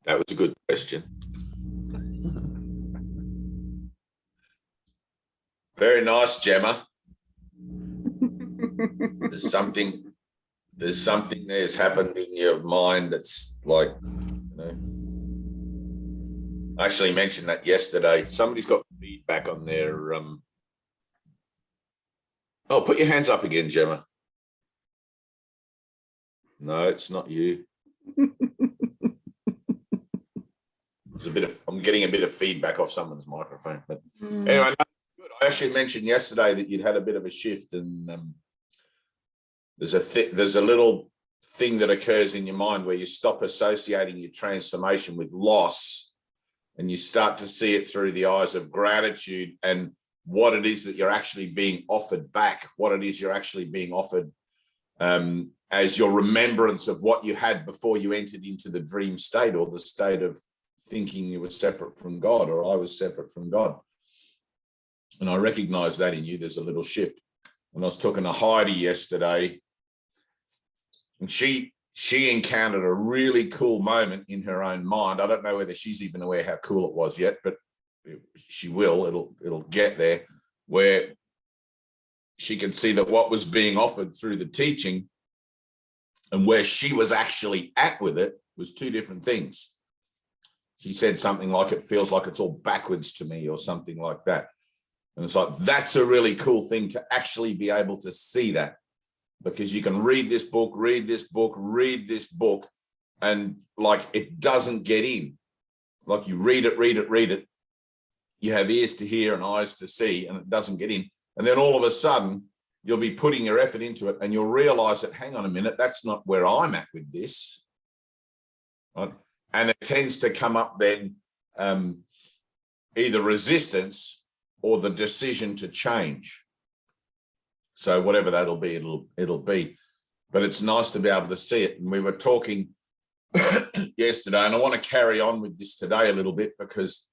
That was a good question. Very nice, Gemma. There's something there's happened in your mind that's like, I actually mentioned that yesterday. Somebody's got feedback on their oh, put your hands up again, Gemma. No, it's not you. I'm getting a bit of feedback off someone's microphone. But anyway, no, good. I actually mentioned yesterday that you'd had a bit of a shift, and there's a little thing that occurs in your mind where you stop associating your transformation with loss, and you start to see it through the eyes of gratitude and what it is that you're actually being offered back, what it is you're actually being offered as your remembrance of what you had before you entered into the dream state, or the state of thinking you were separate from God, or I was separate from God. And I recognize that in you. There's a little shift. And I was talking to Heidi yesterday, and she encountered a really cool moment in her own mind. I don't know whether she's even aware how cool it was yet, but she will. It'll get there, where she can see that what was being offered through the teaching and where she was actually at with it was two different things. She said something like, it feels like it's all backwards to me, or something like that. And it's like, that's a really cool thing to actually be able to see that, because you can read this book, and like, it doesn't get in. Like, you read it. You have ears to hear and eyes to see, and it doesn't get in. And then all of a sudden, you'll be putting your effort into it, and you'll realize that, hang on a minute, that's not where I'm at with this. Right? And it tends to come up then either resistance or the decision to change. So whatever that'll be, it'll be. But it's nice to be able to see it. And we were talking yesterday, and I want to carry on with this today a little bit, because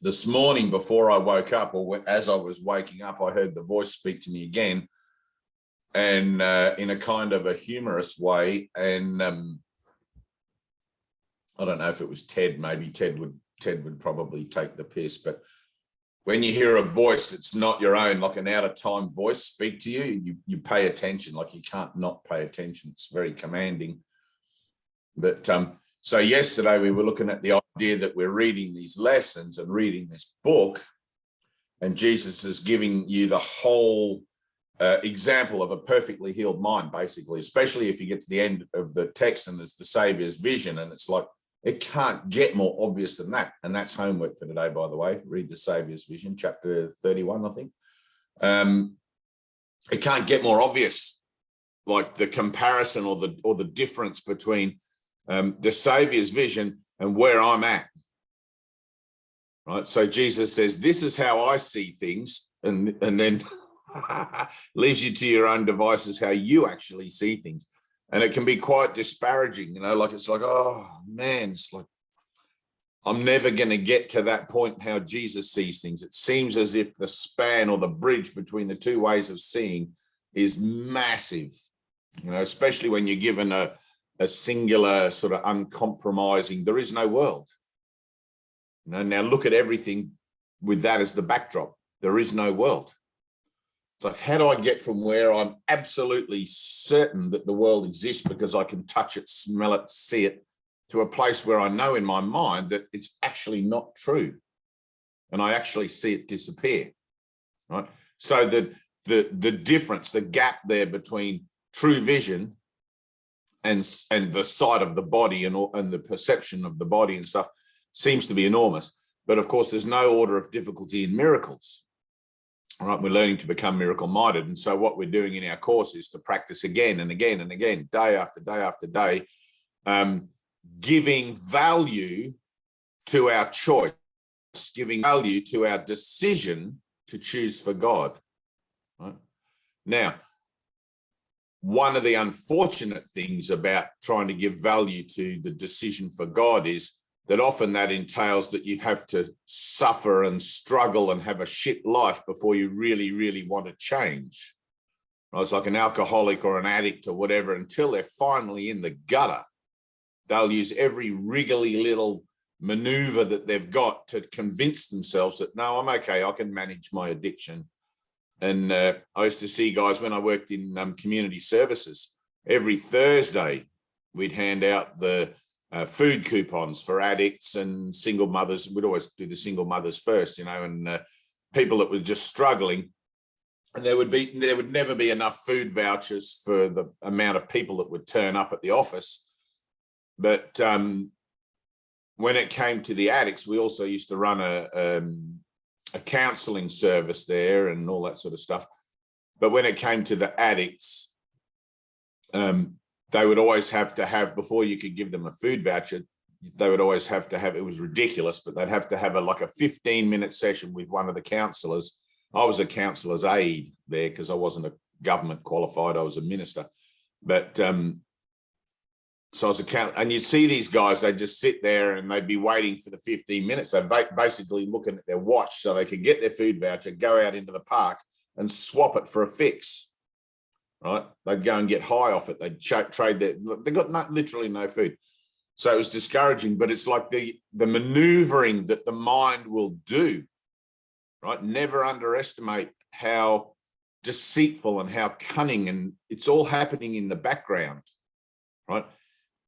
this morning before I woke up, or as I was waking up, I heard the voice speak to me again, and in a kind of a humorous way. And I don't know if it was Ted. Maybe Ted would probably take the piss. But when you hear a voice that's not your own, like an out-of-time voice speak to you, you pay attention. Like, you can't not pay attention. It's very commanding. But so yesterday we were looking at the idea that we're reading these lessons and reading this book, and Jesus is giving you the whole example of a perfectly healed mind, basically, especially if you get to the end of the text and there's the Saviour's vision, and it's like, it can't get more obvious than that. And that's homework for today, by the way. Read the Saviour's vision, chapter 31, I think. It can't get more obvious, like the comparison or the difference between the Saviour's vision and where I'm at. Right. So Jesus says, this is how I see things, and then leaves you to your own devices how you actually see things. And it can be quite disparaging, like, it's like, oh man, it's like, I'm never going to get to that point how Jesus sees things. It seems as if the span or the bridge between the two ways of seeing is massive, especially when you're given a singular sort of uncompromising, there is no world. Now look at everything with that as the backdrop. There is no world. It's like, how do I get from where I'm absolutely certain that the world exists because I can touch it, smell it, see it, to a place where I know in my mind that it's actually not true, and I actually see it disappear, right? So the difference, the gap there between true vision and the sight of the body and the perception of the body and stuff seems to be enormous. But of course, there's no order of difficulty in miracles. All right, we're learning to become miracle-minded. And so what we're doing in our course is to practice again and again and again, day after day after day, giving value to our choice, giving value to our decision to choose for God. Right? Now, one of the unfortunate things about trying to give value to the decision for God is that often that entails that you have to suffer and struggle and have a shit life before you really, really want to change. It's like an alcoholic or an addict or whatever, until they're finally in the gutter. they'll use every wriggly little maneuver that they've got to convince themselves that, no, I'm okay, I can manage my addiction. And I used to see guys when I worked in community services, every Thursday we'd hand out the food coupons for addicts and single mothers. We'd always do the single mothers first, you know, and people that were just struggling. And there would never be enough food vouchers for the amount of people that would turn up at the office. But when it came to the addicts, we also used to run a counselling service there and all that sort of stuff. But when it came to the addicts, they would always have to have, before you could give them a food voucher, they would always have to have, it was ridiculous, but they'd have to have like a 15-minute session with one of the counsellors. I was a counsellor's aide there because I wasn't a government qualified, I was a minister. But so I was a counselor, and you'd see these guys, they'd just sit there and they'd be waiting for the 15 minutes. They're basically looking at their watch so they could get their food voucher, go out into the park and swap it for a fix, right? They'd go and get high off it. They'd trade they got literally no food. So it was discouraging, but it's like the maneuvering that the mind will do, right? Never underestimate how deceitful and how cunning, and it's all happening in the background, right?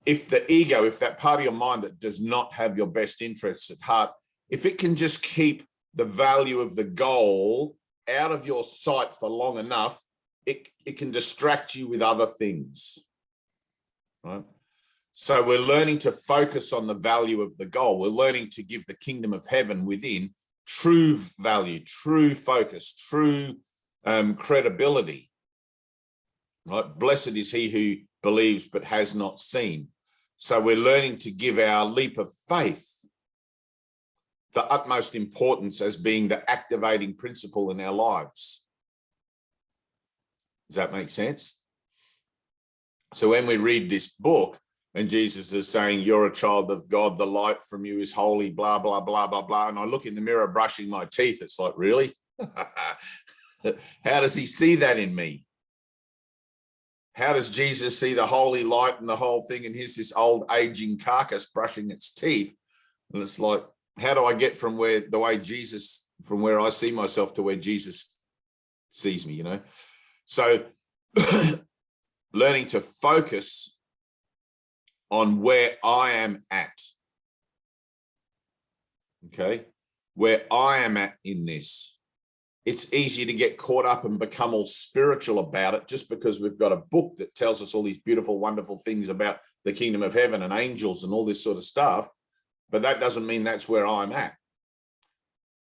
If the ego, if that part of your mind that does not have your best interests at heart, if it can just keep the value of the goal out of your sight for long enough, it can distract you with other things, right? So we're learning to focus on the value of the goal. We're learning to give the kingdom of heaven within true value, true focus, true credibility, right? Blessed is he who believes but has not seen. So we're learning to give our leap of faith the utmost importance as being the activating principle in our lives. Does that make sense? So when we read this book and Jesus is saying, you're a child of God, the light from you is holy, blah, blah, blah, blah, blah. And I look in the mirror brushing my teeth. It's like, really? How does he see that in me? How does Jesus see the holy light and the whole thing? And here's this old aging carcass brushing its teeth. And it's like, how do I get from where I see myself to where Jesus sees me, you know? So learning to focus on where I am at, okay? Where I am at in this. It's easy to get caught up and become all spiritual about it just because we've got a book that tells us all these beautiful, wonderful things about the kingdom of heaven and angels and all this sort of stuff. But that doesn't mean that's where I'm at.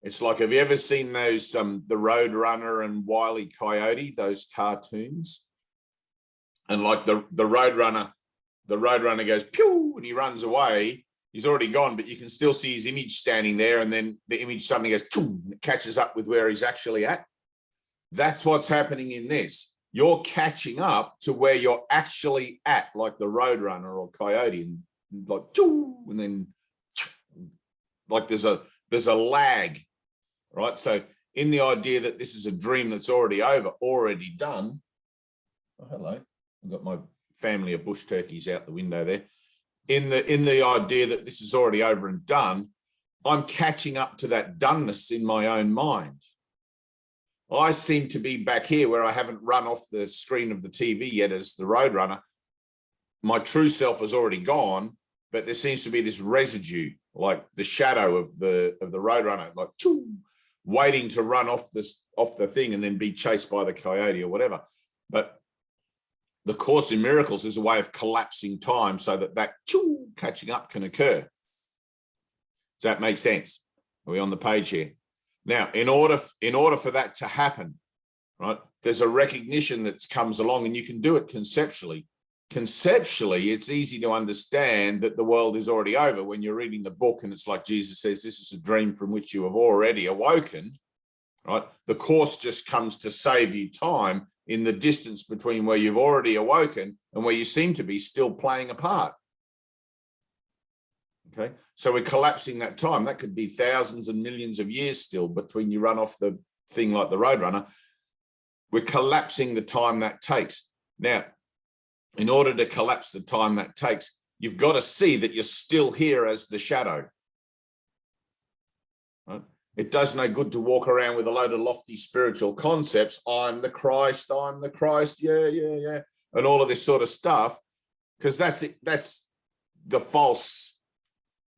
It's like, have you ever seen those, the Road Runner and Wile E. Coyote, those cartoons? And like the Road Runner goes, pew, and he runs away. He's already gone, but you can still see his image standing there. And then the image suddenly goes, and it catches up with where he's actually at. That's what's happening in this. You're catching up to where you're actually at, like the Road Runner or Coyote, and like, and then like there's a lag, right? So in the idea that this is a dream that's already over, already done. Oh, hello. I've got my family of bush turkeys out the window there. In the idea that this is already over and done, I'm catching up to that doneness in my own mind. I seem to be back here where I haven't run off the screen of the TV yet as the Road Runner. My true self has already gone, but there seems to be this residue, like the shadow of the Road Runner, like waiting to run off the thing and then be chased by the coyote or whatever. But the Course in Miracles is a way of collapsing time so that catching up can occur. Does that make sense? Are we on the page here? Now, in order for that to happen, right, there's a recognition that comes along, and you can do it conceptually. Conceptually, it's easy to understand that the world is already over when you're reading the book, and it's like Jesus says, this is a dream from which you have already awoken, right? The Course just comes to save you time in the distance between where you've already awoken and where you seem to be still playing a part. Okay, so we're collapsing that time. That could be thousands and millions of years still between you run off the thing like the Road Runner. We're collapsing the time that takes. Now, in order to collapse the time that takes, you've got to see that you're still here as the shadow. Right? It does no good to walk around with a load of lofty spiritual concepts. I'm the Christ, yeah, and all of this sort of stuff, because that's the false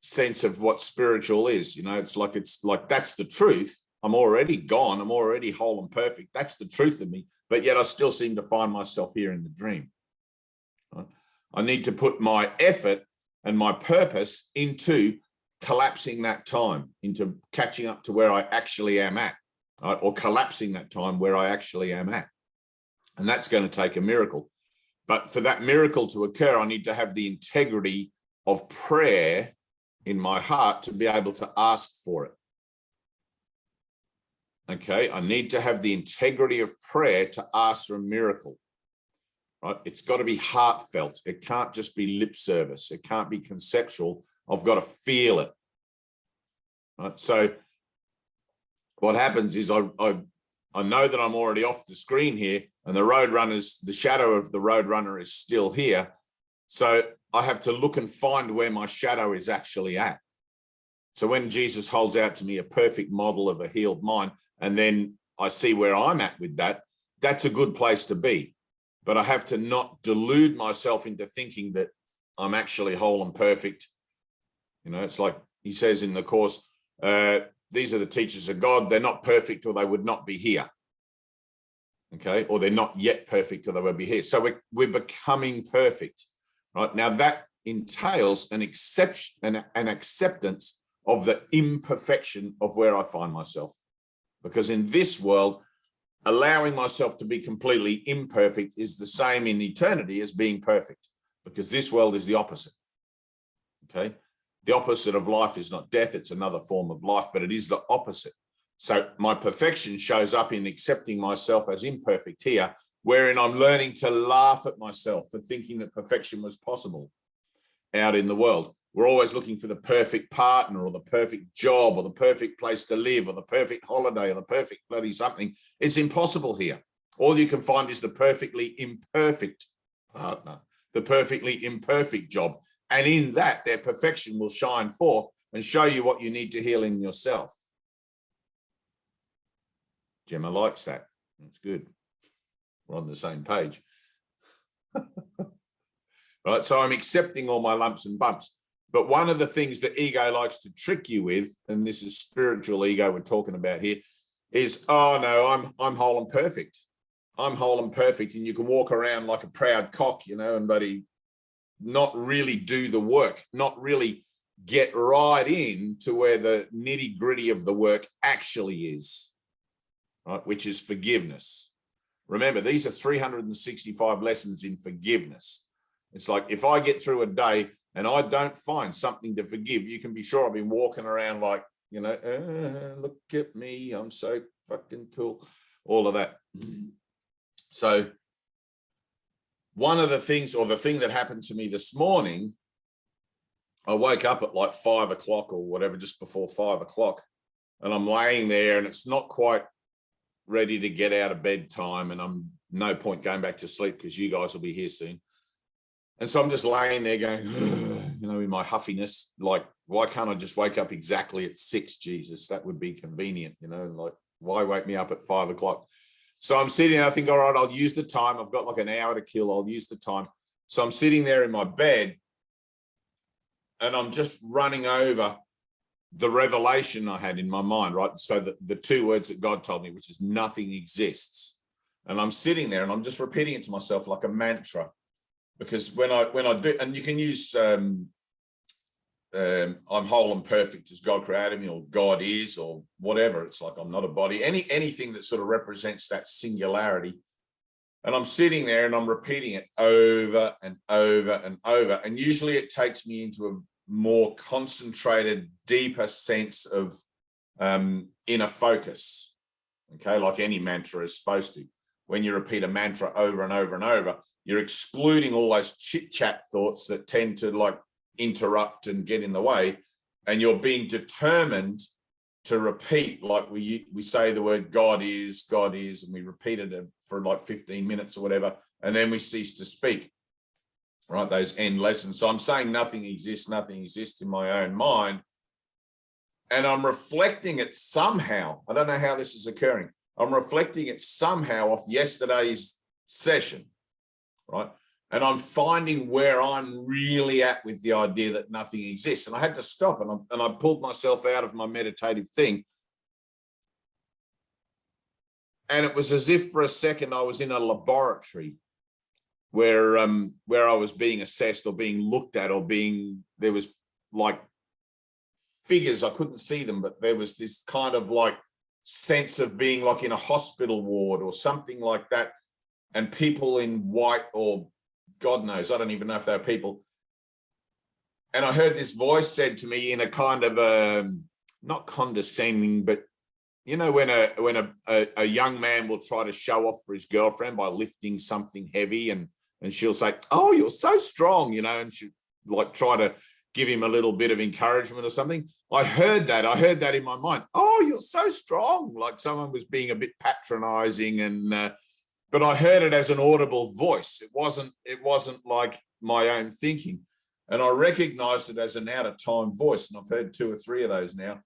sense of what spiritual is. It's like that's the truth. I'm already gone. I'm already whole and perfect. That's the truth of me. But yet I still seem to find myself here in the dream. Right? I need to put my effort and my purpose into collapsing that time, into catching up to where I actually am at, right? Or collapsing that time where I actually am at. And that's going to take a miracle. But for that miracle to occur, I need to have the integrity of prayer in my heart to be able to ask for it. Okay, I need to have the integrity of prayer to ask for a miracle. Right? It's got to be heartfelt. It can't just be lip service. It can't be conceptual. I've got to feel it. Right? So what happens is I know that I'm already off the screen here, and the shadow of the roadrunner is still here. So I have to look and find where my shadow is actually at. So when Jesus holds out to me a perfect model of a healed mind, and then I see where I'm at with that, that's a good place to be. But I have to not delude myself into thinking that I'm actually whole and perfect. It's like he says in the course, these are the teachers of God. They're not perfect, or they would not be here. Okay, or they're not yet perfect, or they would be here. So we're becoming perfect, right? Now that entails an acceptance of the imperfection of where I find myself. Because in this world, allowing myself to be completely imperfect is the same in eternity as being perfect, because this world is the opposite. Okay. The opposite of life is not death. It's another form of life, but it is the opposite. So my perfection shows up in accepting myself as imperfect here, wherein I'm learning to laugh at myself for thinking that perfection was possible out in the world. We're always looking for the perfect partner, or the perfect job, or the perfect place to live, or the perfect holiday, or the perfect bloody something. It's impossible here. All you can find is the perfectly imperfect partner, the perfectly imperfect job. And in that, their perfection will shine forth and show you what you need to heal in yourself. Gemma likes that. That's good. We're on the same page. Right, so I'm accepting all my lumps and bumps. But one of the things that ego likes to trick you with, and this is spiritual ego we're talking about here, is, oh no, I'm whole and perfect. I'm whole and perfect. And you can walk around like a proud cock, and buddy, not really do the work, not really get right in to where the nitty gritty of the work actually is, right? Which is forgiveness. Remember, these are 365 lessons in forgiveness. It's like, if I get through a day and I don't find something to forgive, you can be sure I've been walking around like, look at me, I'm so fucking cool, all of that. So one of the things, or the thing that happened to me this morning, I woke up at like 5 o'clock or whatever, just before 5 o'clock, and I'm laying there and it's not quite ready to get out of bed time, and I'm no point going back to sleep because you guys will be here soon. And so I'm just laying there going, in my huffiness, like, why can't I just wake up exactly at 6, Jesus? That would be convenient, like, why wake me up at 5 o'clock? So I'm sitting there, I think, all right, I'll use the time. I've got like an hour to kill. I'll use the time. So I'm sitting there in my bed and I'm just running over the revelation I had in my mind, right? So the 2 words that God told me, which is nothing exists. And I'm sitting there and I'm just repeating it to myself like a mantra. Because when I do, and you can use I'm whole and perfect as God created me, or God is, or whatever. It's like I'm not a body. Anything that sort of represents that singularity. And I'm sitting there and I'm repeating it over and over and over. And usually it takes me into a more concentrated, deeper sense of inner focus. Okay, like any mantra is supposed to. When you repeat a mantra over and over and over, you're excluding all those chit-chat thoughts that tend to like interrupt and get in the way, and you're being determined to repeat, like we say the word God is, and we repeat it for like 15 minutes or whatever, and then we cease to speak. right? Those end lessons. So I'm saying nothing exists in my own mind. And I'm reflecting it somehow. I don't know how this is occurring. I'm reflecting it somehow off yesterday's session, right? And I'm finding where I'm really at with the idea that nothing exists. And I had to stop, and I pulled myself out of my meditative thing. And it was as if for a second I was in a laboratory where I was being assessed or being looked at, or there was like figures, I couldn't see them, but there was this kind of like sense of being like in a hospital ward or something like that, and people in white, or God knows, I don't even know if they're people. And I heard this voice said to me in a kind of not condescending, but you know, when a young man will try to show off for his girlfriend by lifting something heavy, and she'll say, "Oh, you're so strong," you know, and she like try to give him a little bit of encouragement or something. I heard that in my mind. "Oh, you're so strong," like someone was being a bit patronizing, and but I heard it as an audible voice. It wasn't like my own thinking, and I recognized it as an out of time voice. And I've heard 2 or 3 of those now.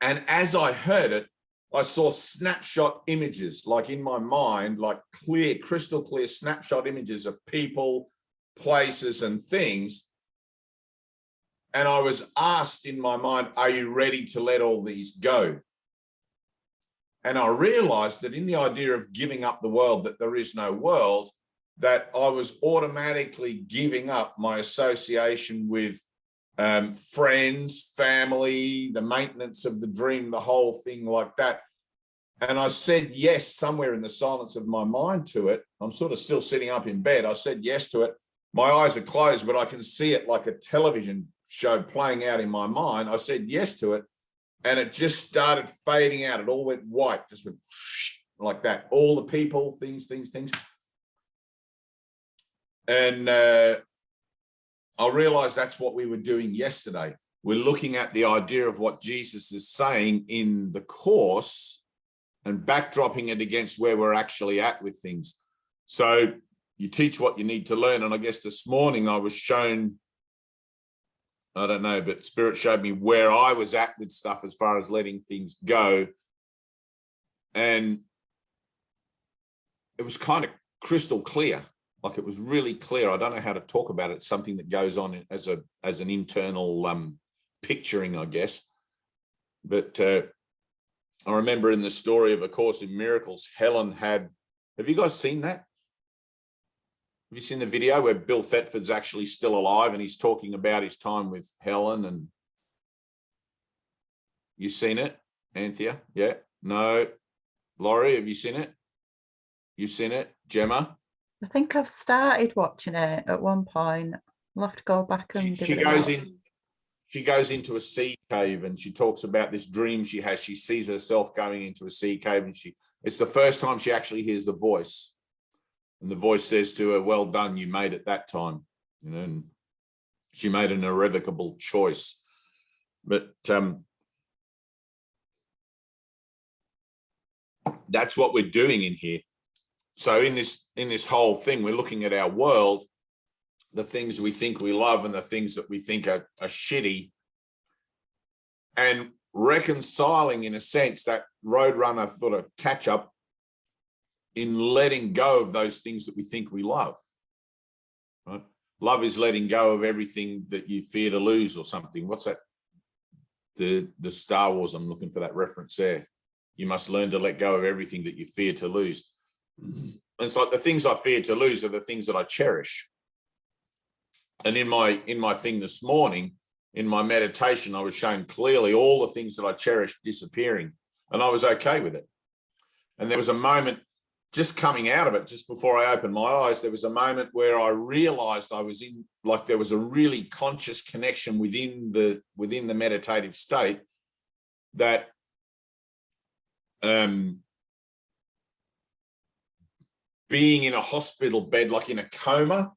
And as I heard it, I saw snapshot images, like in my mind, like clear, crystal clear snapshot images of people, places, and things. And I was asked in my mind, "Are you ready to let all these go?" And I realized that in the idea of giving up the world, that there is no world, that I was automatically giving up my association with friends, family, the maintenance of the dream, the whole thing like that. And I said yes somewhere in the silence of my mind to it. I'm sort of still sitting up in bed. I said yes to it. My eyes are closed, but I can see it like a television show playing out in my mind. I said yes to it, and it just started fading out. It all went white, just went like that. All the people, things. And I realized that's what we were doing yesterday. We're looking at the idea of what Jesus is saying in the Course and backdropping it against where we're actually at with things. So you teach what you need to learn. And I guess this morning I was shown, I don't know, but Spirit showed me where I was at with stuff as far as letting things go. And it was kind of crystal clear. Like it was really clear. I don't know how to talk about it. It's something that goes on as an internal picturing, I guess. But I remember in the story of A Course in Miracles, Helen have you guys seen that? Have you seen the video where Bill Thetford's actually still alive and he's talking about his time with Helen? And you seen it, Anthea? Yeah? No? Laurie, have you seen it? You've seen it? Gemma? I think I've started watching it at one point. I'll have to go back and she goes into a sea cave, and she talks about this dream she has. She sees herself going into a sea cave, and it's the first time she actually hears the voice. And the voice says to her, "Well done, you made it that time." You know, and she made an irrevocable choice. But that's what we're doing in here. So in this whole thing, we're looking at our world, the things we think we love and the things that we think are shitty, and reconciling, in a sense, that roadrunner sort of catch up in letting go of those things that we think we love. Right? Love is letting go of everything that you fear to lose or something. What's that? The Star Wars, I'm looking for that reference there. You must learn to let go of everything that you fear to lose. It's like the things I fear to lose are the things that I cherish. And in my thing this morning, in my meditation, I was shown clearly all the things that I cherished disappearing, and I was okay with it. And there was a moment just coming out of it, just before I opened my eyes, there was a moment where I realized I was in, like there was a really conscious connection within the meditative state that being in a hospital bed, like in a coma,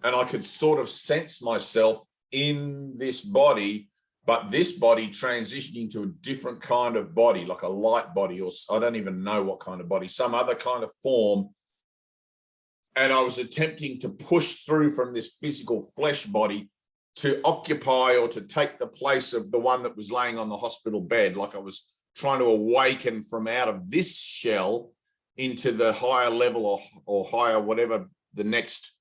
and I could sort of sense myself in this body, but this body transitioning to a different kind of body, like a light body, or I don't even know what kind of body, some other kind of form. And I was attempting to push through from this physical flesh body to occupy or to take the place of the one that was laying on the hospital bed. Like I was trying to awaken from out of this shell into the higher level or higher, whatever the next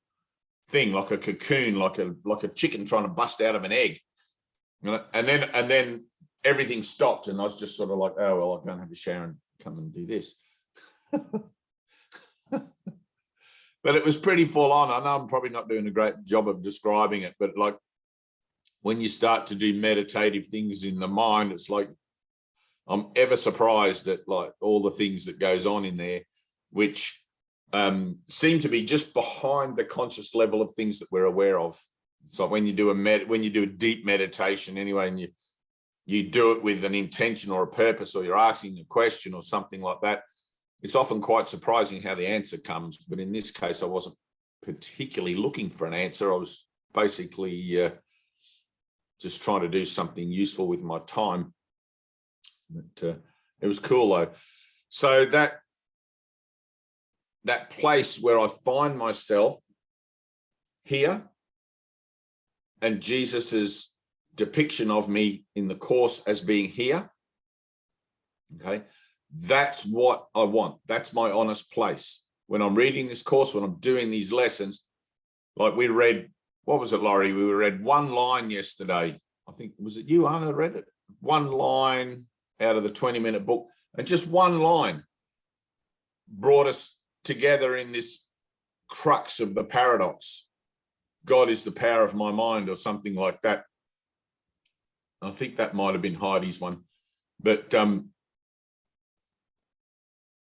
thing, like a cocoon, like a chicken trying to bust out of an egg. You know? And then everything stopped, and I was just sort of like, oh, well, I'm going to have a shower and come and do this. But it was pretty full on. I know I'm probably not doing a great job of describing it, but like when you start to do meditative things in the mind, it's like I'm ever surprised at like all the things that goes on in there, which seem to be just behind the conscious level of things that we're aware of. So when you do a deep meditation anyway, and you do it with an intention or a purpose, or you're asking a question or something like that, it's often quite surprising how the answer comes. But in this case, I wasn't particularly looking for an answer. I was basically just trying to do something useful with my time. But it was cool though. So that place where I find myself here, and Jesus's depiction of me in the Course as being here, okay, that's what I want. That's my honest place. When I'm reading this Course, when I'm doing these lessons, like we read, what was it, Laurie? We read one line yesterday. I think, was it you, Anna, read it? One line out of the 20-minute book, and just one line brought us together in this crux of the paradox. God is the power of my mind, or something like that. I think that might have been Heidi's one, but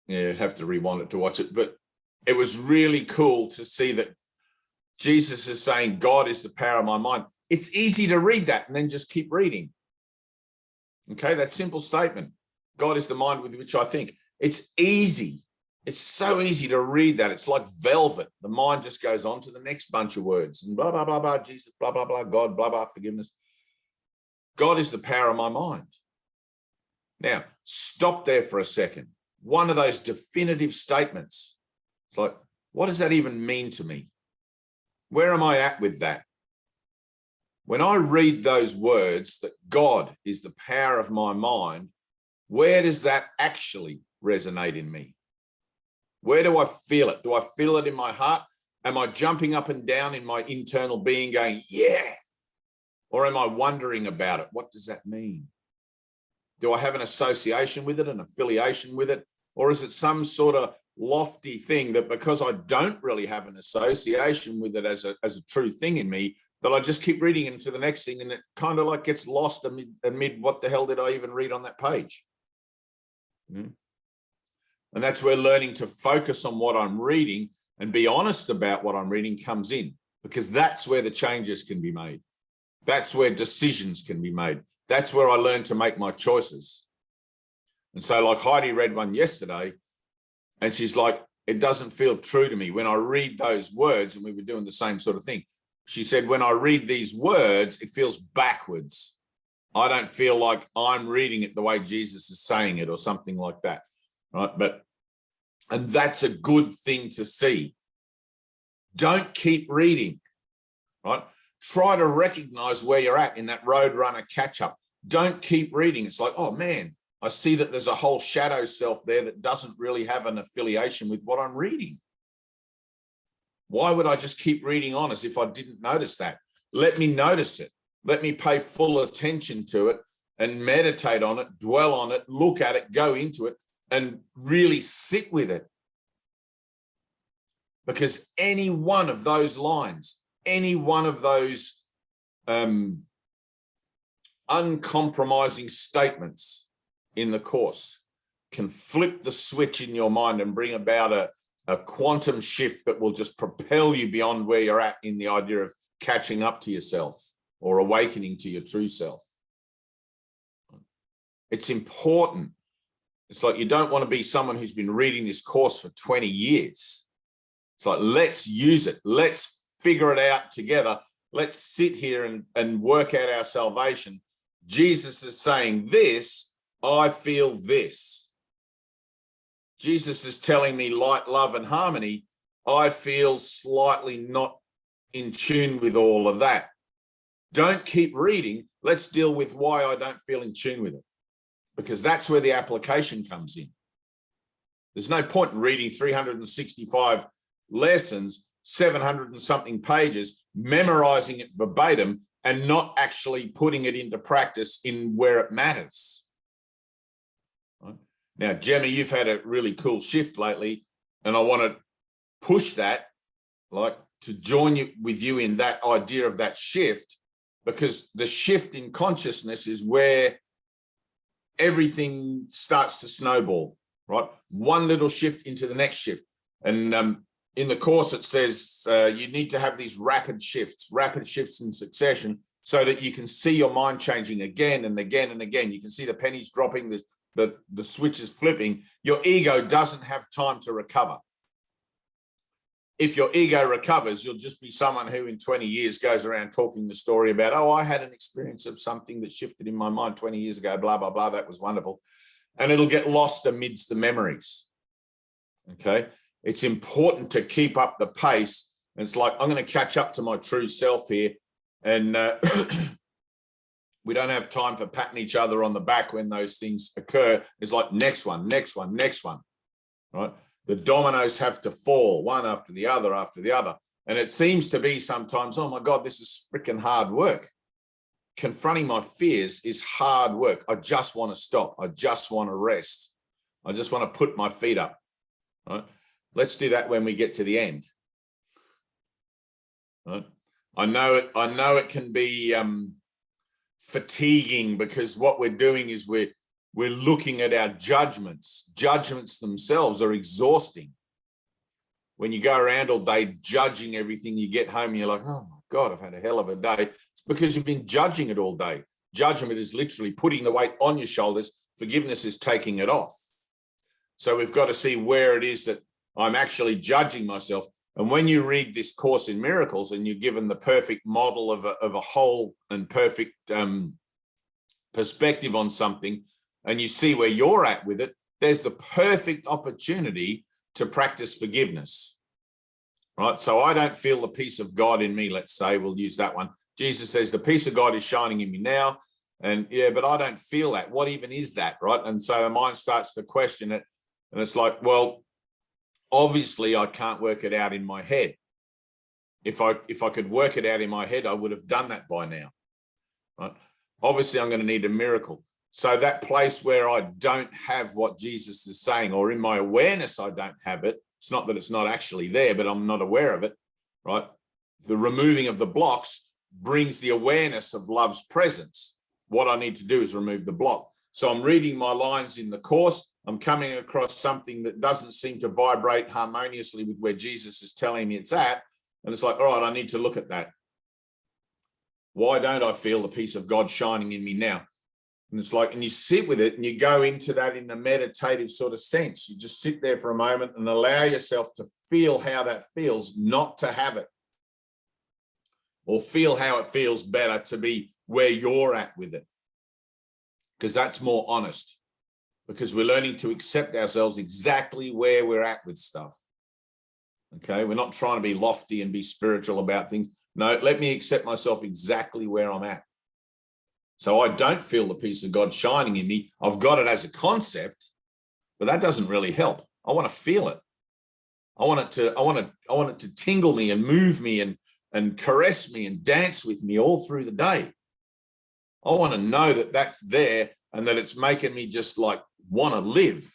yeah, have to rewind it to watch it. But it was really cool to see that Jesus is saying God is the power of my mind. It's easy to read that and then just keep reading. Okay, that simple statement, God is the mind with which I think. It's easy. It's so easy to read that. It's like velvet. The mind just goes on to the next bunch of words and blah, blah, blah, blah, Jesus, blah, blah, blah, God, blah, blah, forgiveness. God is the power of my mind. Now, stop there for a second. One of those definitive statements. It's like, what does that even mean to me? Where am I at with that? When I read those words, that God is the power of my mind, where does that actually resonate in me? Where do I feel it? Do I feel it in my heart? Am I jumping up and down in my internal being going, yeah? Or am I wondering about it? What does that mean? Do I have an association with it, an affiliation with it? Or is it some sort of lofty thing that because I don't really have an association with it as a true thing in me, that I just keep reading into the next thing, and it kind of like gets lost amid what the hell did I even read on that page? And that's where learning to focus on what I'm reading and be honest about what I'm reading comes in, because that's where the changes can be made. That's where decisions can be made. That's where I learn to make my choices. And so like Heidi read one yesterday, and she's like, it doesn't feel true to me when I read those words, and we were doing the same sort of thing. She said, when I read these words, it feels backwards. I don't feel like I'm reading it the way Jesus is saying it, or something like that, right? And that's a good thing to see. Don't keep reading, right? Try to recognize where you're at in that roadrunner catch-up. Don't keep reading. It's like, oh man, I see that there's a whole shadow self there that doesn't really have an affiliation with what I'm reading. Why would I just keep reading on as if I didn't notice that? Let me notice it. Let me pay full attention to it and meditate on it, dwell on it, look at it, go into it, and really sit with it. Because any one of those lines, any one of those uncompromising statements in the Course can flip the switch in your mind and bring about a quantum shift that will just propel you beyond where you're at in the idea of catching up to yourself or awakening to your true self. It's important. It's like you don't want to be someone who's been reading this Course for 20 years. It's like, let's use it. Let's figure it out together. Let's sit here and work out our salvation. Jesus is saying this, I feel this. Jesus is telling me light, love, and harmony. I feel slightly not in tune with all of that. Don't keep reading. Let's deal with why I don't feel in tune with it, because that's where the application comes in. There's no point in reading 365 lessons, 700 and something pages, memorizing it verbatim, and not actually putting it into practice in where it matters. Right? Now, Gemma, you've had a really cool shift lately, and I want to push that, like, to join you with you in that idea of that shift, because the shift in consciousness is where everything starts to snowball, right? One little shift into the next shift. And in the course, it says you need to have these rapid shifts in succession, so that you can see your mind changing again and again and again. You can see the pennies dropping, the switches flipping. Your ego doesn't have time to recover. If your ego recovers, you'll just be someone who in 20 years goes around talking the story about, oh, I had an experience of something that shifted in my mind 20 years ago, blah, blah, blah. That was wonderful. And it'll get lost amidst the memories. Okay. It's important to keep up the pace. And it's like, I'm going to catch up to my true self here. And we don't have time for patting each other on the back when those things occur. It's like next one, next one, next one, right? The dominoes have to fall one after the other after the other. And it seems to be sometimes, oh my God, this is freaking hard work. Confronting my fears is hard work. I just want to stop. I just want to rest. I just want to put my feet up. Right? Let's do that when we get to the end. Right? I know it can be fatiguing, because what we're doing is we're looking at our judgments. Judgments themselves are exhausting. When you go around all day judging everything, you get home and you're like, oh my God, I've had a hell of a day. It's because you've been judging it all day. Judgment is literally putting the weight on your shoulders. Forgiveness is taking it off. So we've got to see where it is that I'm actually judging myself. And when you read this Course in Miracles and you're given the perfect model of a whole and perfect perspective on something, and you see where you're at with it, there's the perfect opportunity to practice forgiveness, right? So I don't feel the peace of God in me, let's say, we'll use that one. Jesus says, the peace of God is shining in me now. And yeah, but I don't feel that. What even is that, right? And so the mind starts to question it. And it's like, well, obviously I can't work it out in my head. If I could work it out in my head, I would have done that by now, right? Obviously I'm going to need a miracle. So that place where I don't have what Jesus is saying, or in my awareness, I don't have it. It's not that it's not actually there, but I'm not aware of it, right? The removing of the blocks brings the awareness of love's presence. What I need to do is remove the block. So I'm reading my lines in the Course. I'm coming across something that doesn't seem to vibrate harmoniously with where Jesus is telling me it's at. And it's like, all right, I need to look at that. Why don't I feel the peace of God shining in me now? And it's like, and you sit with it and you go into that in a meditative sort of sense. You just sit there for a moment and allow yourself to feel how that feels, not to have it, or feel how it feels better to be where you're at with it. Because that's more honest, because we're learning to accept ourselves exactly where we're at with stuff. Okay. We're not trying to be lofty and be spiritual about things. No, let me accept myself exactly where I'm at. So I don't feel the peace of God shining in me. I've got it as a concept, but that doesn't really help. I want to feel it. I want it to tingle me and move me and caress me and dance with me all through the day. I want to know that that's there and that it's making me just like want to live,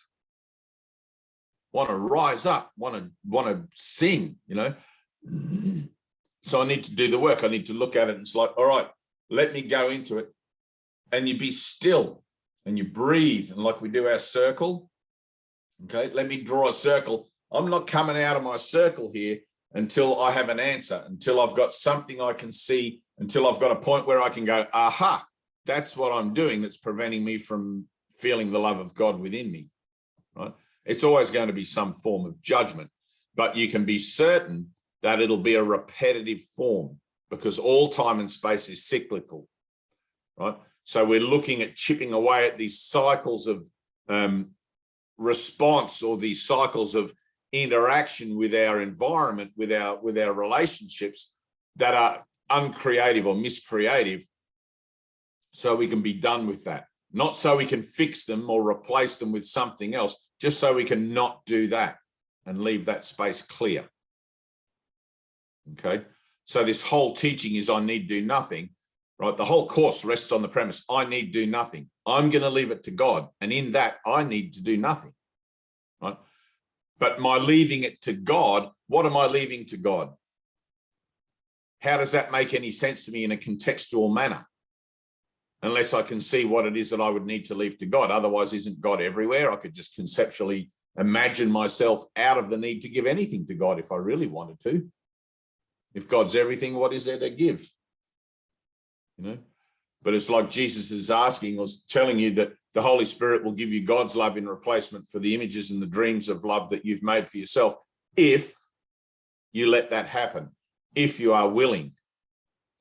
want to rise up, want to sing, you know. So I need to do the work. I need to look at it and it's like, all right, let me go into it. And you be still and you breathe. And like we do our circle, okay, let me draw a circle. I'm not coming out of my circle here until I have an answer, until I've got something I can see, until I've got a point where I can go, aha, that's what I'm doing that's preventing me from feeling the love of God within me, right? It's always going to be some form of judgment, but you can be certain that it'll be a repetitive form, because all time and space is cyclical, right? So we're looking at chipping away at these cycles of response, or these cycles of interaction with our environment, with our relationships that are uncreative or miscreative, so we can be done with that. Not so we can fix them or replace them with something else, just so we can not do that and leave that space clear. Okay, so this whole teaching is I need do nothing, right? The whole course rests on the premise, I need do nothing. I'm going to leave it to God. And in that, I need to do nothing, right? But my leaving it to God, what am I leaving to God? How does that make any sense to me in a contextual manner? Unless I can see what it is that I would need to leave to God. Otherwise, isn't God everywhere? I could just conceptually imagine myself out of the need to give anything to God if I really wanted to. If God's everything, what is there to give? You know, but it's like Jesus is asking or telling you that the Holy Spirit will give you God's love in replacement for the images and the dreams of love that you've made for yourself, if you let that happen, if you are willing.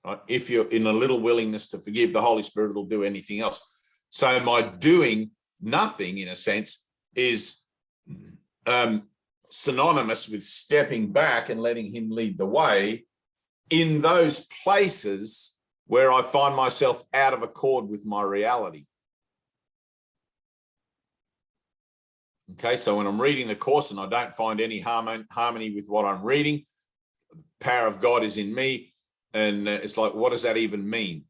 Right? If you're in a little willingness to forgive, the Holy Spirit will do anything else. So my doing nothing, in a sense, is synonymous with stepping back and letting him lead the way in those places where I find myself out of accord with my reality. Okay, so when I'm reading the course and I don't find any harmony with what I'm reading, the power of God is in me. And it's like, what does that even mean?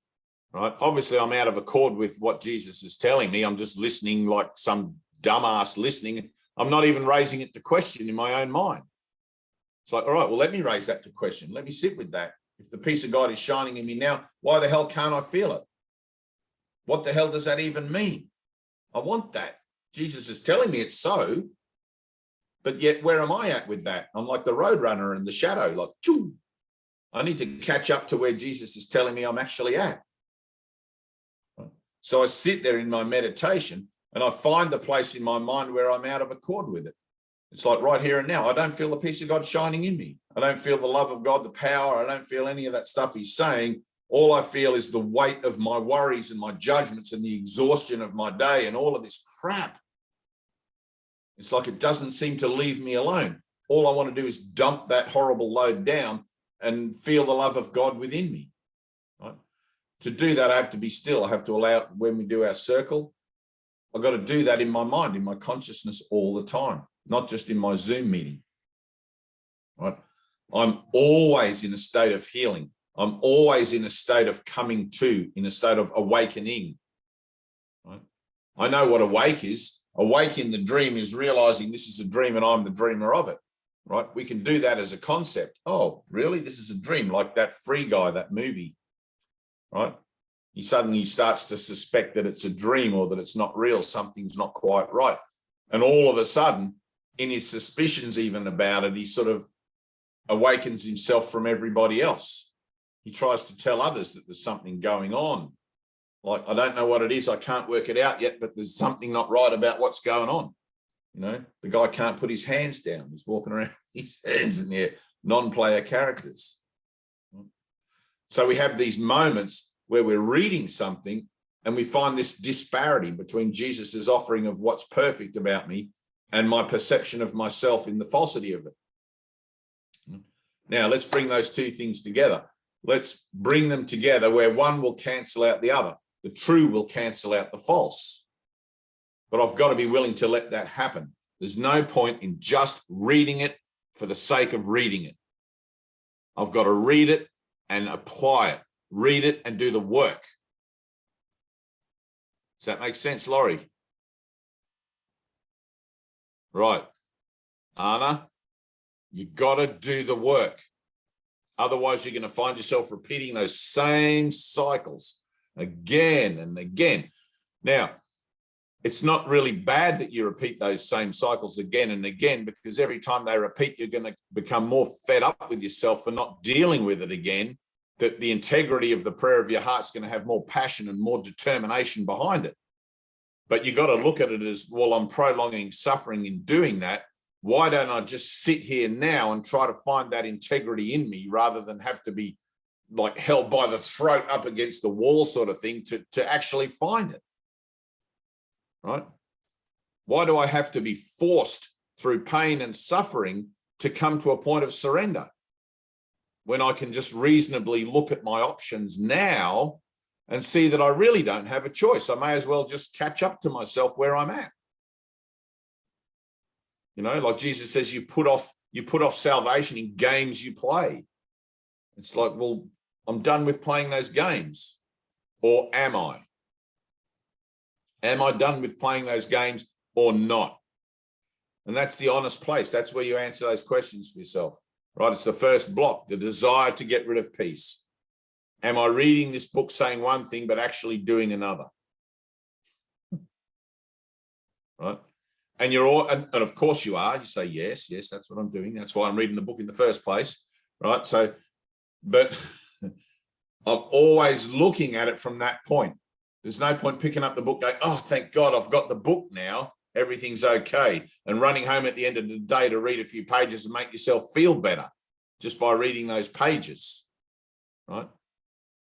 Right? Obviously, I'm out of accord with what Jesus is telling me. I'm just listening like some dumbass listening. I'm not even raising it to question in my own mind. It's like, all right, well, let me raise that to question. Let me sit with that. If the peace of God is shining in me now, why the hell can't I feel it? What the hell does that even mean? I want that. Jesus is telling me it's so, but yet where am I at with that? I'm like the road runner in the shadow, like, choo. I need to catch up to where Jesus is telling me I'm actually at. So I sit there in my meditation and I find the place in my mind where I'm out of accord with it. It's like right here and now, I don't feel the peace of God shining in me. I don't feel the love of God, the power. I don't feel any of that stuff he's saying. All I feel is the weight of my worries and my judgments and the exhaustion of my day and all of this crap. It's like it doesn't seem to leave me alone. All I want to do is dump that horrible load down and feel the love of God within me. Right? To do that, I have to be still. I have to allow, when we do our circle, I've got to do that in my mind, in my consciousness all the time, not just in my Zoom meeting. Right? I'm always in a state of healing. I'm always in a state of coming to, in a state of awakening. Right? I know what awake is. Awake in the dream is realizing this is a dream and I'm the dreamer of it. Right? We can do that as a concept. Oh, really? This is a dream, like that Free Guy, that movie, right? He suddenly starts to suspect that it's a dream or that it's not real. Something's not quite right. And all of a sudden, in his suspicions even about it, he sort of awakens himself from everybody else. He tries to tell others that there's something going on. Like, I don't know what it is. I can't work it out yet, but there's something not right about what's going on. You know, the guy can't put his hands down. He's walking around with his hands in the air, non-player characters. So we have these moments where we're reading something and we find this disparity between Jesus's offering of what's perfect about me and my perception of myself in the falsity of it. Now, let's bring those two things together. Let's bring them together where one will cancel out the other. The true will cancel out the false. But I've got to be willing to let that happen. There's no point in just reading it for the sake of reading it. I've got to read it and apply it. Read it and do the work. Does that make sense, Laurie? Right. Anna, you got to do the work. Otherwise, you're going to find yourself repeating those same cycles again and again. Now, it's not really bad that you repeat those same cycles again and again, because every time they repeat, you're going to become more fed up with yourself for not dealing with it again, that the integrity of the prayer of your heart's going to have more passion and more determination behind it. But you've got to look at it as, well, I'm prolonging suffering in doing that. Why don't I just sit here now and try to find that integrity in me rather than have to be like held by the throat up against the wall sort of thing to actually find it? Right? Why do I have to be forced through pain and suffering to come to a point of surrender, when I can just reasonably look at my options now and see that I really don't have a choice. I may as well just catch up to myself where I'm at. You know, like Jesus says, you put off salvation in games you play. It's like, well, I'm done with playing those games. Or am I? Am I done with playing those games or not? And that's the honest place. That's where you answer those questions for yourself, right? It's the first block, the desire to get rid of peace. Am I reading this book saying one thing, but actually doing another? Right? And you're all, and of course you are. You say, yes, that's what I'm doing. That's why I'm reading the book in the first place, right? So, but I'm always looking at it from that point. There's no point picking up the book going, oh, thank God I've got the book now. Everything's okay. And running home at the end of the day to read a few pages and make yourself feel better just by reading those pages, right?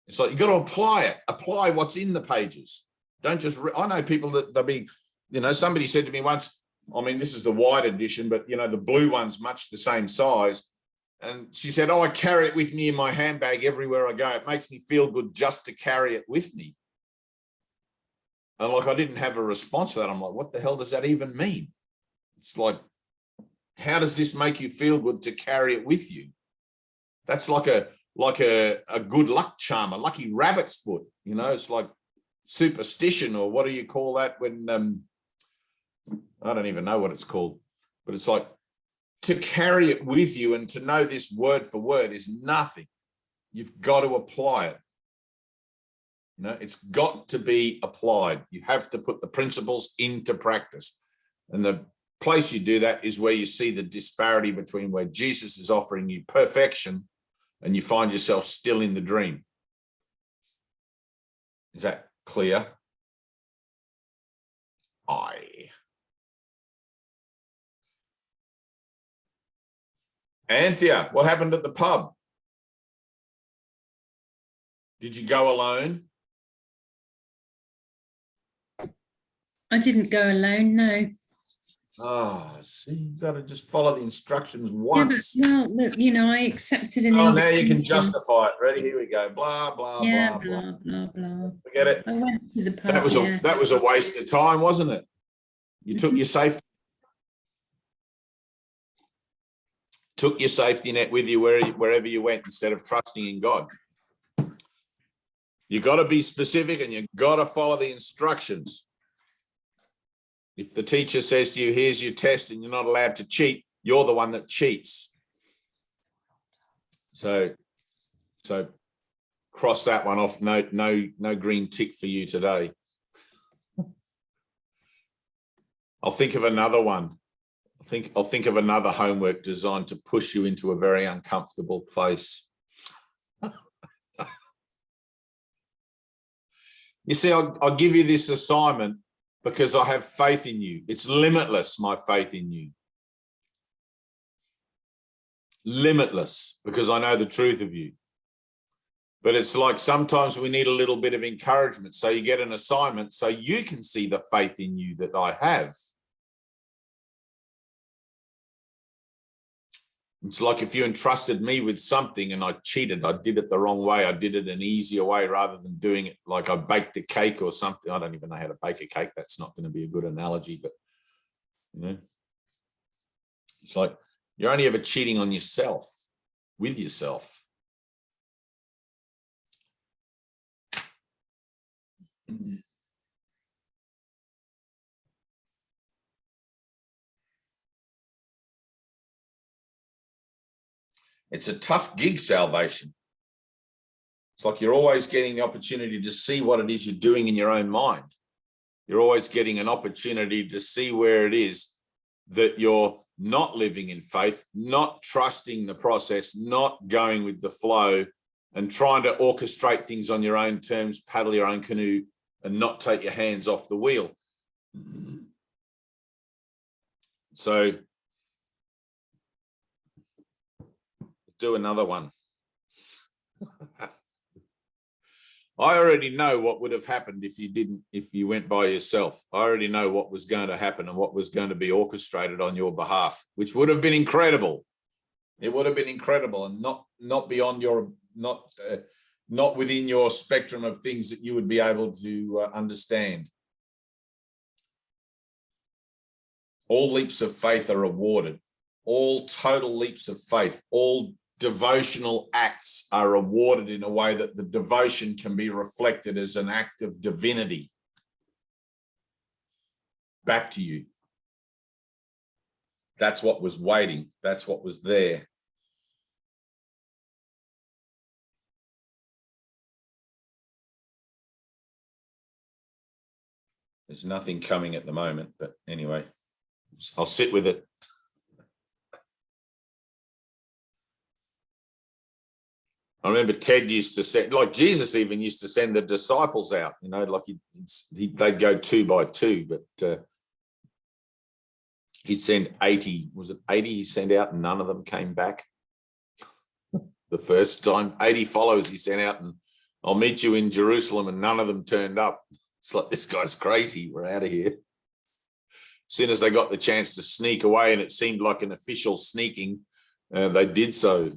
It's like, you've got to apply what's in the pages. Don't just, I know people that they'll be, you know, somebody said to me once, I mean, this is the white edition, but you know, the blue one's much the same size. And she said, oh, I carry it with me in my handbag everywhere I go. It makes me feel good just to carry it with me. And like, I didn't have a response to that. I'm like, what the hell does that even mean? It's like, how does this make you feel good to carry it with you? That's like a good luck charm, a lucky rabbit's foot. You know, it's like superstition, or what do you call that when, I don't even know what it's called, but it's like, to carry it with you and to know this word for word is nothing. You've got to apply it. You know, it's got to be applied. You have to put the principles into practice. And the place you do that is where you see the disparity between where Jesus is offering you perfection and you find yourself still in the dream. Is that clear? Anthea, what happened at the pub? Did you go alone? I didn't go alone, no. Oh, see, you've got to just follow the instructions once. Yeah, but, well, look, you know, I accepted an Oh, now you can invitation. justify it. Ready? Here we go. Blah, blah, Yeah, blah, blah, blah. Forget it. I went to the pub, That was a waste of time, wasn't it? You took your safety net with you wherever you went instead of trusting in God. You got to be specific and you got to follow the instructions. If the teacher says to you, here's your test and you're not allowed to cheat, you're the one that cheats. So cross that one off. No green tick for you today. I'll think of another one. I'll think of another homework designed to push you into a very uncomfortable place. You see, I'll give you this assignment because I have faith in you. It's limitless, my faith in you. Limitless, because I know the truth of you. But it's like sometimes we need a little bit of encouragement. So you get an assignment so you can see the faith in you that I have. It's like if you entrusted me with something and I cheated, I did it the wrong way. I did it an easier way rather than doing it like I baked a cake or something. I don't even know how to bake a cake. That's not going to be a good analogy, but you know, it's like you're only ever cheating on yourself, with yourself. It's a tough gig, salvation. It's like you're always getting the opportunity to see what it is you're doing in your own mind. You're always getting an opportunity to see where it is that you're not living in faith, not trusting the process, not going with the flow, and trying to orchestrate things on your own terms, paddle your own canoe, and not take your hands off the wheel. So do another one. I already know what would have happened if you went by yourself. I already know what was going to happen and what was going to be orchestrated on your behalf, which would have been incredible. It would have been incredible, and not beyond your, not within your spectrum of things that you would be able to understand. All leaps of faith are rewarded. All total leaps of faith, all devotional acts are rewarded in a way that the devotion can be reflected as an act of divinity back to you. That's what was waiting. That's what was there. There's nothing coming at the moment, but anyway, I'll sit with it. I remember Ted used to send, like Jesus even used to send the disciples out, you know, like they'd go 2 by 2, but he'd send 80, was it 80 he sent out and none of them came back? The first time, 80 followers he sent out, and I'll meet you in Jerusalem, and none of them turned up. It's like, this guy's crazy, we're out of here. As soon as they got the chance to sneak away, and it seemed like an official sneaking, they did so.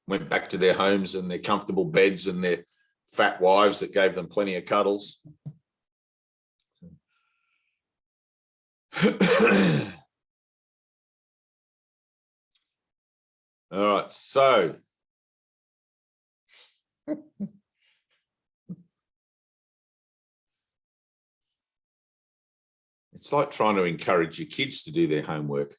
Went back to their homes and their comfortable beds and their fat wives that gave them plenty of cuddles. All right, so it's like trying to encourage your kids to do their homework.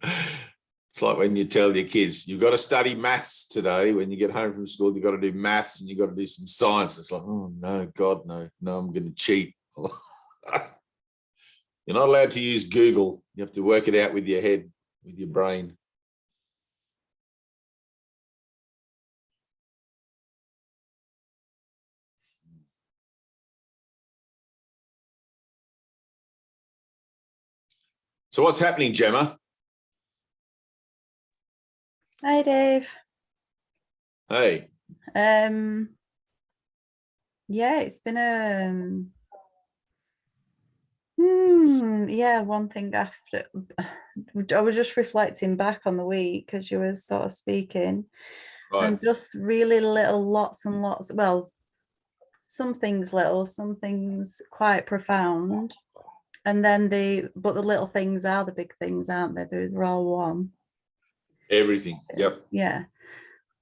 It's like when you tell your kids, you've got to study maths today. When you get home from school, you've got to do maths and you've got to do some science. It's like, oh, no, God, no, I'm going to cheat. You're not allowed to use Google. You have to work it out with your head, with your brain. So what's happening, Gemma? Hi, Dave. Hey. Yeah, it's been yeah, one thing after. I was just reflecting back on the week as you were sort of speaking, Right. and just really little, lots and lots. Well, some things little, some things quite profound, and then but the little things are the big things, aren't they? They're all one. Everything. Yep. Yeah.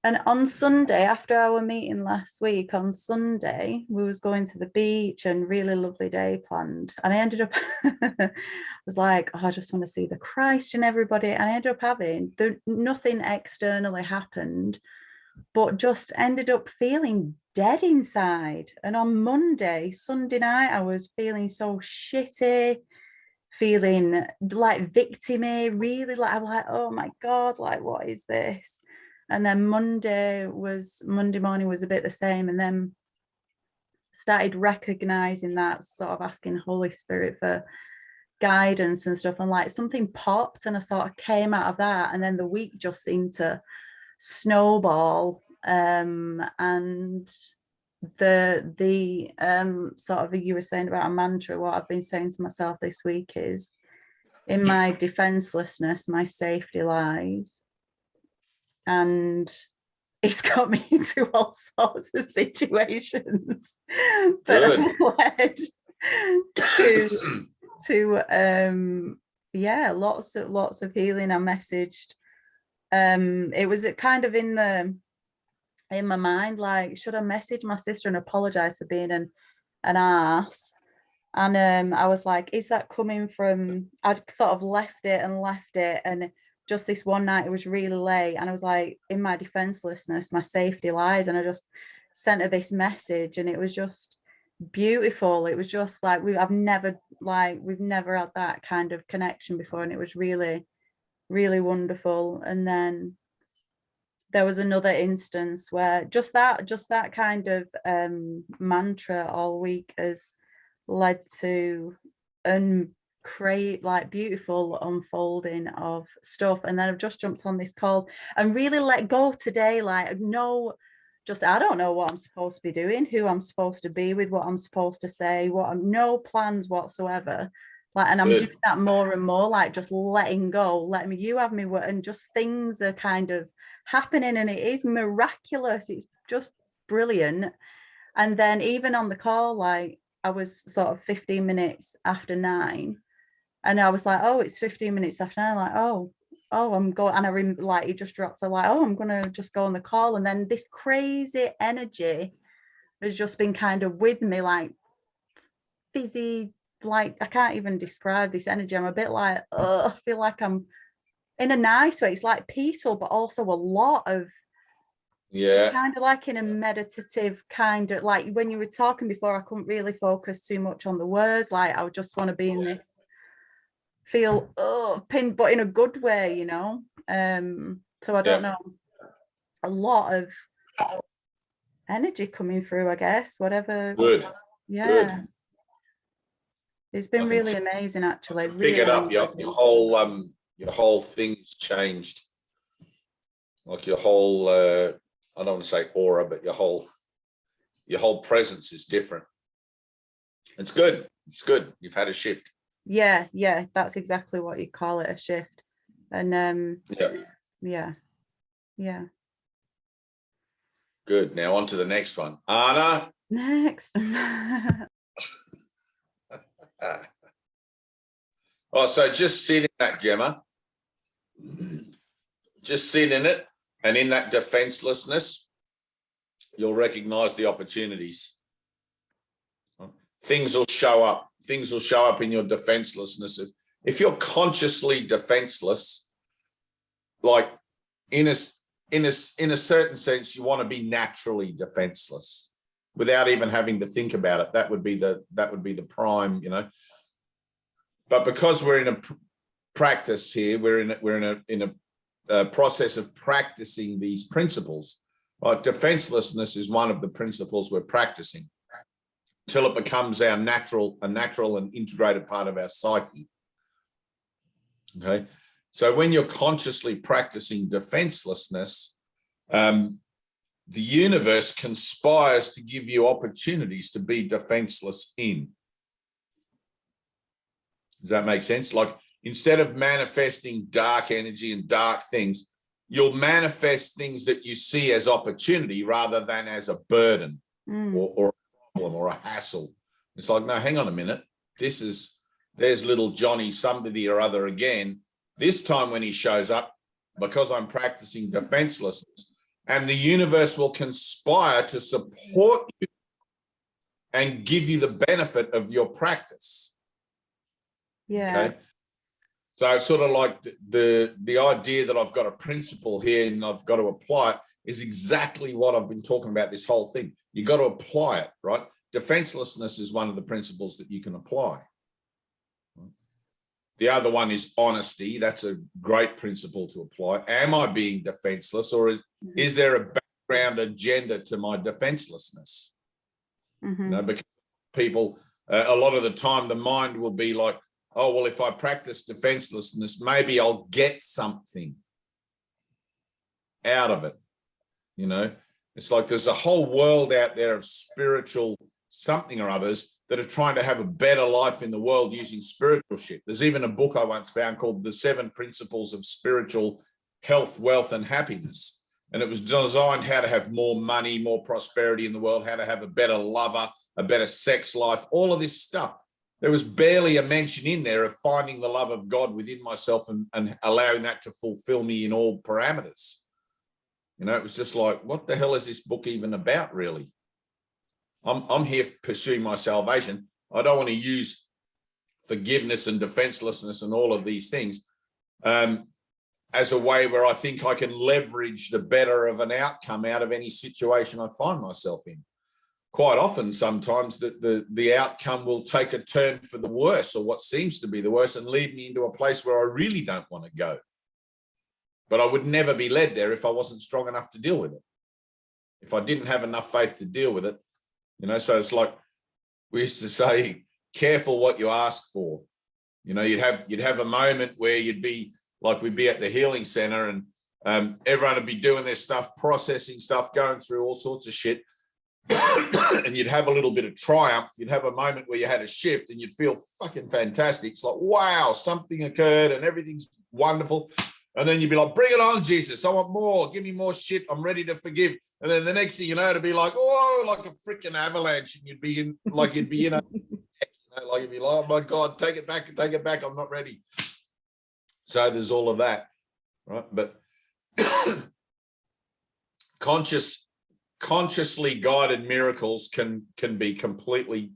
And on Sunday, after our meeting last week, on Sunday, we was going to the beach and really lovely day planned. And I ended up, was like, oh, I just want to see the Christ in everybody. And I ended up having, nothing externally happened, but just ended up feeling dead inside. And on Sunday night, I was feeling so shitty, feeling like victim-y, really like, I'm like, oh my God, like, what is this? And then Monday morning was a bit the same, and then started recognizing that, sort of asking Holy Spirit for guidance and stuff, and like something popped and I sort of came out of that, and then the week just seemed to snowball. And the sort of, you were saying about a mantra, what I've been saying to myself this week is, in my defenselessness, my safety lies. And it's got me into all sorts of situations that have led to yeah, lots of healing. I messaged, it was kind of in my mind, like, should I message my sister and apologize for being an arse? And I was like, is that coming from, I'd sort of left it, and just this one night it was really late, and I was like, in my defenselessness, my safety lies, and I just sent her this message, and it was just beautiful. It was just like, we've never had that kind of connection before, and it was really, really wonderful. And then there was another instance where just that kind of mantra all week has led to like beautiful unfolding of stuff. And then I've just jumped on this call and really let go today. Like, no, just, I don't know what I'm supposed to be doing, who I'm supposed to be with, what I'm supposed to say, no plans whatsoever. Like, and I'm doing that more and more, like just letting go, letting you have me, and just things are kind of happening, and it is miraculous. It's just brilliant. And then even on the call, like I was sort of 15 minutes after 9, and I was like, oh, it's 15 minutes after 9. Like, oh, I'm going, and like it just dropped. I'm like, oh, I'm gonna just go on the call, and then this crazy energy has just been kind of with me, like fizzy. Like, I can't even describe this energy. I'm a bit like, I feel like I'm in a nice way. It's like peaceful, but also a lot of, kind of like in a meditative kind of, like when you were talking before, I couldn't really focus too much on the words. Like I would just want to be in this, feel pinned, but in a good way, you know. So I don't know, a lot of energy coming through, I guess, whatever. Good. It's been really amazing, actually. Pick it up. Your whole thing's changed. Like your whole, I don't want to say aura, but your whole presence is different. It's good. It's good. You've had a shift. Yeah, that's exactly what you call it, a shift. And yeah. Good. Now on to the next one. Anna. Next. Oh, so just sit in that, Gemma. Just sit in it, and in that defenselessness, you'll recognize the opportunities. Things will show up. Things will show up in your defenselessness. If you're consciously defenseless, like in a certain sense, you want to be naturally defenseless without even having to think about it. That would be the prime, you know. But because we're in a practice here, we're in a process of practicing these principles. Right? Defenselessness is one of the principles we're practicing until it becomes a natural and integrated part of our psyche. Okay, so when you're consciously practicing defenselessness, the universe conspires to give you opportunities to be defenseless in. Does that make sense? Like, instead of manifesting dark energy and dark things, you'll manifest things that you see as opportunity rather than as a burden or a problem or a hassle. It's like, no, hang on a minute. There's little Johnny somebody or other again. This time when he shows up, because I'm practicing defenselessness, and the universe will conspire to support you and give you the benefit of your practice. Yeah. Okay. So it's sort of like the idea that I've got a principle here and I've got to apply it is exactly what I've been talking about this whole thing. You got to apply it, right? Defenselessness is one of the principles that you can apply. The other one is honesty. That's a great principle to apply. Am I being defenseless, or is there a background agenda to my defenselessness? You know, because people, a lot of the time, the mind will be like, oh, well, if I practice defenselessness, maybe I'll get something out of it. You know, it's like there's a whole world out there of spiritual something or others that are trying to have a better life in the world using spiritual shit. There's even a book I once found called The 7 Principles of Spiritual Health, Wealth, and Happiness. And it was designed how to have more money, more prosperity in the world, how to have a better lover, a better sex life, all of this stuff. There was barely a mention in there of finding the love of God within myself and allowing that to fulfill me in all parameters. You know, it was just like, what the hell is this book even about, really? I'm here pursuing my salvation. I don't want to use forgiveness and defenselessness and all of these things as a way where I think I can leverage the better of an outcome out of any situation I find myself in. Quite often, sometimes the outcome will take a turn for the worse, or what seems to be the worse, and lead me into a place where I really don't want to go. But I would never be led there if I wasn't strong enough to deal with it. If I didn't have enough faith to deal with it, you know, so it's like we used to say, careful what you ask for. You know, you'd have a moment where you'd be like, we'd be at the healing center and everyone would be doing their stuff, processing stuff, going through all sorts of shit. And you'd have a little bit of triumph. You'd have a moment where you had a shift and you'd feel fucking fantastic. It's like, wow, something occurred and everything's wonderful. And then you'd be like, bring it on, Jesus. I want more. Give me more shit. I'm ready to forgive. And then the next thing you know, it'd be like, oh, like a freaking avalanche. And you'd be in, like, you'd be in a, like, you'd be like, oh my God, take it back. I'm not ready. So there's all of that, right? But consciously guided miracles can be completely,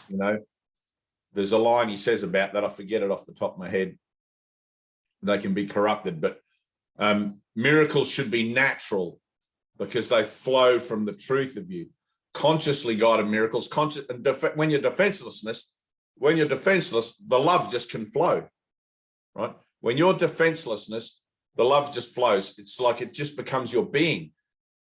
you know, there's a line he says about that. I forget it off the top of my head. They can be corrupted, but miracles should be natural because they flow from the truth of you. Consciously guided miracles, when you're defenseless, the love just can flow, right? When you're defenselessness, the love just flows. It's like it just becomes your being.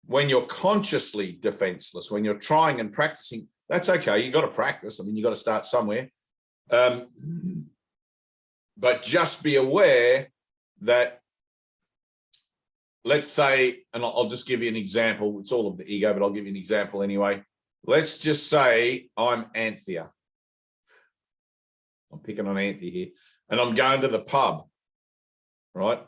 When you're consciously defenseless, when you're trying and practicing, that's okay. You got to practice. I mean, you got to start somewhere. But just be aware that, let's say, and I'll just give you an example. It's all of the ego, but I'll give you an example anyway. Let's just say I'm Anthea. I'm picking on Anthea here. And I'm going to the pub, right?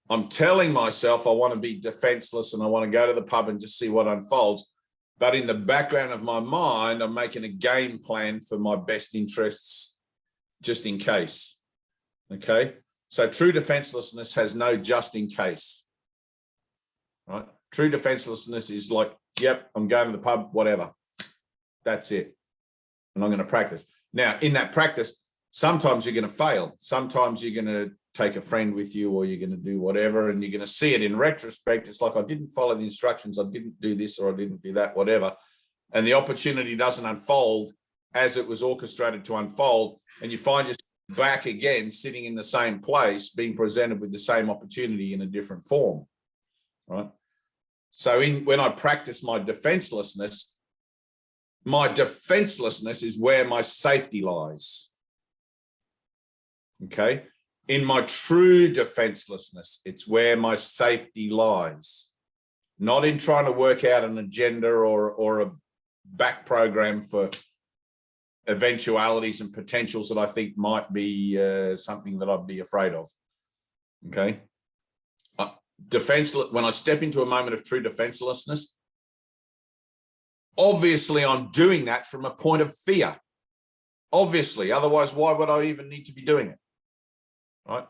I'm telling myself I want to be defenseless and I want to go to the pub and just see what unfolds. But in the background of my mind, I'm making a game plan for my best interests just in case. Okay? So true defenselessness has no just in case. Right? True defenselessness is like, yep, I'm going to the pub, whatever. That's it. And I'm going to practice. Now, in that practice, sometimes you're going to fail. Sometimes you're going to take a friend with you or you're going to do whatever and you're going to see it in retrospect. It's like, I didn't follow the instructions. I didn't do this or I didn't do that, whatever. And the opportunity doesn't unfold as it was orchestrated to unfold. And you find yourself back again, sitting in the same place, being presented with the same opportunity in a different form, right? So when I practice my defenselessness is where my safety lies. Okay. In my true defenselessness, it's where my safety lies. Not in trying to work out an agenda or a back program for eventualities and potentials that I think might be something that I'd be afraid of. Okay. Defenseless, when I step into a moment of true defenselessness, obviously I'm doing that from a point of fear. Obviously, otherwise, why would I even need to be doing it? Right?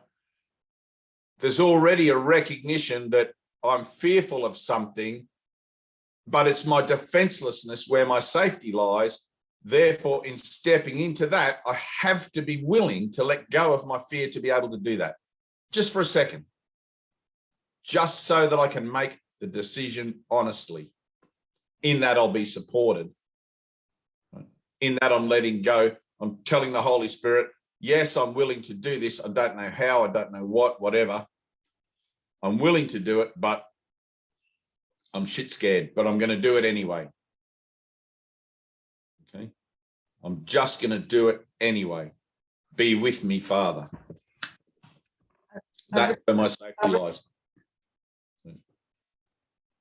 There's already a recognition that I'm fearful of something, but it's my defenselessness where my safety lies. Therefore, in stepping into that, I have to be willing to let go of my fear to be able to do that. Just for a second. Just so that I can make the decision honestly. In that, I'll be supported. In that, I'm letting go. I'm telling the Holy Spirit, yes, I'm willing to do this. I don't know how, I don't know what, whatever. I'm willing to do it, but I'm shit scared, but I'm going to do it anyway. Okay. I'm just going to do it anyway. Be with me, Father. That's where my safety lies.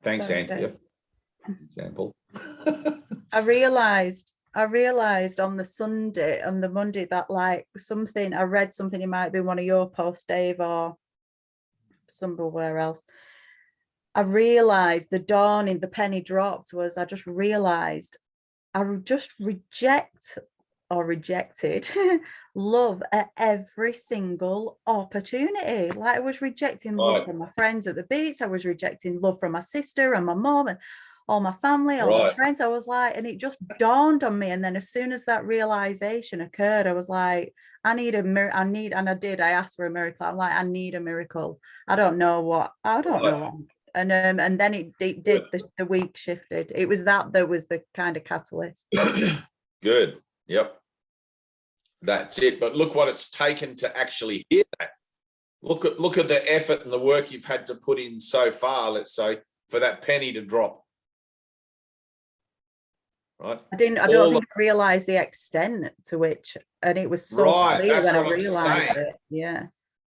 Thanks, Anthea. Example. I realized on the Monday that like something, I read something, it might be one of your posts, Dave, or somewhere else. I realized the dawning, the penny dropped was, I just realized I just rejected love at every single opportunity. Like I was rejecting love from my friends at the beach. I was rejecting love from my sister and my mom and all my family, all my friends. I was like, and it just dawned on me. And then as soon as that realization occurred, I was like, I need a miracle. And I did. I asked for a miracle. I'm like, I need a miracle. I don't know what. And then it did. The week shifted. It was that was the kind of catalyst. Good. Yep. That's it. But look what it's taken to actually hear that. Look at the effort and the work you've had to put in so far, let's say, for that penny to drop. right? I don't think I realized the extent to which, and it was so clear when I realized it. Yeah.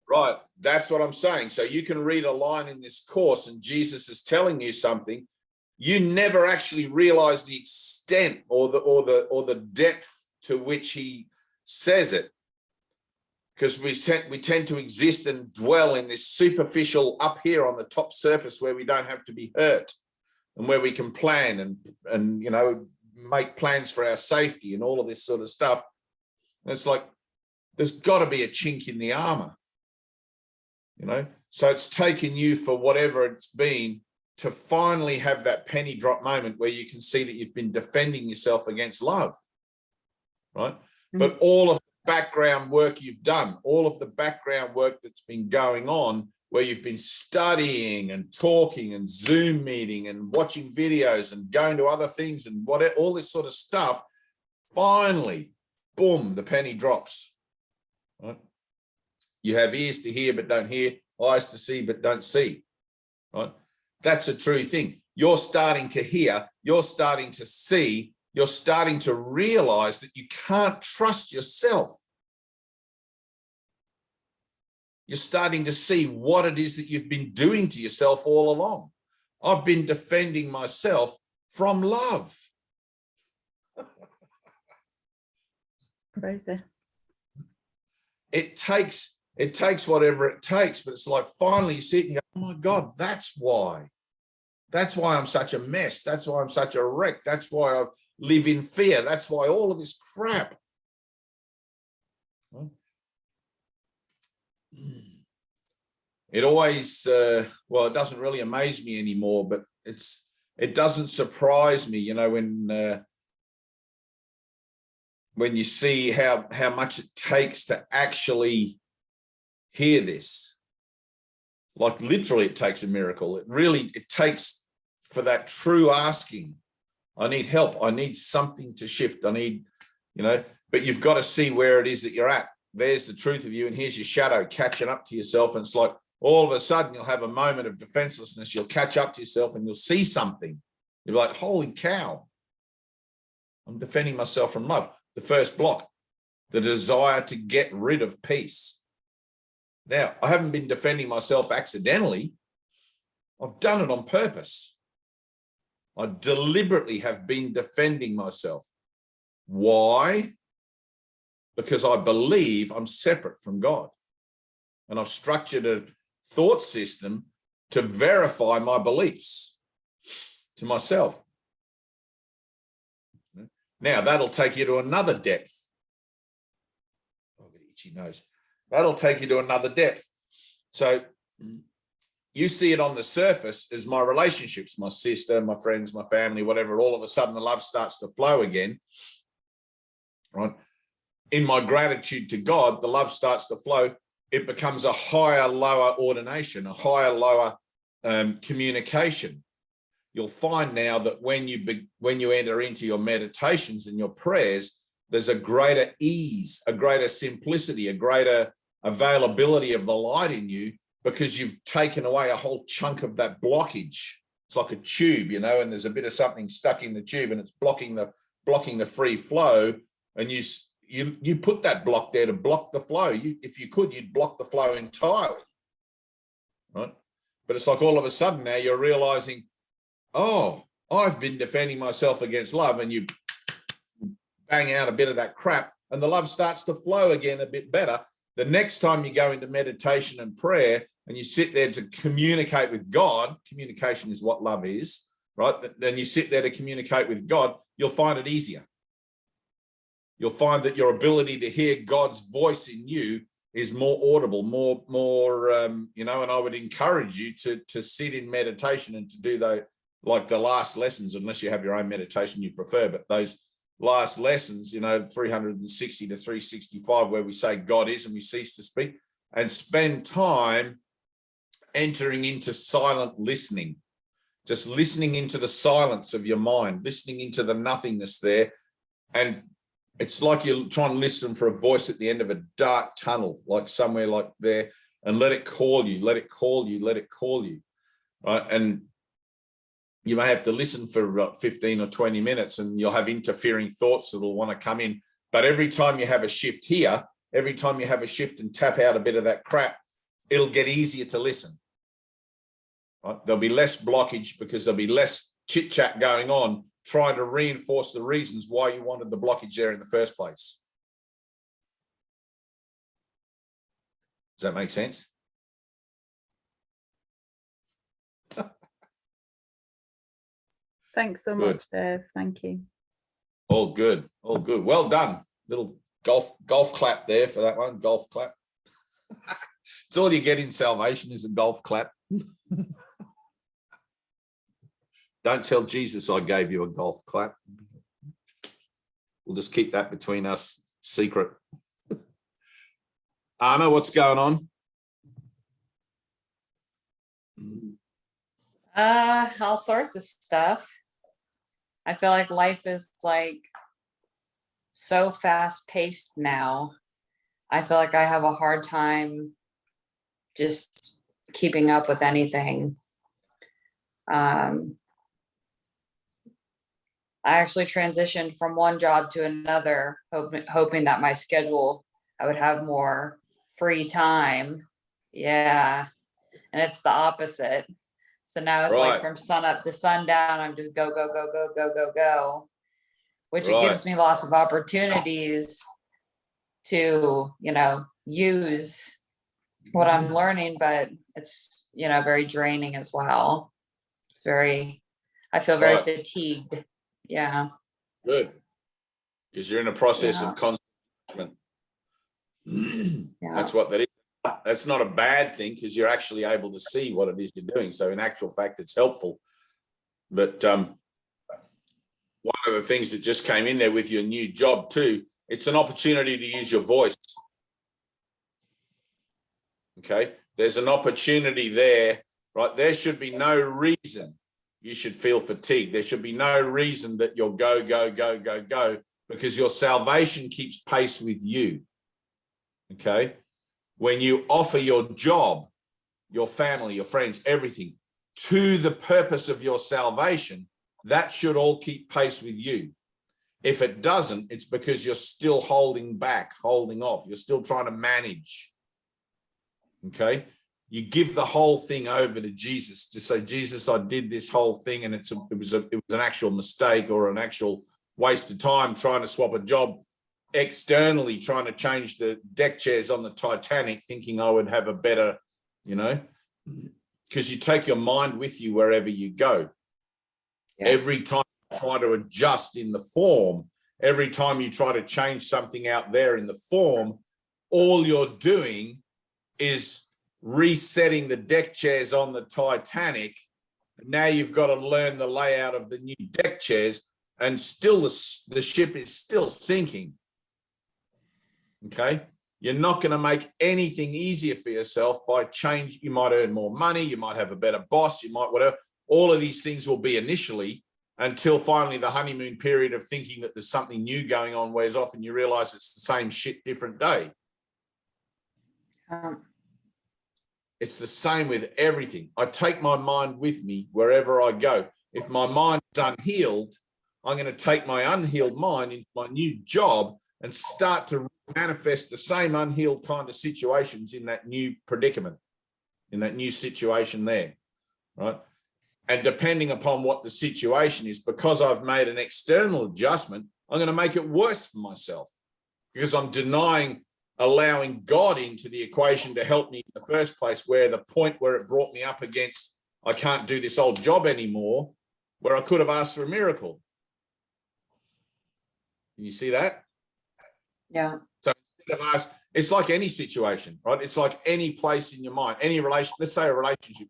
Right. That's what I'm saying. So you can read a line in this course and Jesus is telling you something. You never actually realize the extent or the depth to which he says it. Because we tend to exist and dwell in this superficial up here on the top surface where we don't have to be hurt and where we can plan and you know, make plans for our safety and all of this sort of stuff. And it's like, there's got to be a chink in the armor, you know? So it's taken you for whatever it's been to finally have that penny drop moment where you can see that you've been defending yourself against love, right? Mm-hmm. But all of the background work you've done, all of the background work that's been going on, where you've been studying and talking and Zoom meeting and watching videos and going to other things and all this sort of stuff, finally, boom, the penny drops. Right? You have ears to hear but don't hear, eyes to see but don't see. Right? That's a true thing. You're starting to hear, you're starting to see, you're starting to realize that you can't trust yourself. You're starting to see what it is that you've been doing to yourself all along. I've been defending myself from love. Crazy. It takes whatever it takes, but it's like finally you see it and you go, oh my God, that's why. That's why I'm such a mess. That's why I'm such a wreck. That's why I live in fear. That's why all of this crap. It always, well, it doesn't really amaze me anymore, but it doesn't surprise me, you know, when you see how much it takes to actually hear this. Like literally it takes a miracle. It takes for that true asking. I need help. I need something to shift. I need, you know, but you've got to see where it is that you're at. There's the truth of you. And here's your shadow catching up to yourself. And it's like, all of a sudden you'll have a moment of defenselessness. You'll catch up to yourself and you'll see something. You'll be like, holy cow, I'm defending myself from love. The first block, the desire to get rid of peace. Now, I haven't been defending myself accidentally. I've done it on purpose. I deliberately have been defending myself. Why? Because I believe I'm separate from God. And I've structured a thought system to verify my beliefs to myself. Now, that'll take you to another depth. Oh, I've got an itchy nose. That'll take you to another depth. So you see it on the surface as my relationships, my sister, my friends, my family, whatever. All of a sudden, the love starts to flow again. Right? In my gratitude to God, the love starts to flow. It becomes a higher, lower ordination, a higher, lower communication. You'll find now that when you enter into your meditations and your prayers, there's a greater ease, a greater simplicity, a greater availability of the light in you, because you've taken away a whole chunk of that blockage. It's like a tube, you know, and there's a bit of something stuck in the tube and it's blocking the free flow. And you put that block there to block the flow. If you could, you'd block the flow entirely, right? But it's like all of a sudden now you're realizing, oh, I've been defending myself against love, and you bang out a bit of that crap and the love starts to flow again a bit better. The next time you go into meditation and prayer and you sit there to communicate with God, communication is what love is, right? Then you sit there to communicate with God, you'll find it easier. You'll find that your ability to hear God's voice in you is more audible, more, you know, and I would encourage you to sit in meditation and to do the last lessons, unless you have your own meditation you prefer, but those last lessons, you know, 360 to 365, where we say God is and we cease to speak, and spend time entering into silent listening, just listening into the silence of your mind, listening into the nothingness there. And it's like you're trying to listen for a voice at the end of a dark tunnel, like somewhere like there, and let it call you, let it call you, let it call you, right? And you may have to listen for 15 or 20 minutes, and you'll have interfering thoughts that will want to come in. But every time you have a shift here, every time you have a shift and tap out a bit of that crap, it'll get easier to listen. Right? There'll be less blockage because there'll be less chit chat going on, trying to reinforce the reasons why you wanted the blockage there in the first place. Does that make sense? Thanks so much, Dave. Thank you. All good. All good. Well done. Little golf clap there for that one. Golf clap. It's all you get in salvation is a golf clap. Don't tell Jesus I gave you a golf clap. We'll just keep that between us, secret. Anna, what's going on? All sorts of stuff. I feel like life is like so fast paced now. I feel like I have a hard time just keeping up with anything. I actually transitioned from one job to another, hoping that my schedule, I would have more free time. Yeah. And it's the opposite. So now it's like from sun up to sundown, I'm just go, which it gives me lots of opportunities to, use what I'm learning, but it's, very draining as well. It's I feel very fatigued. Yeah. Good. Because you're in a process of constant. That's what that is. That's not a bad thing because you're actually able to see what it is you're doing. So in actual fact, it's helpful. But one of the things that just came in there with your new job too, it's an opportunity to use your voice. Okay. There's an opportunity there, right? There should be no reason you should feel fatigued. There should be no reason that you'll go, because your salvation keeps pace with you. Okay. When you offer your job, your family, your friends, everything to the purpose of your salvation, that should all keep pace with you. If it doesn't, it's because you're still holding back, holding off. You're still trying to manage. Okay. You give the whole thing over to Jesus to say, Jesus, I did this whole thing and it was an actual mistake or an actual waste of time trying to swap a job externally, trying to change the deck chairs on the Titanic, thinking I would have a better, because you take your mind with you wherever you go. Yeah. Every time you try to adjust in the form, every time you try to change something out there in the form, all you're doing is resetting the deck chairs on the Titanic. Now you've got to learn the layout of the new deck chairs, and still the ship is still sinking. Okay, you're not going to make anything easier for yourself by change. You might earn more money, you might have a better boss, you might whatever. All of these things will be initially, until finally the honeymoon period of thinking that there's something new going on wears off and you realize it's the same shit, different day. It's the same with everything. I take my mind with me wherever I go. If my mind is unhealed, I'm going to take my unhealed mind into my new job and start to manifest the same unhealed kind of situations in that new predicament, in that new situation there, right? And depending upon what the situation is, because I've made an external adjustment, I'm going to make it worse for myself because I'm allowing God into the equation to help me in the first place, where the point where it brought me up against, I can't do this old job anymore, where I could have asked for a miracle. Can you see that? Yeah. So instead of us, it's like any situation, right? It's like any place in your mind, any relation. Let's say a relationship.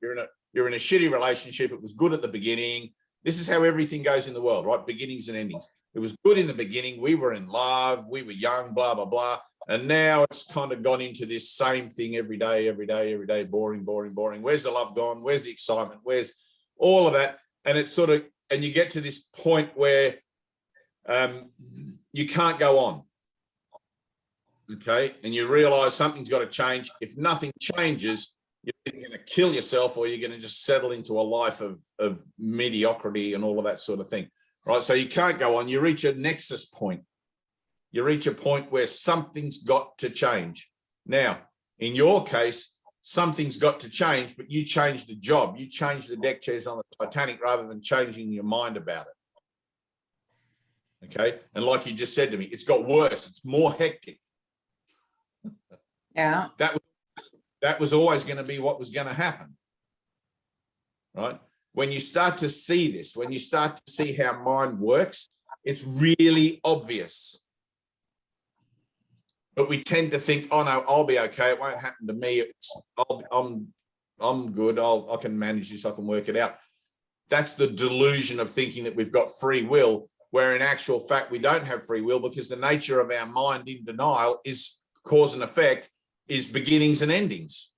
You're in a shitty relationship. It was good at the beginning. This is how everything goes in the world, right? Beginnings and endings. It was good in the beginning. We were in love. We were young, blah, blah, blah. And now it's kind of gone into this same thing every day, boring. Where's the love gone? Where's the excitement? Where's all of that? And it's sort of, and you get to this point where you can't go on. Okay. And you realize something's got to change. If nothing changes, you're either going to kill yourself or you're going to just settle into a life of mediocrity and all of that sort of thing, right? So you can't go on. You reach a nexus point. You reach a point where something's got to change. Now, in your case, something's got to change, but you change the job. You change the deck chairs on the Titanic rather than changing your mind about it. Okay. And like you just said to me, it's got worse. It's more hectic. Yeah. That was always going to be what was going to happen. Right. When you start to see this, when you start to see how mind works, it's really obvious. But we tend to think, oh no, I'll be okay. It won't happen to me. I'm good. I can manage this. I can work it out. That's the delusion of thinking that we've got free will, where in actual fact, we don't have free will, because the nature of our mind in denial is cause and effect, is beginnings and endings.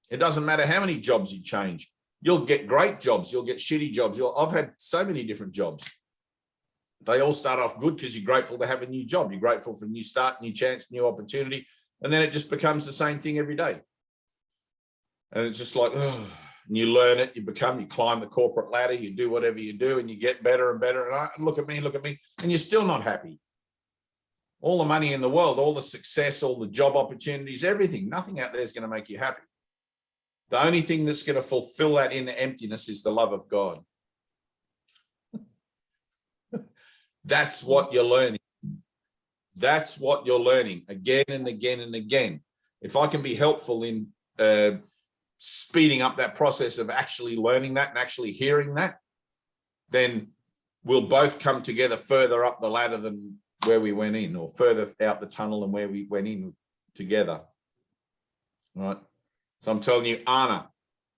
It doesn't matter how many jobs you change. You'll get great jobs. You'll get shitty jobs. I've had so many different jobs. They all start off good because you're grateful to have a new job. You're grateful for a new start, new chance, new opportunity. And then it just becomes the same thing every day. And it's just like, oh, and you learn it, you climb the corporate ladder, you do whatever you do, and you get better and better. And look at me, and you're still not happy. All the money in the world, all the success, all the job opportunities, everything, nothing out there is going to make you happy. The only thing that's going to fulfill that inner emptiness is the love of God. That's what you're learning. That's what you're learning again and again and again. If I can be helpful in speeding up that process of actually learning that and actually hearing that, then we'll both come together further up the ladder than where we went in, or further out the tunnel than where we went in together. All right. So I'm telling you, Anna,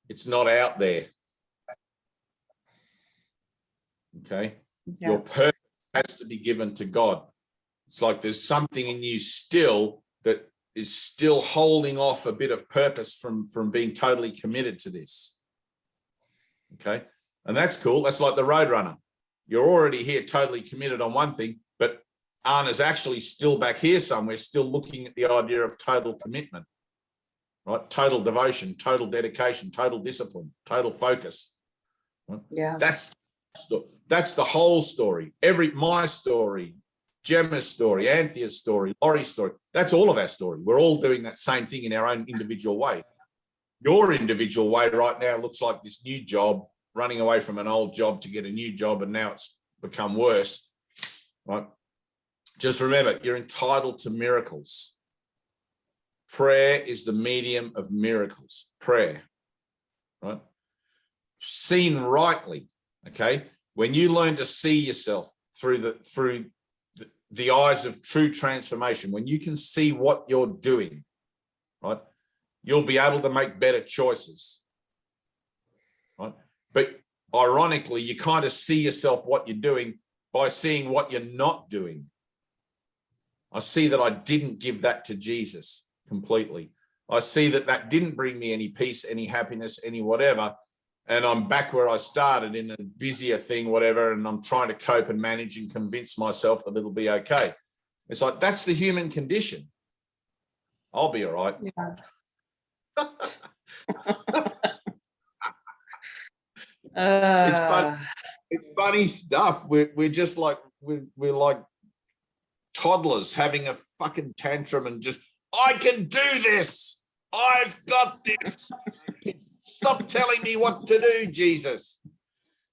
it's not out there. Okay. Yeah. Your purpose has to be given to God. It's like there's something in you still that is still holding off a bit of purpose from being totally committed to this. Okay. And that's cool. That's like the Roadrunner. You're already here totally committed on one thing, but Anna's actually still back here somewhere, still looking at the idea of total commitment, right? Total devotion, total dedication, total discipline, total focus. Right? Yeah. That's the whole story. My story, Gemma's story, Anthea's story, Laurie's story. That's all of our story. We're all doing that same thing in our own individual way. Your individual way right now looks like this new job, running away from an old job to get a new job, and now it's become worse, right? Just remember, you're entitled to miracles. Prayer is the medium of miracles. Prayer, right? Seen rightly, okay? When you learn to see yourself through the eyes of true transformation, when you can see what you're doing, right, you'll be able to make better choices, right? But ironically, you kind of see yourself what you're doing by seeing what you're not doing. I see that I didn't give that to Jesus completely. I see that didn't bring me any peace, any happiness, any whatever. And I'm back where I started in a busier thing, whatever. And I'm trying to cope and manage and convince myself that it'll be okay. It's like, that's the human condition. I'll be all right. Yeah. It's funny stuff. We're just like, we're like toddlers having a fucking tantrum and just, I can do this. I've got this. Stop telling me what to do, Jesus.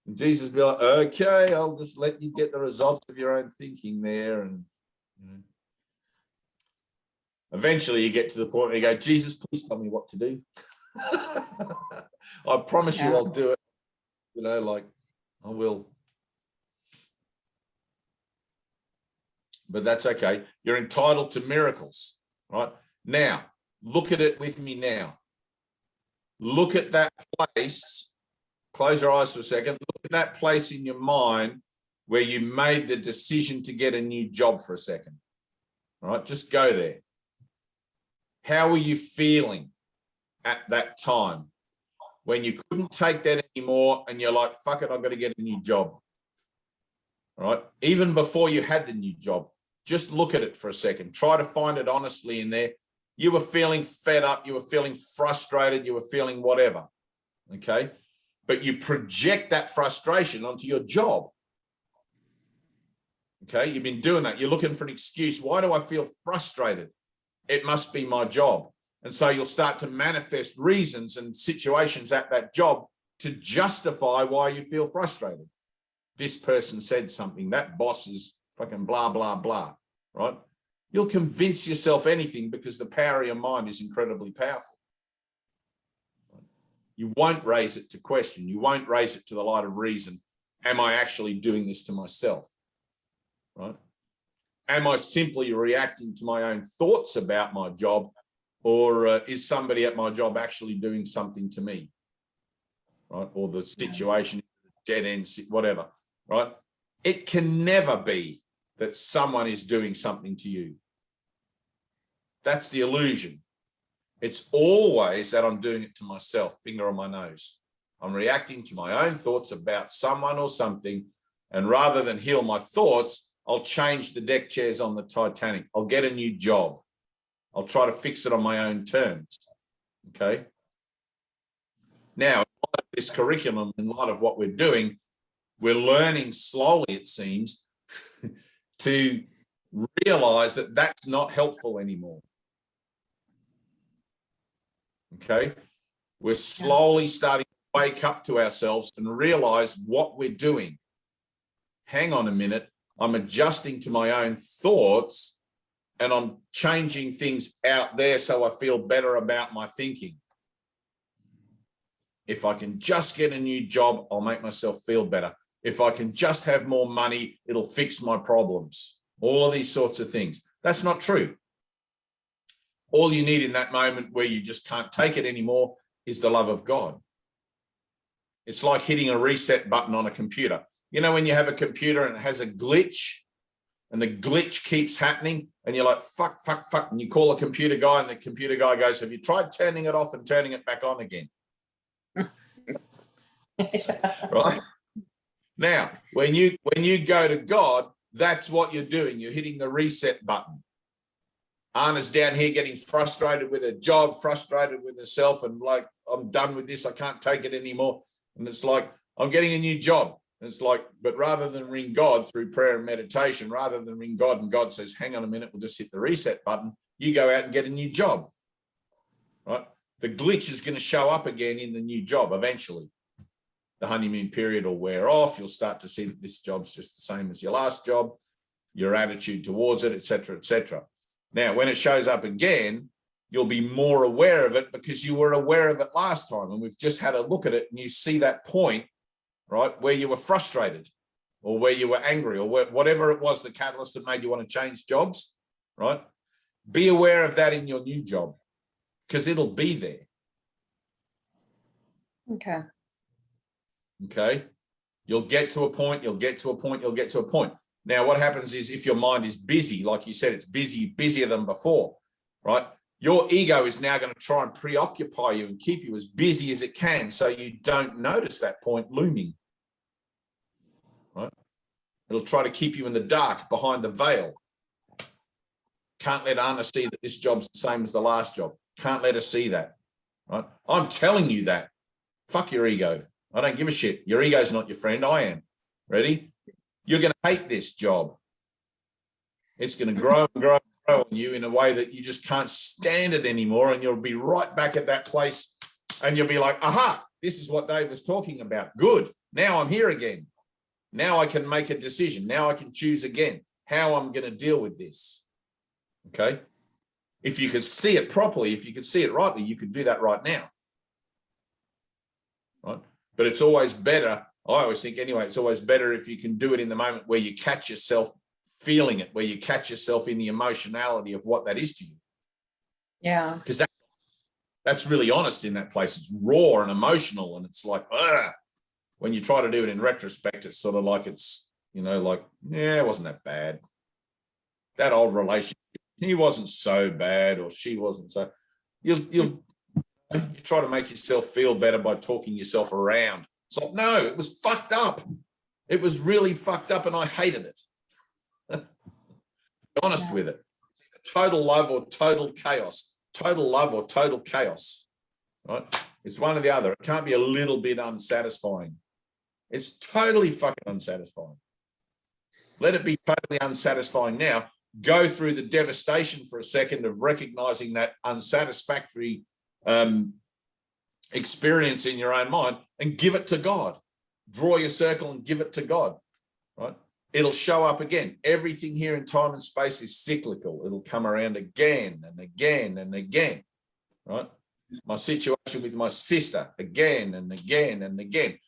And Jesus be like, okay, I'll just let you get the results of your own thinking there. And you know, eventually you get to the point where you go, Jesus, please tell me what to do. I promise you I'll do it. You know, like, I will. But that's okay. You're entitled to miracles, right? Now, look at it with me now. Look at that place. Close your eyes for a second. Look at that place in your mind where you made the decision to get a new job for a second. All right, just go there. How were you feeling at that time when you couldn't take that anymore and you're like, fuck it, I've got to get a new job? All right, even before you had the new job, just look at it for a second. Try to find it honestly in there. You were feeling fed up, you were feeling frustrated, you were feeling whatever, okay? But you project that frustration onto your job. Okay, you've been doing that. You're looking for an excuse. Why do I feel frustrated? It must be my job. And so you'll start to manifest reasons and situations at that job to justify why you feel frustrated. This person said something, that boss is fucking blah, blah, blah, right? You'll convince yourself anything because the power of your mind is incredibly powerful. You won't raise it to question. You won't raise it to the light of reason. Am I actually doing this to myself? Right? Am I simply reacting to my own thoughts about my job, or is somebody at my job actually doing something to me? Right? Or the situation, dead end, whatever, right? It can never be that someone is doing something to you. That's the illusion. It's always that I'm doing it to myself, finger on my nose. I'm reacting to my own thoughts about someone or something, and rather than heal my thoughts, I'll change the deck chairs on the Titanic. I'll get a new job. I'll try to fix it on my own terms. Okay. Now, in light of this curriculum, in light of what we're doing, we're learning slowly, it seems, to realize that that's not helpful anymore. Okay. We're slowly starting to wake up to ourselves and realize what we're doing. Hang on a minute. I'm adjusting to my own thoughts and I'm changing things out there so I feel better about my thinking. If I can just get a new job, I'll make myself feel better. If I can just have more money, it'll fix my problems. All of these sorts of things. That's not true. All you need in that moment where you just can't take it anymore is the love of God. It's like hitting a reset button on a computer. You know, when you have a computer and it has a glitch and the glitch keeps happening and you're like, fuck, and you call a computer guy and the computer guy goes, have you tried turning it off and turning it back on again? Right? Now, when you go to God, that's what you're doing. You're hitting the reset button. Anna's down here getting frustrated with her job, frustrated with herself, and like, I'm done with this. I can't take it anymore. And it's like, I'm getting a new job. And it's like, but rather than ring God through prayer and meditation, rather than ring God and God says, hang on a minute, we'll just hit the reset button, you go out and get a new job, right? The glitch is going to show up again in the new job eventually. The honeymoon period will wear off. You'll start to see that this job's just the same as your last job, your attitude towards it, etc., etc. Now, when it shows up again, you'll be more aware of it because you were aware of it last time. And we've just had a look at it and you see that point, right, where you were frustrated or where you were angry or whatever it was, the catalyst that made you want to change jobs, right? Be aware of that in your new job because it'll be there. Okay. Okay. You'll get to a point, you'll get to a point, you'll get to a point. Now, what happens is if your mind is busy, like you said, it's busier than before, right? Your ego is now going to try and preoccupy you and keep you as busy as it can so you don't notice that point looming, right? It'll try to keep you in the dark behind the veil. Can't let Anna see that this job's the same as the last job. Can't let her see that, right? I'm telling you that. Fuck your ego. I don't give a shit. Your ego's not your friend. I am. Ready? You're going to hate this job. It's going to grow and grow and grow on you in a way that you just can't stand it anymore. And you'll be right back at that place and you'll be like, aha, this is what Dave was talking about. Good. Now I'm here again. Now I can make a decision. Now I can choose again how I'm going to deal with this. Okay. If you could see it properly, if you could see it rightly, you could do that right now. Right. But it's always better. I always think anyway, it's always better if you can do it in the moment where you catch yourself feeling it, where you catch yourself in the emotionality of what that is to you. Yeah. Because that's really honest in that place. It's raw and emotional. And it's like, when you try to do it in retrospect, it's sort of like it's, you know, like, yeah, it wasn't that bad. That old relationship, he wasn't so bad or she wasn't so. You try to make yourself feel better by talking yourself around. It's like, no, it was fucked up. It was really fucked up and I hated it. Be honest with it. Total love or total chaos. total love or total chaos, right? It's one or the other. It can't be a little bit unsatisfying. It's totally fucking unsatisfying. Let it be totally unsatisfying now. Go through the devastation for a second of recognizing that unsatisfactory experience in your own mind and give it to God. Draw your circle and give it to God, right? It'll show up again. Everything here in time and space is cyclical. It'll come around again and again and again, right? My situation with my sister, again and again and again.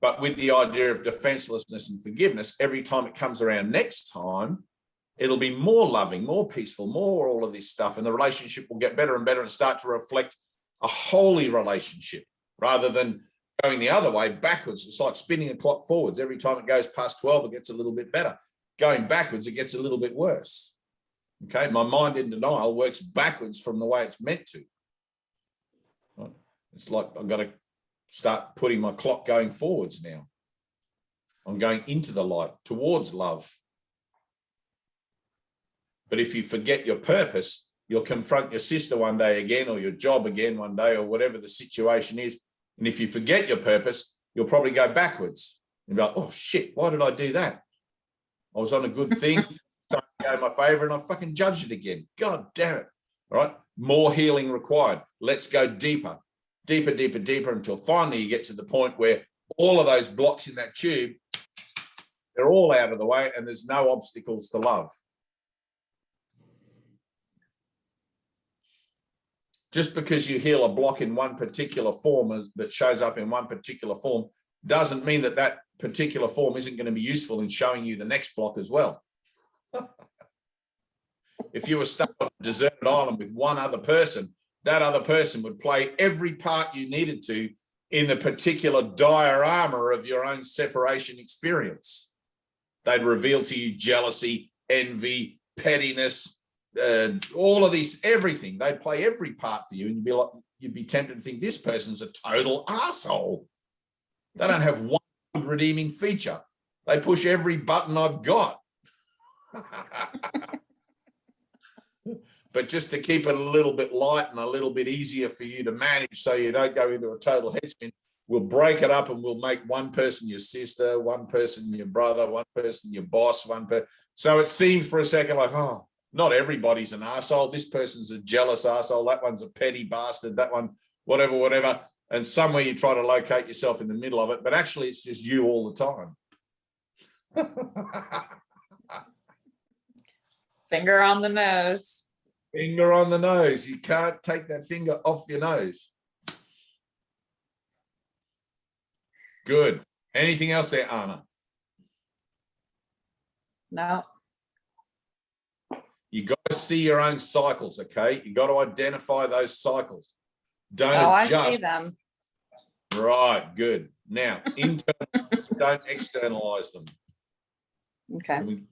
But with the idea of defenselessness and forgiveness, every time it comes around next time, it'll be more loving, more peaceful, more all of this stuff. And the relationship will get better and better and start to reflect a holy relationship rather than going the other way, backwards. It's like spinning a clock forwards. Every time it goes past 12, it gets a little bit better. Going backwards, it gets a little bit worse. Okay, my mind in denial works backwards from the way it's meant to. Right? It's like I've got to start putting my clock going forwards now. I'm going into the light, towards love. But if you forget your purpose, you'll confront your sister one day again, or your job again one day, or whatever the situation is. And if you forget your purpose, you'll probably go backwards. You'll be like, oh shit, why did I do that? I was on a good thing, started to go in my favor, and I fucking judged it again. God damn it. All right. More healing required. Let's go deeper, deeper, deeper, deeper, until finally you get to the point where all of those blocks in that tube, they're all out of the way and there's no obstacles to love. Just because you heal a block in one particular form that shows up in one particular form doesn't mean that that particular form isn't going to be useful in showing you the next block as well. If you were stuck on a deserted island with one other person, that other person would play every part you needed to in the particular diorama of your own separation experience. They'd reveal to you jealousy, envy, pettiness, all of these, everything. They'd play every part for you, and you'd be tempted to think this person's a total asshole. They don't have one good redeeming feature. They push every button I've got. But just to keep it a little bit light and a little bit easier for you to manage so you don't go into a total headspin, we'll break it up and we'll make one person your sister, one person your brother, one person your boss, so it seems for a second like, oh, not everybody's an arsehole. This person's a jealous arsehole. That one's a petty bastard. That one, whatever. And somewhere you try to locate yourself in the middle of it, but actually it's just you all the time. Finger on the nose. Finger on the nose. You can't take that finger off your nose. Good. Anything else there, Anna? No. You got to see your own cycles, okay? You got to identify those cycles. Don't adjust. I see them. Right, good. Now, internalize, don't externalize them. Okay. Can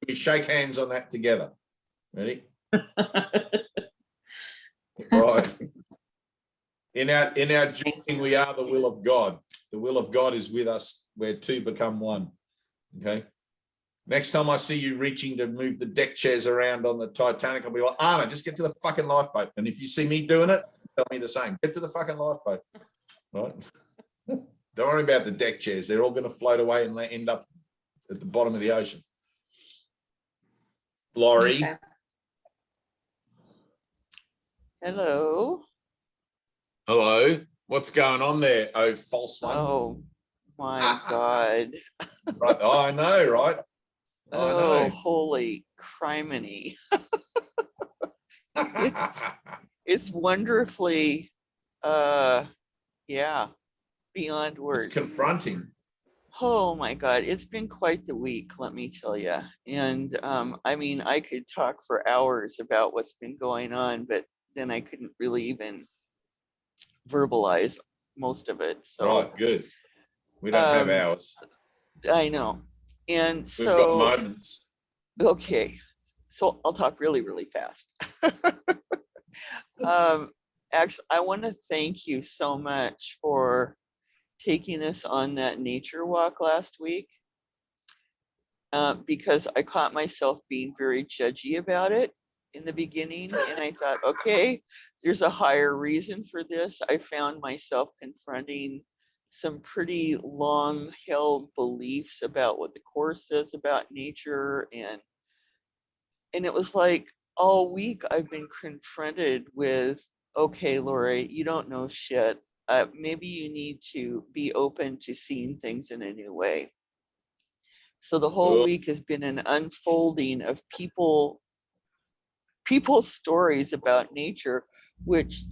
we shake hands on that together? Ready? Right. In our joining, we are the will of God. The will of God is with us, where two become one. Okay. Next time I see you reaching to move the deck chairs around on the Titanic, I'll be like, Anna, just get to the fucking lifeboat. And if you see me doing it, tell me the same. Get to the fucking lifeboat. Right? Don't worry about the deck chairs. They're all going to float away and end up at the bottom of the ocean. Laurie. Okay. Hello. Hello. What's going on there? Oh, false one. Oh my God. Right. Oh, I know, right? I Oh, know. holy criminy. It's wonderfully, yeah, beyond words. It's confronting. Oh my God, it's been quite the week, let me tell you. And I mean, I could talk for hours about what's been going on, but then I couldn't really even verbalize most of it. So Right, good. We don't have hours. I know. And We've so got moments. okay, so I'll talk really, really fast. Actually, I want to thank you so much for taking us on that nature walk last week, because I caught myself being very judgy about it. in the beginning, and I thought, okay, there's a higher reason for this. I found myself confronting some pretty long held beliefs about what the Course says about nature, and it was like all week I've been confronted with, okay, Lori, you don't know shit. Maybe you need to be open to seeing things in a new way. So the whole week has been an unfolding of people's stories about nature, which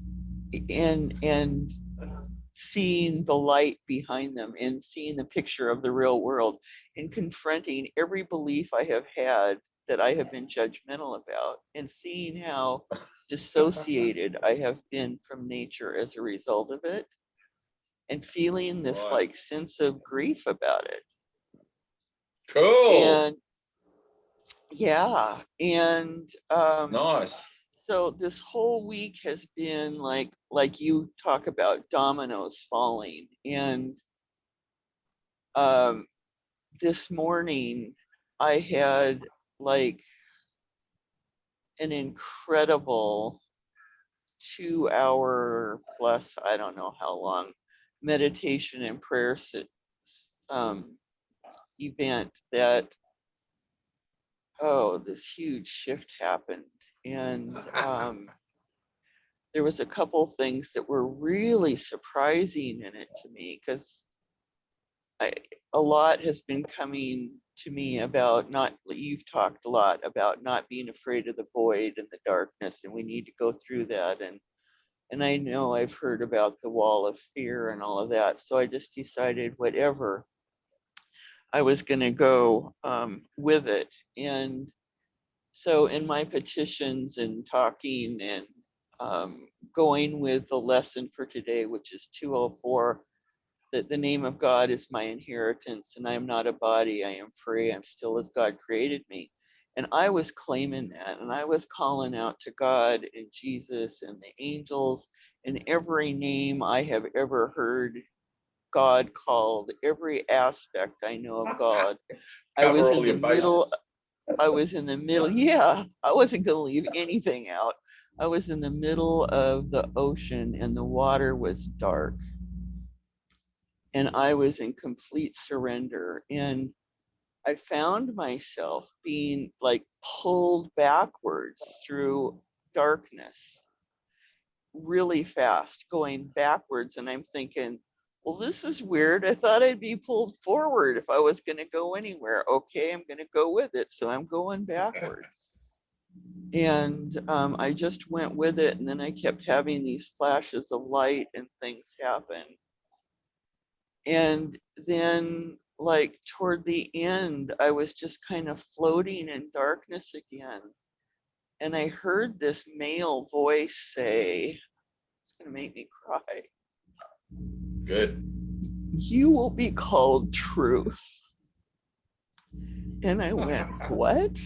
and seeing the light behind them and seeing the picture of the real world and confronting every belief I have had that I have been judgmental about, and seeing how dissociated I have been from nature as a result of it, and feeling this like sense of grief about it. Cool. And yeah, and Nice. so this whole week has been like you talk about dominoes falling. And this morning I had like an incredible 2-hour plus, I don't know how long, meditation and prayer event that, this huge shift happened. And there was a couple things that were really surprising in it to me, because a lot has been coming to me about you've talked a lot about not being afraid of the void and the darkness, and we need to go through that. And I know I've heard about the wall of fear and all of that. So I just decided whatever, I was going to go with it. And so in my petitions and talking and going with the lesson for today, which is 204, that the name of God is my inheritance, and I am not a body, I am free, I'm still as God created me. And I was claiming that, and I was calling out to God and Jesus and the angels and every name I have ever heard God called, every aspect I know of God. I was in the middle. Yeah, I wasn't going to leave anything out. I was in the middle of the ocean, and the water was dark. And I was in complete surrender. And I found myself being like pulled backwards through darkness really fast, going backwards. And I'm thinking, well, this is weird. I thought I'd be pulled forward if I was going to go anywhere. Okay, I'm going to go with it. So I'm going backwards. And I just went with it. And then I kept having these flashes of light and things happen. And then like toward the end, I was just kind of floating in darkness again. And I heard this male voice say, it's going to make me cry. Good. You will be called truth. And I went, what?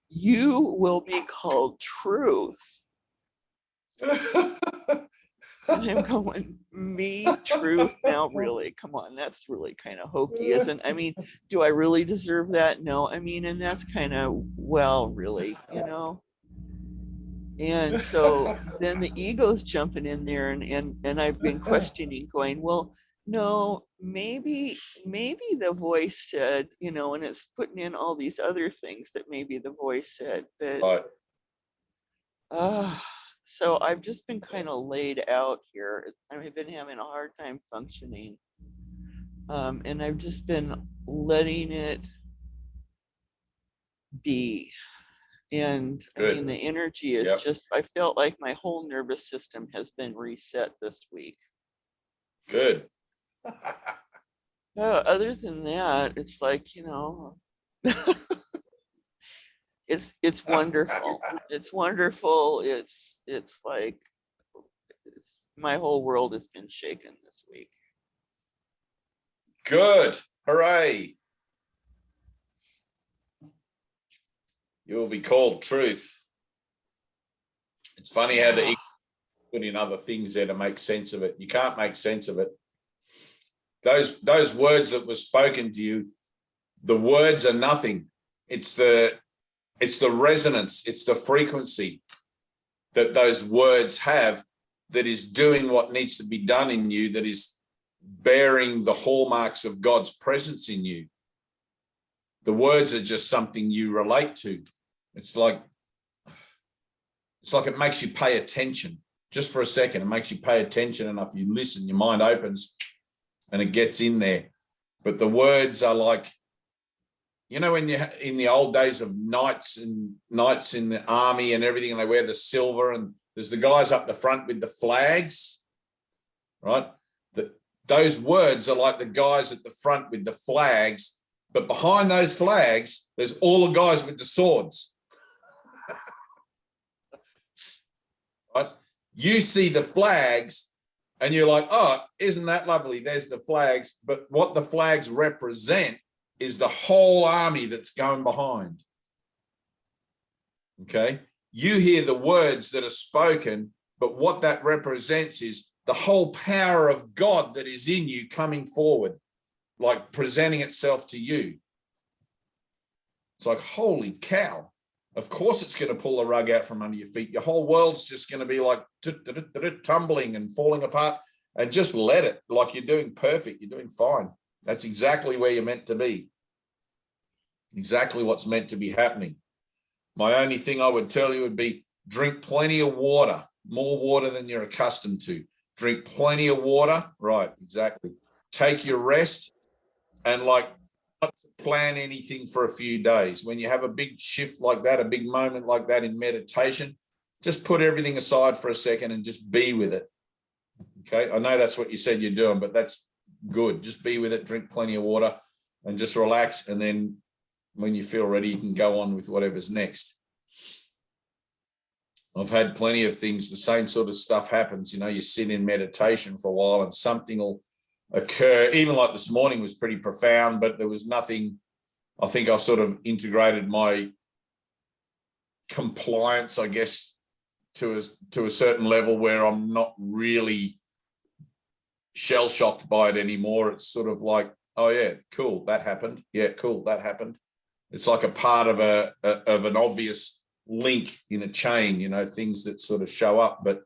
You will be called truth. And I'm going, me, truth? Now, really? Come on, that's really kind of hokey, isn't it? I mean, do I really deserve that? No, I mean, and that's kind of, well, really, you know? And so then the ego's jumping in there, and I've been questioning, going, well, no, maybe the voice said, you know, and it's putting in all these other things that maybe the voice said, but so I've just been kind of laid out here. I've been having a hard time functioning, and I've just been letting it be. And Good. I mean, the energy is just, I felt like my whole nervous system has been reset this week. Good. Other than that, it's like, you know, it's wonderful. It's wonderful. It's like, my whole world has been shaken this week. Good. Hooray. You will be called truth. It's funny how to put in other things there to make sense of it. You can't make sense of it. Those words that were spoken to you, the words are nothing. It's the It's the resonance, it's the frequency that those words have that is doing what needs to be done in you, that is bearing the hallmarks of God's presence in you. The words are just something you relate to. It's like it makes you pay attention just for a second. It makes you pay attention enough. You listen, your mind opens and it gets in there. But the words are like, you know, when you in the old days of knights in the army and everything, and they wear the silver, and there's the guys up the front with the flags, right? Those words are like the guys at the front with the flags, but behind those flags, there's all the guys with the swords. Right? You see the flags and you're like, oh, isn't that lovely? There's the flags. But what the flags represent is the whole army that's going behind. Okay? You hear the words that are spoken, but what that represents is the whole power of God that is in you coming forward, like presenting itself to you. It's like, holy cow. Of course it's going to pull the rug out from under your feet. Your whole world's just going to be like tumbling and falling apart, and just let it, like you're doing perfect. You're doing fine. That's exactly where you're meant to be. Exactly what's meant to be happening. My only thing I would tell you would be drink plenty of water, more water than you're accustomed to. Drink plenty of water. Right, exactly. Take your rest, and like not plan anything for a few days. When you have a big shift like that, a big moment like that in meditation, just put everything aside for a second and just be with it. Okay, I know that's what you said you're doing, but that's good. Just be with it, drink plenty of water and just relax. And then when you feel ready, you can go on with whatever's next. I've had plenty of things, the same sort of stuff happens. You know, you sit in meditation for a while and something will occur. Even like this morning was pretty profound, but there was nothing. I think I've sort of integrated my compliance, I guess, to a certain level where I'm not really shell-shocked by it anymore. It's sort of like, oh yeah, cool, that happened. Yeah, cool, that happened. It's like a part of an obvious link in a chain, you know, things that sort of show up. But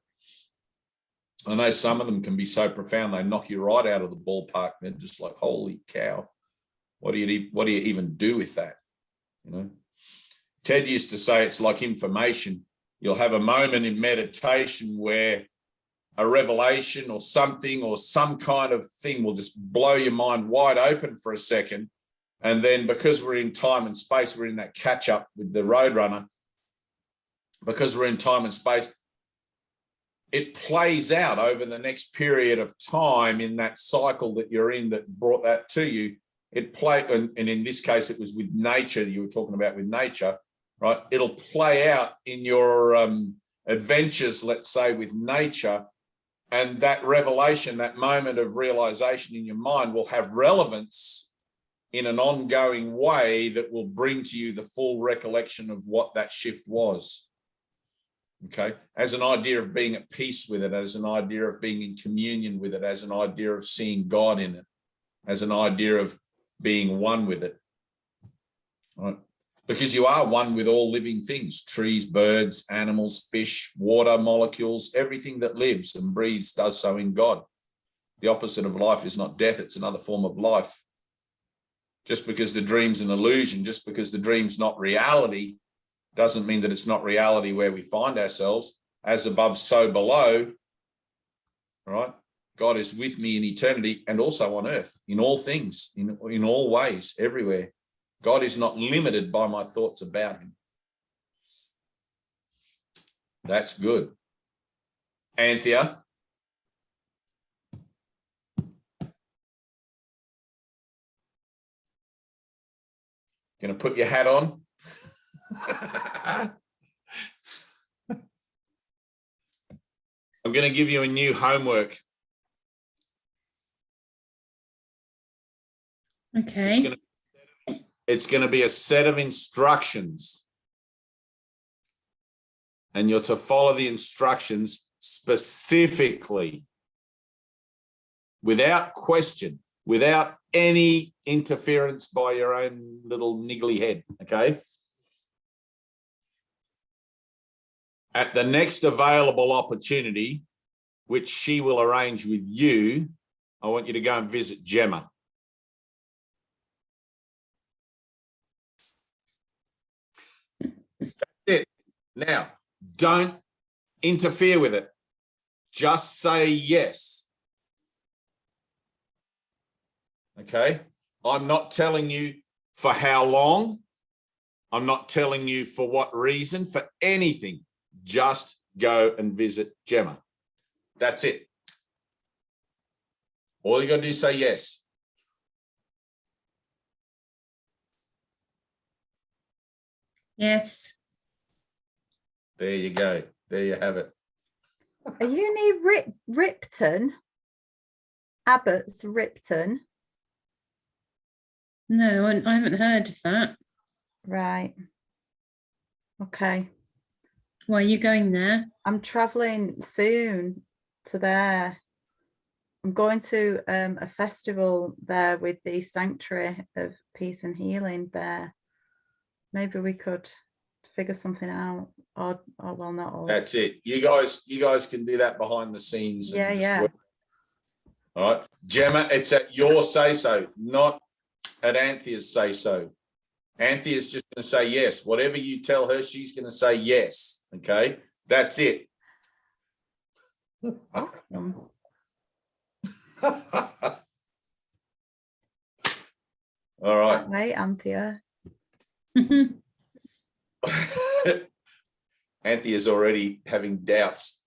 I know some of them can be so profound, they knock you right out of the ballpark. They're just like, holy cow, what do you even do with that? You know, Ted used to say it's like information. You'll have a moment in meditation where a revelation or something or some kind of thing will just blow your mind wide open for a second. And then because we're in time and space, we're in that catch up with the Roadrunner. Because we're in time and space, it plays out over the next period of time in that cycle that you're in that brought that to you. And in this case, it was with nature. You were talking about with nature, right? It'll play out in your adventures, let's say, with nature. And that revelation, that moment of realization in your mind will have relevance in an ongoing way that will bring to you the full recollection of what that shift was. Okay, as an idea of being at peace with it, as an idea of being in communion with it, as an idea of seeing God in it, as an idea of being one with it. All right? Because you are one with all living things, trees, birds, animals, fish, water, molecules, everything that lives and breathes does so in God. The opposite of life is not death, it's another form of life. Just because the dream's an illusion, just because the dream's not reality, doesn't mean that it's not reality where we find ourselves. As above, so below. All right? God is with me in eternity and also on earth, in all things, in all ways, everywhere. God is not limited by my thoughts about him. That's good. Anthea? Gonna put your hat on? I'm going to give you a new homework. Okay. It's going to be a set of instructions. And you're to follow the instructions specifically, without question, without any interference by your own little niggly head, okay? At the next available opportunity, which she will arrange with you, I want you to go and visit Gemma. That's it. Now, don't interfere with it. Just say yes. Okay? I'm not telling you for how long. I'm not telling you for what reason, for anything. Just go and visit Gemma. That's it. All you got to do is say yes. Yes. There you go. There you have it. Are you near Ripton? Abbott's Ripton? No, I haven't heard of that. Right. Okay. Why are you going there? I'm traveling soon to there. I'm going to a festival there with the Sanctuary of Peace and Healing there. Maybe we could figure something out, or well, not all. That's it. You guys can do that behind the scenes. And Yeah, just yeah. work. All right, Gemma, it's at your say so, not at Anthea's say so. Anthea's just going to say yes. Whatever you tell her, she's going to say yes. Okay, that's it. Awesome. All right. Right, Anthea. Anthea's already having doubts.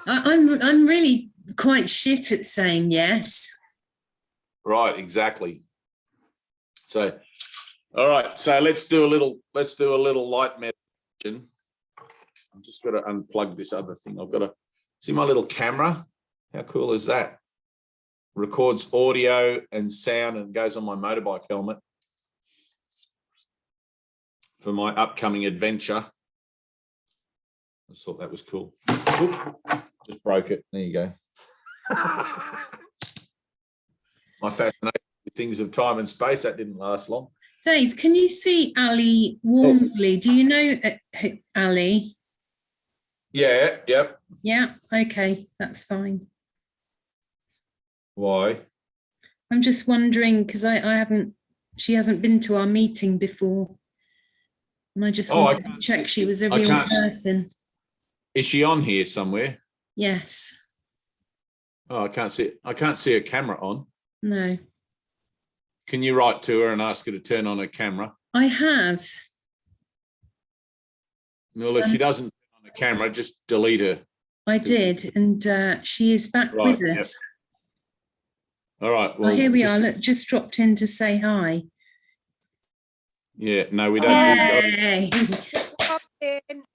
I'm really quite shit at saying yes. Right, exactly. So, all right. So let's do a little light meditation. I'm just got to unplug this other thing. I've got to see my little camera. How cool is that? Records audio and sound and goes on my motorbike helmet for my upcoming adventure. I just thought that was cool. Oop, just broke it. There you go. My fascination with things of time and space, that didn't last long. Dave, can you see Ali Warmsley? Do you know Ali? Yeah, yep. Yeah, okay, that's fine. Why? I'm just wondering because she hasn't been to our meeting before. And I just wanted to check she was a real person. Is she on here somewhere? Yes. Oh, I can't see her camera on. No. Can you write to her and ask her to turn on her camera? I have. Well, if she doesn't turn on the camera, just delete her. I did, and she is back with us. All right. Well, here we are. Look, just dropped in to say hi. Yeah. No, we don't. Yay.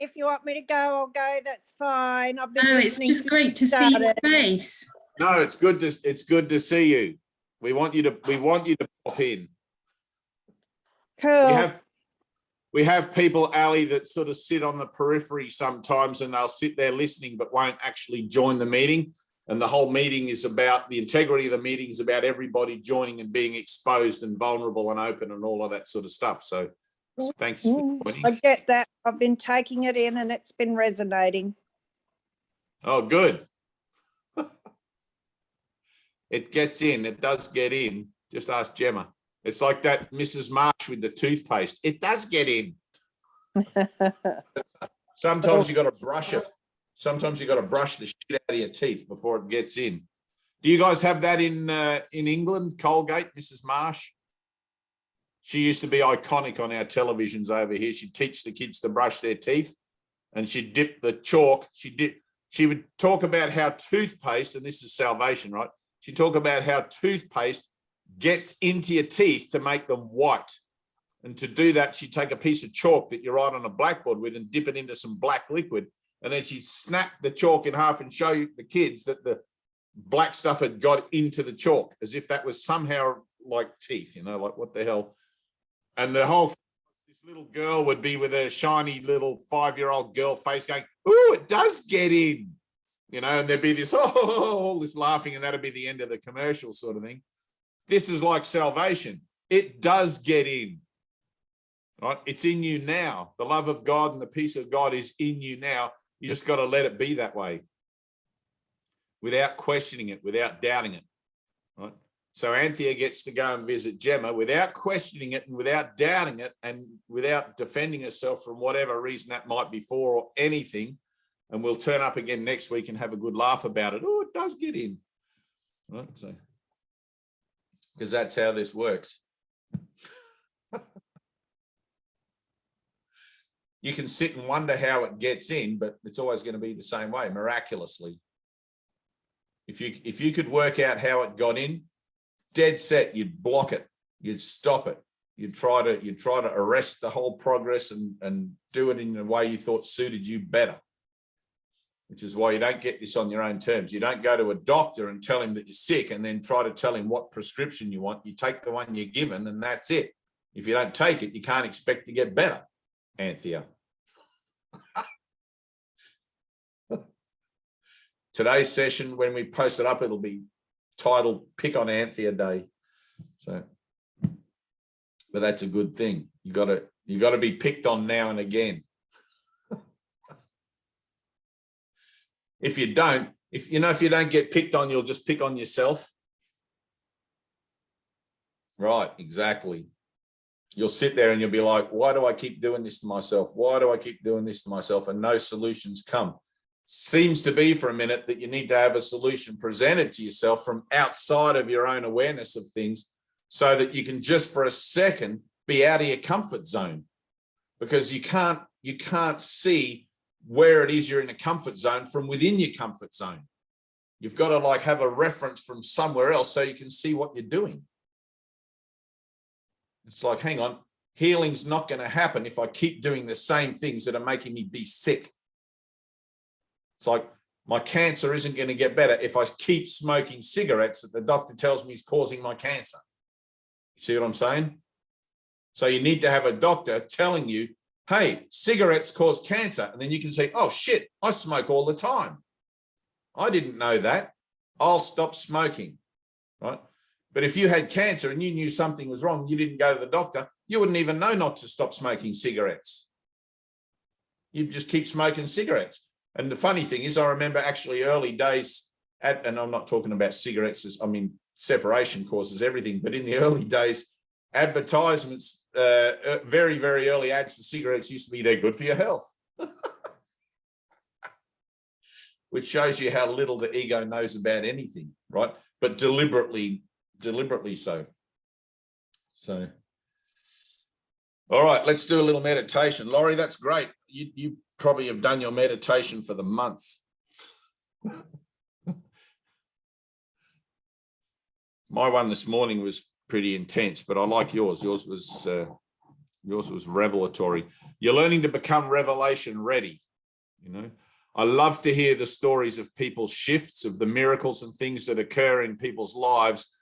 If you want me to go, I'll go. That's fine. I've been it's just great to see your face. No, it's good to see you. We want you to pop in. Cool. We have people, Ali, that sort of sit on the periphery sometimes, and they'll sit there listening but won't actually join the meeting. And the whole meeting is about the integrity of the meeting is about everybody joining and being exposed and vulnerable and open and all of that sort of stuff. So thanks for joining. I get that. I've been taking it in and it's been resonating. Oh, good. It gets in. It does get in. Just ask Gemma. It's like that Mrs. Marsh with the toothpaste. It does get in. Sometimes you got to brush it. Sometimes you got to brush the shit out of your teeth before it gets in. Do you guys have that in England? Colgate, Mrs. Marsh. She used to be iconic on our televisions over here. She'd teach the kids to brush their teeth, and she'd dip the chalk. She would talk about how toothpaste, and this is salvation, right? She'd talk about how toothpaste gets into your teeth to make them white. And to do that, she'd take a piece of chalk that you write on a blackboard with and dip it into some black liquid. And then she'd snap the chalk in half and show you the kids that the black stuff had got into the chalk, as if that was somehow like teeth, like what the hell. And the whole, this little girl would be with a shiny little 5-year-old girl face going, "Ooh, it does get in," and there'd be this, all this laughing, and that'd be the end of the commercial sort of thing. This is like salvation. It does get in, right? It's in you now. The love of God and the peace of God is in you now. You just got to let it be that way without questioning it, without doubting it, right? So Anthea gets to go and visit Gemma without questioning it and without doubting it and without defending herself from whatever reason that might be for or anything. And we'll turn up again next week and have a good laugh about it. Oh, it does get in, right? So, because that's how this works. You can sit and wonder how it gets in, but it's always going to be the same way, miraculously. If you could work out how it got in, dead set, you'd block it, you'd stop it, you'd try to arrest the whole progress and do it in a way you thought suited you better. Which is why you don't get this on your own terms. You don't go to a doctor and tell him that you're sick and then try to tell him what prescription you want. You take the one you're given and that's it. If you don't take it, you can't expect to get better, Anthea. Today's session, when we post it up, it'll be titled Pick on Anthea Day. So, but that's a good thing. You got to be picked on now and again. If you don't get picked on, you'll just pick on yourself. Right, exactly. You'll sit there and you'll be like, why do I keep doing this to myself? Why do I keep doing this to myself? And no solutions come. Seems to be for a minute that you need to have a solution presented to yourself from outside of your own awareness of things so that you can just for a second be out of your comfort zone, because you can't see where it is you're in a comfort zone from within your comfort zone. You've got to like have a reference from somewhere else so you can see what you're doing. It's like, hang on, healing's not going to happen if I keep doing the same things that are making me be sick. It's like my cancer isn't going to get better if I keep smoking cigarettes that the doctor tells me is causing my cancer. You see what I'm saying? So you need to have a doctor telling you, hey, cigarettes cause cancer. And then you can say, oh shit, I smoke all the time. I didn't know that. I'll stop smoking, right? But if you had cancer and you knew something was wrong, you didn't go to the doctor, you wouldn't even know not to stop smoking cigarettes. You'd just keep smoking cigarettes. And the funny thing is, I remember actually early days, and I'm not talking about cigarettes, separation causes everything, but in the early days, advertisements, very, very early ads for cigarettes used to be, they're good for your health. Which shows you how little the ego knows about anything, right? But deliberately so. So, all right, let's do a little meditation. Laurie, that's great. You probably have done your meditation for the month. My one this morning was pretty intense, but I like yours. Yours was revelatory. You're learning to become revelation ready. You know, I love to hear the stories of people's shifts, of the miracles and things that occur in people's lives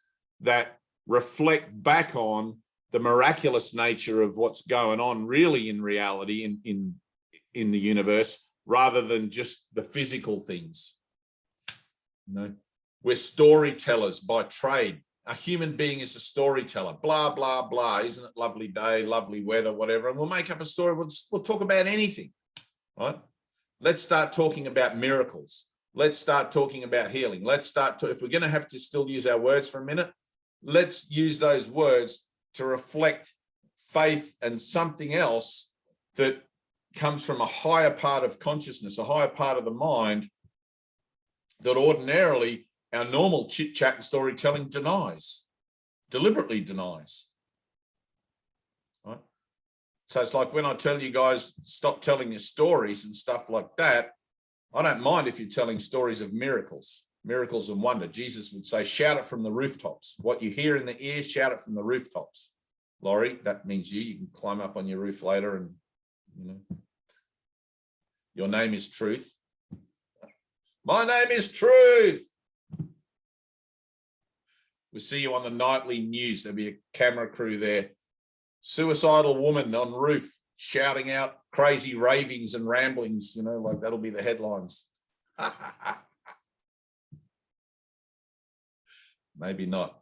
that reflect back on the miraculous nature of what's going on really in reality in the universe, rather than just the physical things. You know, we're storytellers by trade. A human being is a storyteller, blah, blah, blah. Isn't it lovely day, lovely weather, whatever. And we'll make up a story. We'll talk about anything, right? Let's start talking about miracles. Let's start talking about healing. Let's start to, if we're going to have to still use our words for a minute, let's use those words to reflect faith and something else that comes from a higher part of consciousness, a higher part of the mind that ordinarily our normal chit chat and storytelling deliberately denies. Right? So it's like when I tell you guys, stop telling your stories and stuff like that, I don't mind if you're telling stories of miracles and wonder. Jesus would say, shout it from the rooftops. What you hear in the ear, shout it from the rooftops. Laurie, that means you can climb up on your roof later and, you know, your name is Truth. My name is Truth. We'll see you on the nightly news. There'll be a camera crew there. Suicidal woman on roof shouting out crazy ravings and ramblings, you know, like that'll be the headlines. Maybe not.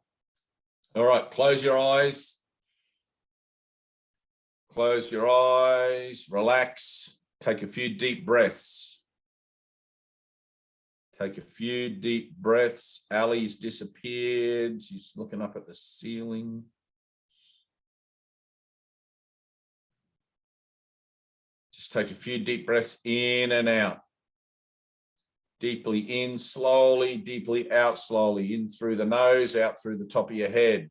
All right, close your eyes. Close your eyes, relax, take a few deep breaths. Take a few deep breaths. Ali's disappeared. She's looking up at the ceiling. Just take a few deep breaths in and out. Deeply in slowly, deeply out slowly. In through the nose, out through the top of your head.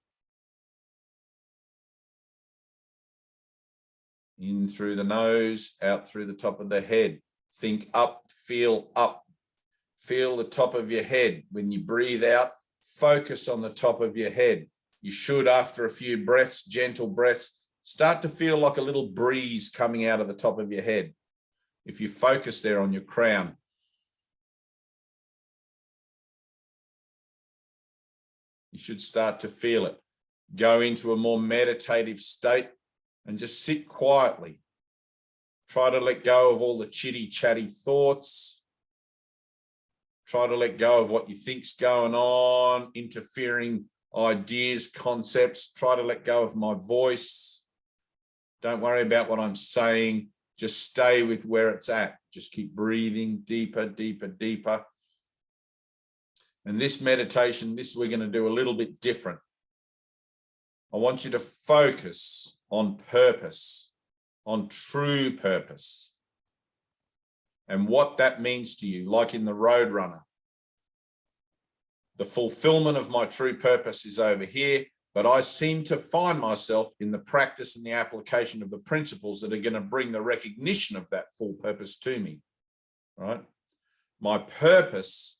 In through the nose, out through the top of the head. Think up, feel up. Feel the top of your head. When you breathe out, focus on the top of your head. You should, after a few breaths, gentle breaths, start to feel like a little breeze coming out of the top of your head. If you focus there on your crown. You should start to feel it. Go into a more meditative state and just sit quietly. Try to let go of all the chitty chatty thoughts. Try to let go of what you think's going on, interfering ideas, concepts. Try to let go of my voice. Don't worry about what I'm saying. Just stay with where it's at. Just keep breathing deeper, deeper, deeper. And this meditation, this we're going to do a little bit different. I want you to focus on purpose, on true purpose. And what that means to you, like in the Roadrunner. The fulfillment of my true purpose is over here, but I seem to find myself in the practice and the application of the principles that are going to bring the recognition of that full purpose to me, right? My purpose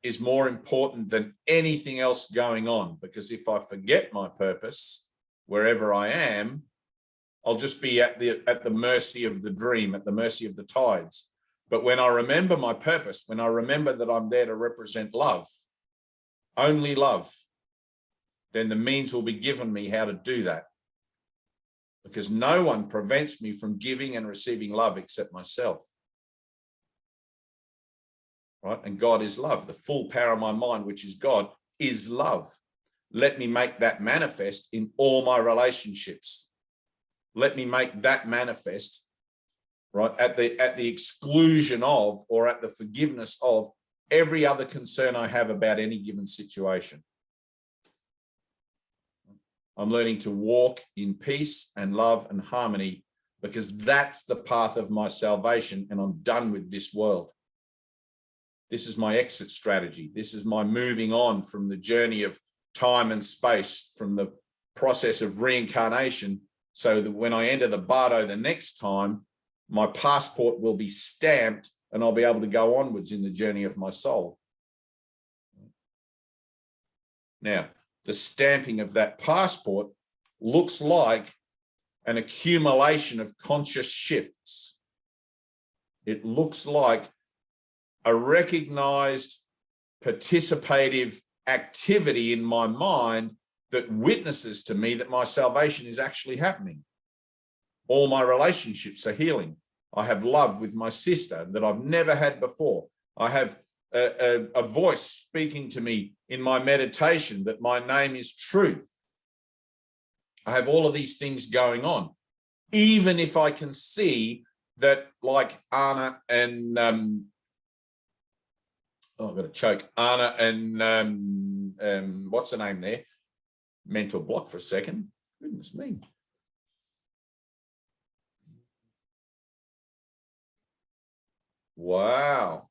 is more important than anything else going on, because if I forget my purpose, wherever I am, I'll just be at the mercy of the dream, at the mercy of the tides. But when I remember my purpose, when I remember that I'm there to represent love, only love, then the means will be given me how to do that. Because no one prevents me from giving and receiving love except myself. Right? And God is love. The full power of my mind, which is God, is love. Let me make that manifest in all my relationships. Let me make that manifest, right, at the exclusion of, or at the forgiveness of, every other concern I have about any given situation. I'm learning to walk in peace and love and harmony, because that's the path of my salvation, and I'm done with this world. This is my exit strategy. This is my moving on from the journey of time and space, from the process of reincarnation, so that when I enter the bardo the next time, my passport will be stamped and I'll be able to go onwards in the journey of my soul. Now, the stamping of that passport looks like an accumulation of conscious shifts. It looks like a recognized participative activity in my mind that witnesses to me that my salvation is actually happening. All my relationships are healing. I have love with my sister that I've never had before. I have a voice speaking to me in my meditation that my name is truth. I have all of these things going on. Even if I can see that, like Anna and, I've got to choke, Anna and what's the name there? Mental block for a second. Goodness me. Wow.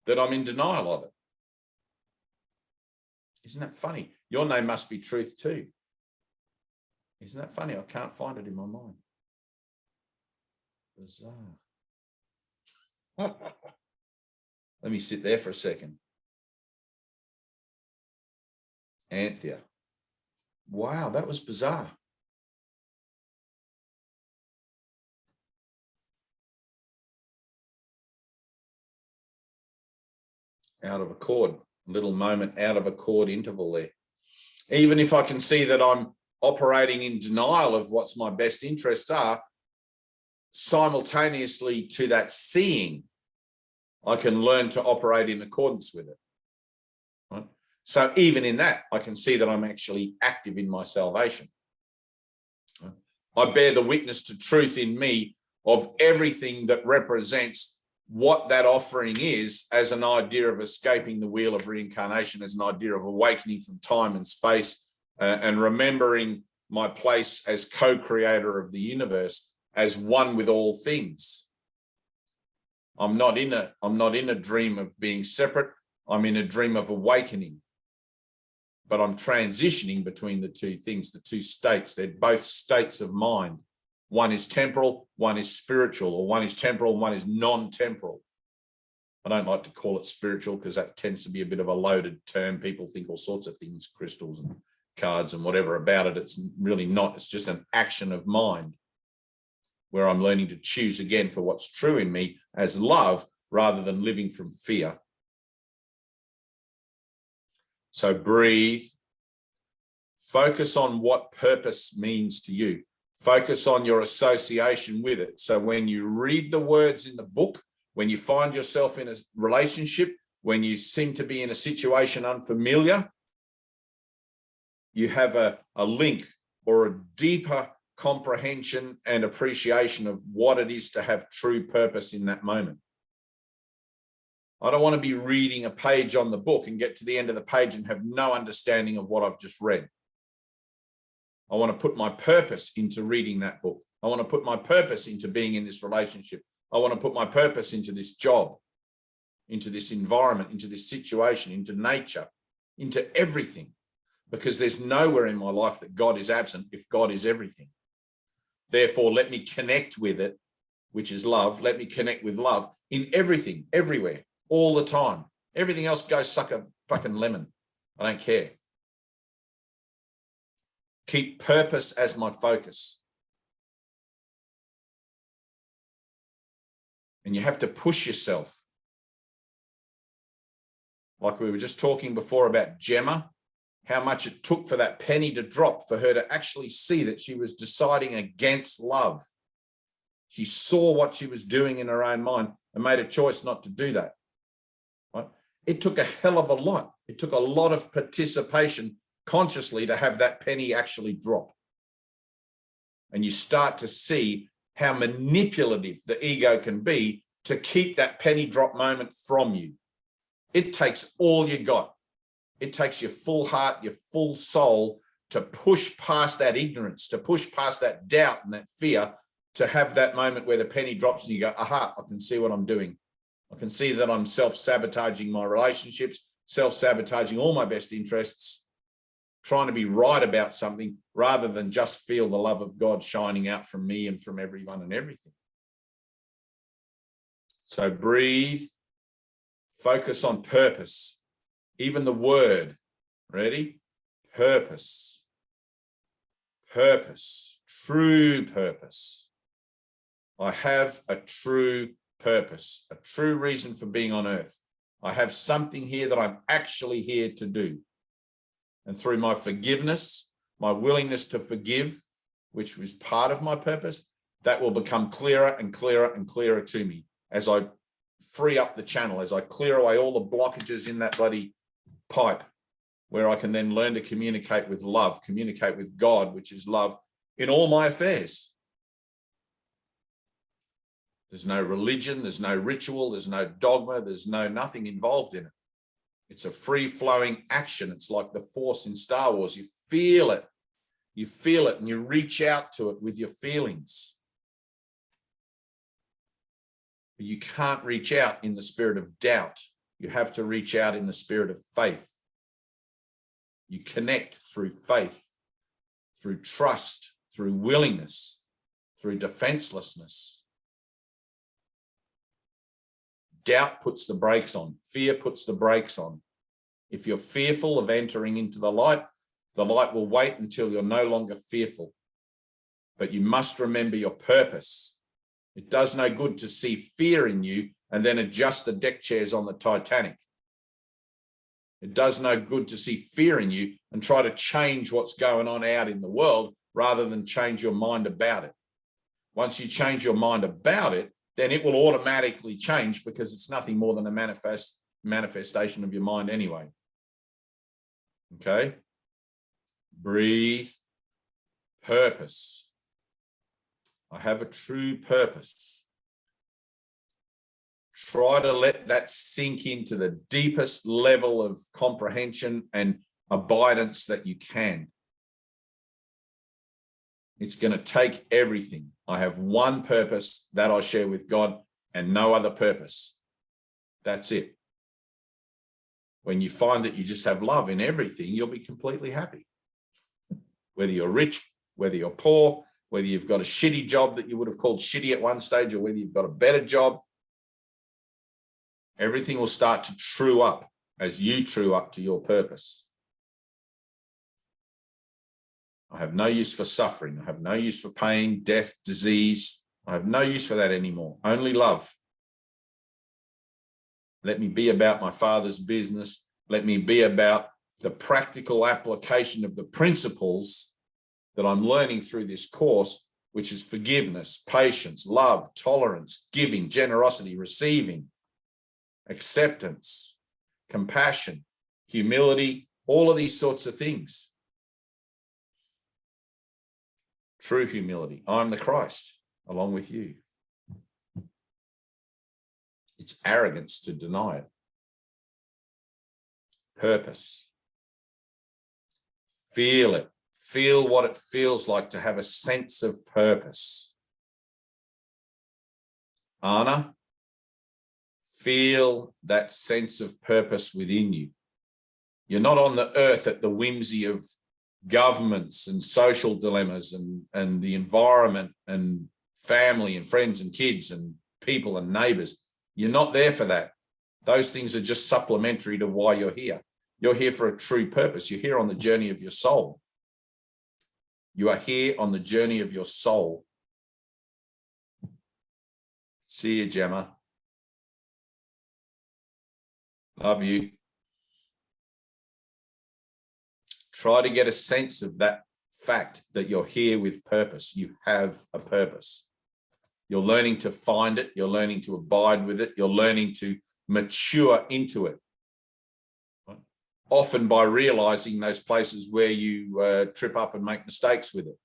That I'm in denial of it. Isn't that funny? Your name must be truth too. Isn't that funny? I can't find it in my mind. Bizarre. Let me sit there for a second. Anthea. Wow, that was bizarre. Out of accord, a little moment out of accord interval there. Even if I can see that I'm operating in denial of what's my best interests are, simultaneously to that seeing, I can learn to operate in accordance with it. Right? So even in that, I can see that I'm actually active in my salvation. Right? I bear the witness to truth in me of everything that represents what that offering is, as an idea of escaping the wheel of reincarnation, as an idea of awakening from time and space, and remembering my place as co-creator of the universe, as one with all things. I'm not in a dream of being separate. I'm in a dream of awakening. But I'm transitioning between the two things, the two states. They're both states of mind. One is temporal, one is spiritual, or one is temporal, one is non-temporal. I don't like to call it spiritual because that tends to be a bit of a loaded term. People think all sorts of things, crystals and cards and whatever about it. It's really not. It's just an action of mind where I'm learning to choose again for what's true in me as love rather than living from fear. So breathe. Focus on what purpose means to you. Focus on your association with it. So when you read the words in the book, when you find yourself in a relationship, when you seem to be in a situation unfamiliar, you have a link or a deeper comprehension and appreciation of what it is to have true purpose in that moment. I don't want to be reading a page on the book and get to the end of the page and have no understanding of what I've just read. I want to put my purpose into reading that book. I want to put my purpose into being in this relationship. I want to put my purpose into this job, into this environment, into this situation, into nature, into everything. Because there's nowhere in my life that God is absent if God is everything. Therefore, let me connect with it, which is love. Let me connect with love in everything, everywhere, all the time. Everything else goes suck a fucking lemon. I don't care. Keep purpose as my focus. And you have to push yourself. Like we were just talking before about Gemma, how much it took for that penny to drop, for her to actually see that she was deciding against love. She saw what she was doing in her own mind and made a choice not to do that. Right? It took a hell of a lot. It took a lot of participation consciously to have that penny actually drop. And you start to see how manipulative the ego can be to keep that penny drop moment from you. It takes all you got. It takes your full heart, your full soul to push past that ignorance, to push past that doubt and that fear, to have that moment where the penny drops and you go, aha, I can see what I'm doing. I can see that I'm self-sabotaging my relationships, self-sabotaging all my best interests, trying to be right about something rather than just feel the love of God shining out from me and from everyone and everything. So breathe, focus on purpose. Even the word, ready? Purpose. Purpose, true purpose. I have a true purpose, a true reason for being on earth. I have something here that I'm actually here to do. And through my forgiveness, my willingness to forgive, which was part of my purpose, that will become clearer and clearer and clearer to me as I free up the channel, as I clear away all the blockages in that bloody pipe, where I can then learn to communicate with love, communicate with God, which is love, in all my affairs. There's no religion, there's no ritual, there's no dogma, there's nothing involved in it. It's a free-flowing action. It's like the Force in Star Wars. You feel it and you reach out to it with your feelings. But you can't reach out in the spirit of doubt. You have to reach out in the spirit of faith. You connect through faith, through trust, through willingness, through defenselessness. Doubt puts the brakes on. Fear puts the brakes on. If you're fearful of entering into the light will wait until you're no longer fearful. But you must remember your purpose. It does no good to see fear in you and then adjust the deck chairs on the Titanic. It does no good to see fear in you and try to change what's going on out in the world rather than change your mind about it. Once you change your mind about it, then it will automatically change because it's nothing more than a manifestation of your mind anyway. Okay? Breathe. Purpose. I have a true purpose. Try to let that sink into the deepest level of comprehension and abidance that you can. It's going to take everything. I have one purpose that I share with God and no other purpose. That's it. When you find that you just have love in everything, you'll be completely happy. Whether you're rich, whether you're poor, whether you've got a shitty job that you would have called shitty at one stage, or whether you've got a better job, everything will start to true up as you true up to your purpose. I have no use for suffering. I have no use for pain, death, disease. I have no use for that anymore. Only love. Let me be about my Father's business. Let me be about the practical application of the principles that I'm learning through this course, which is forgiveness, patience, love, tolerance, giving, generosity, receiving, acceptance, compassion, humility, all of these sorts of things. True humility. I'm the Christ along with you. It's arrogance to deny it. Purpose. Feel it. Feel what it feels like to have a sense of purpose. Anna, feel that sense of purpose within you. You're not on the earth at the whimsy of governments and social dilemmas and the environment and family and friends and kids and people and neighbors. You're not there for that. Those things are just supplementary to why you're here. You're here for a true purpose. You're here on the journey of your soul. You are here on the journey of your soul. See you, Gemma. Love you. Try to get a sense of that fact that you're here with purpose. You have a purpose. You're learning to find it. You're learning to abide with it. You're learning to mature into it. Often by realizing those places where you trip up and make mistakes with it.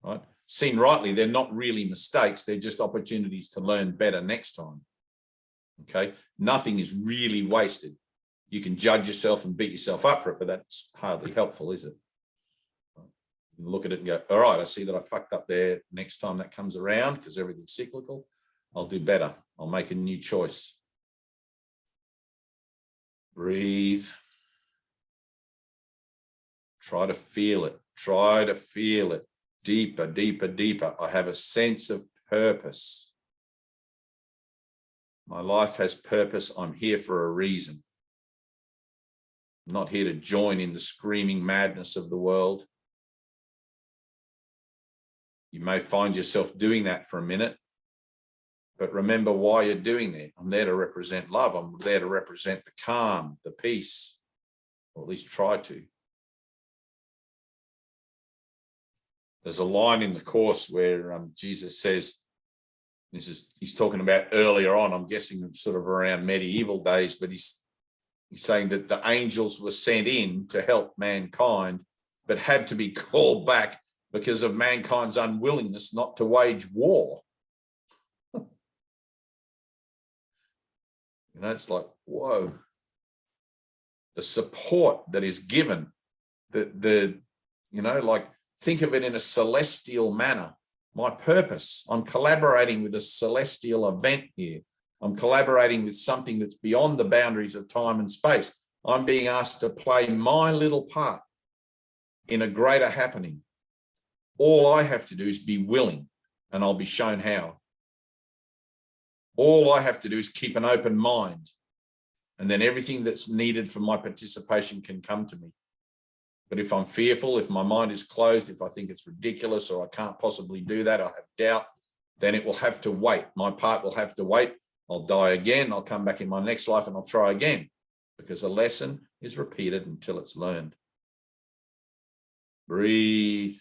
Right? Seen rightly, they're not really mistakes. They're just opportunities to learn better next time. Okay? Nothing is really wasted. You can judge yourself and beat yourself up for it, but that's hardly helpful, is it? You look at it and go, all right, I see that I fucked up there. Next time that comes around, because everything's cyclical, I'll do better. I'll make a new choice. Breathe. Try to feel it. Try to feel it. Deeper, deeper, deeper. I have a sense of purpose. My life has purpose. I'm here for a reason. I'm not here to join in the screaming madness of the world. You may find yourself doing that for a minute, but remember why you're doing that. I'm there to represent love. I'm there to represent the calm, the peace, or at least try to. There's a line in the course where Jesus says, he's talking about earlier on, I'm guessing sort of around medieval days, but he's saying that the angels were sent in to help mankind, but had to be called back because of mankind's unwillingness not to wage war. It's like, whoa. The support that is given, like, think of it in a celestial manner. My purpose, I'm collaborating with a celestial event here. I'm collaborating with something that's beyond the boundaries of time and space. I'm being asked to play my little part in a greater happening. All I have to do is be willing, and I'll be shown how. All I have to do is keep an open mind, and then everything that's needed for my participation can come to me. But if I'm fearful, if my mind is closed, if I think it's ridiculous or I can't possibly do that, I have doubt, then it will have to wait. My part will have to wait. I'll die again. I'll come back in my next life and I'll try again, because a lesson is repeated until it's learned. Breathe.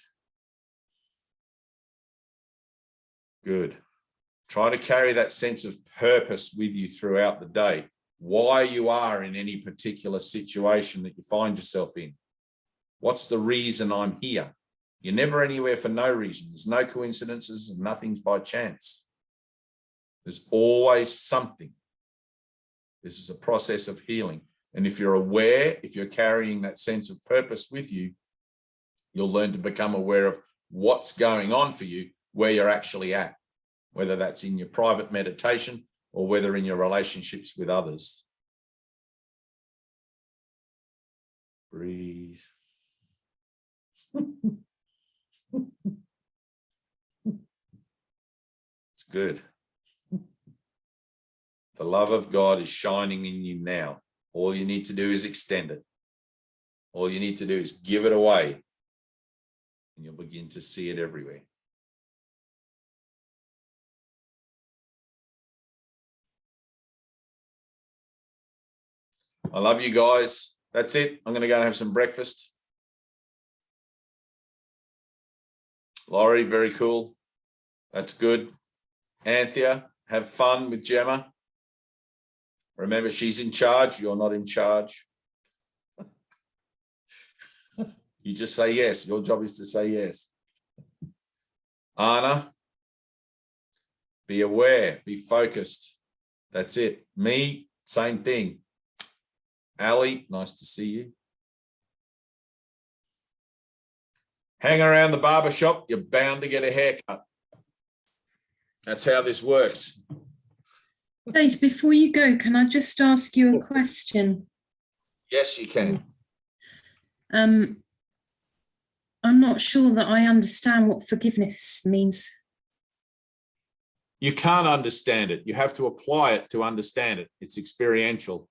Good. Try to carry that sense of purpose with you throughout the day. Why you are in any particular situation that you find yourself in. What's the reason I'm here? You're never anywhere for no reason. There's no coincidences and nothing's by chance. There's always something. This is a process of healing. And if you're aware, if you're carrying that sense of purpose with you, you'll learn to become aware of what's going on for you, where you're actually at, whether that's in your private meditation or whether in your relationships with others. Breathe. It's good. The love of God is shining in you now. All you need to do is extend it. All you need to do is give it away, and you'll begin to see it everywhere. I love you guys. That's it. I'm going to go and have some breakfast. Laurie, very cool. That's good. Anthea, have fun with Gemma. Remember, she's in charge. You're not in charge. You just say yes. Your job is to say yes. Anna, be aware, be focused. That's it. Me, same thing. Ali, nice to see you. Hang around the barber shop, you're bound to get a haircut. That's how this works. Dave, before you go, can I just ask you a question? Yes, you can. I'm not sure that I understand what forgiveness means. You can't understand it. You have to apply it to understand it. It's experiential.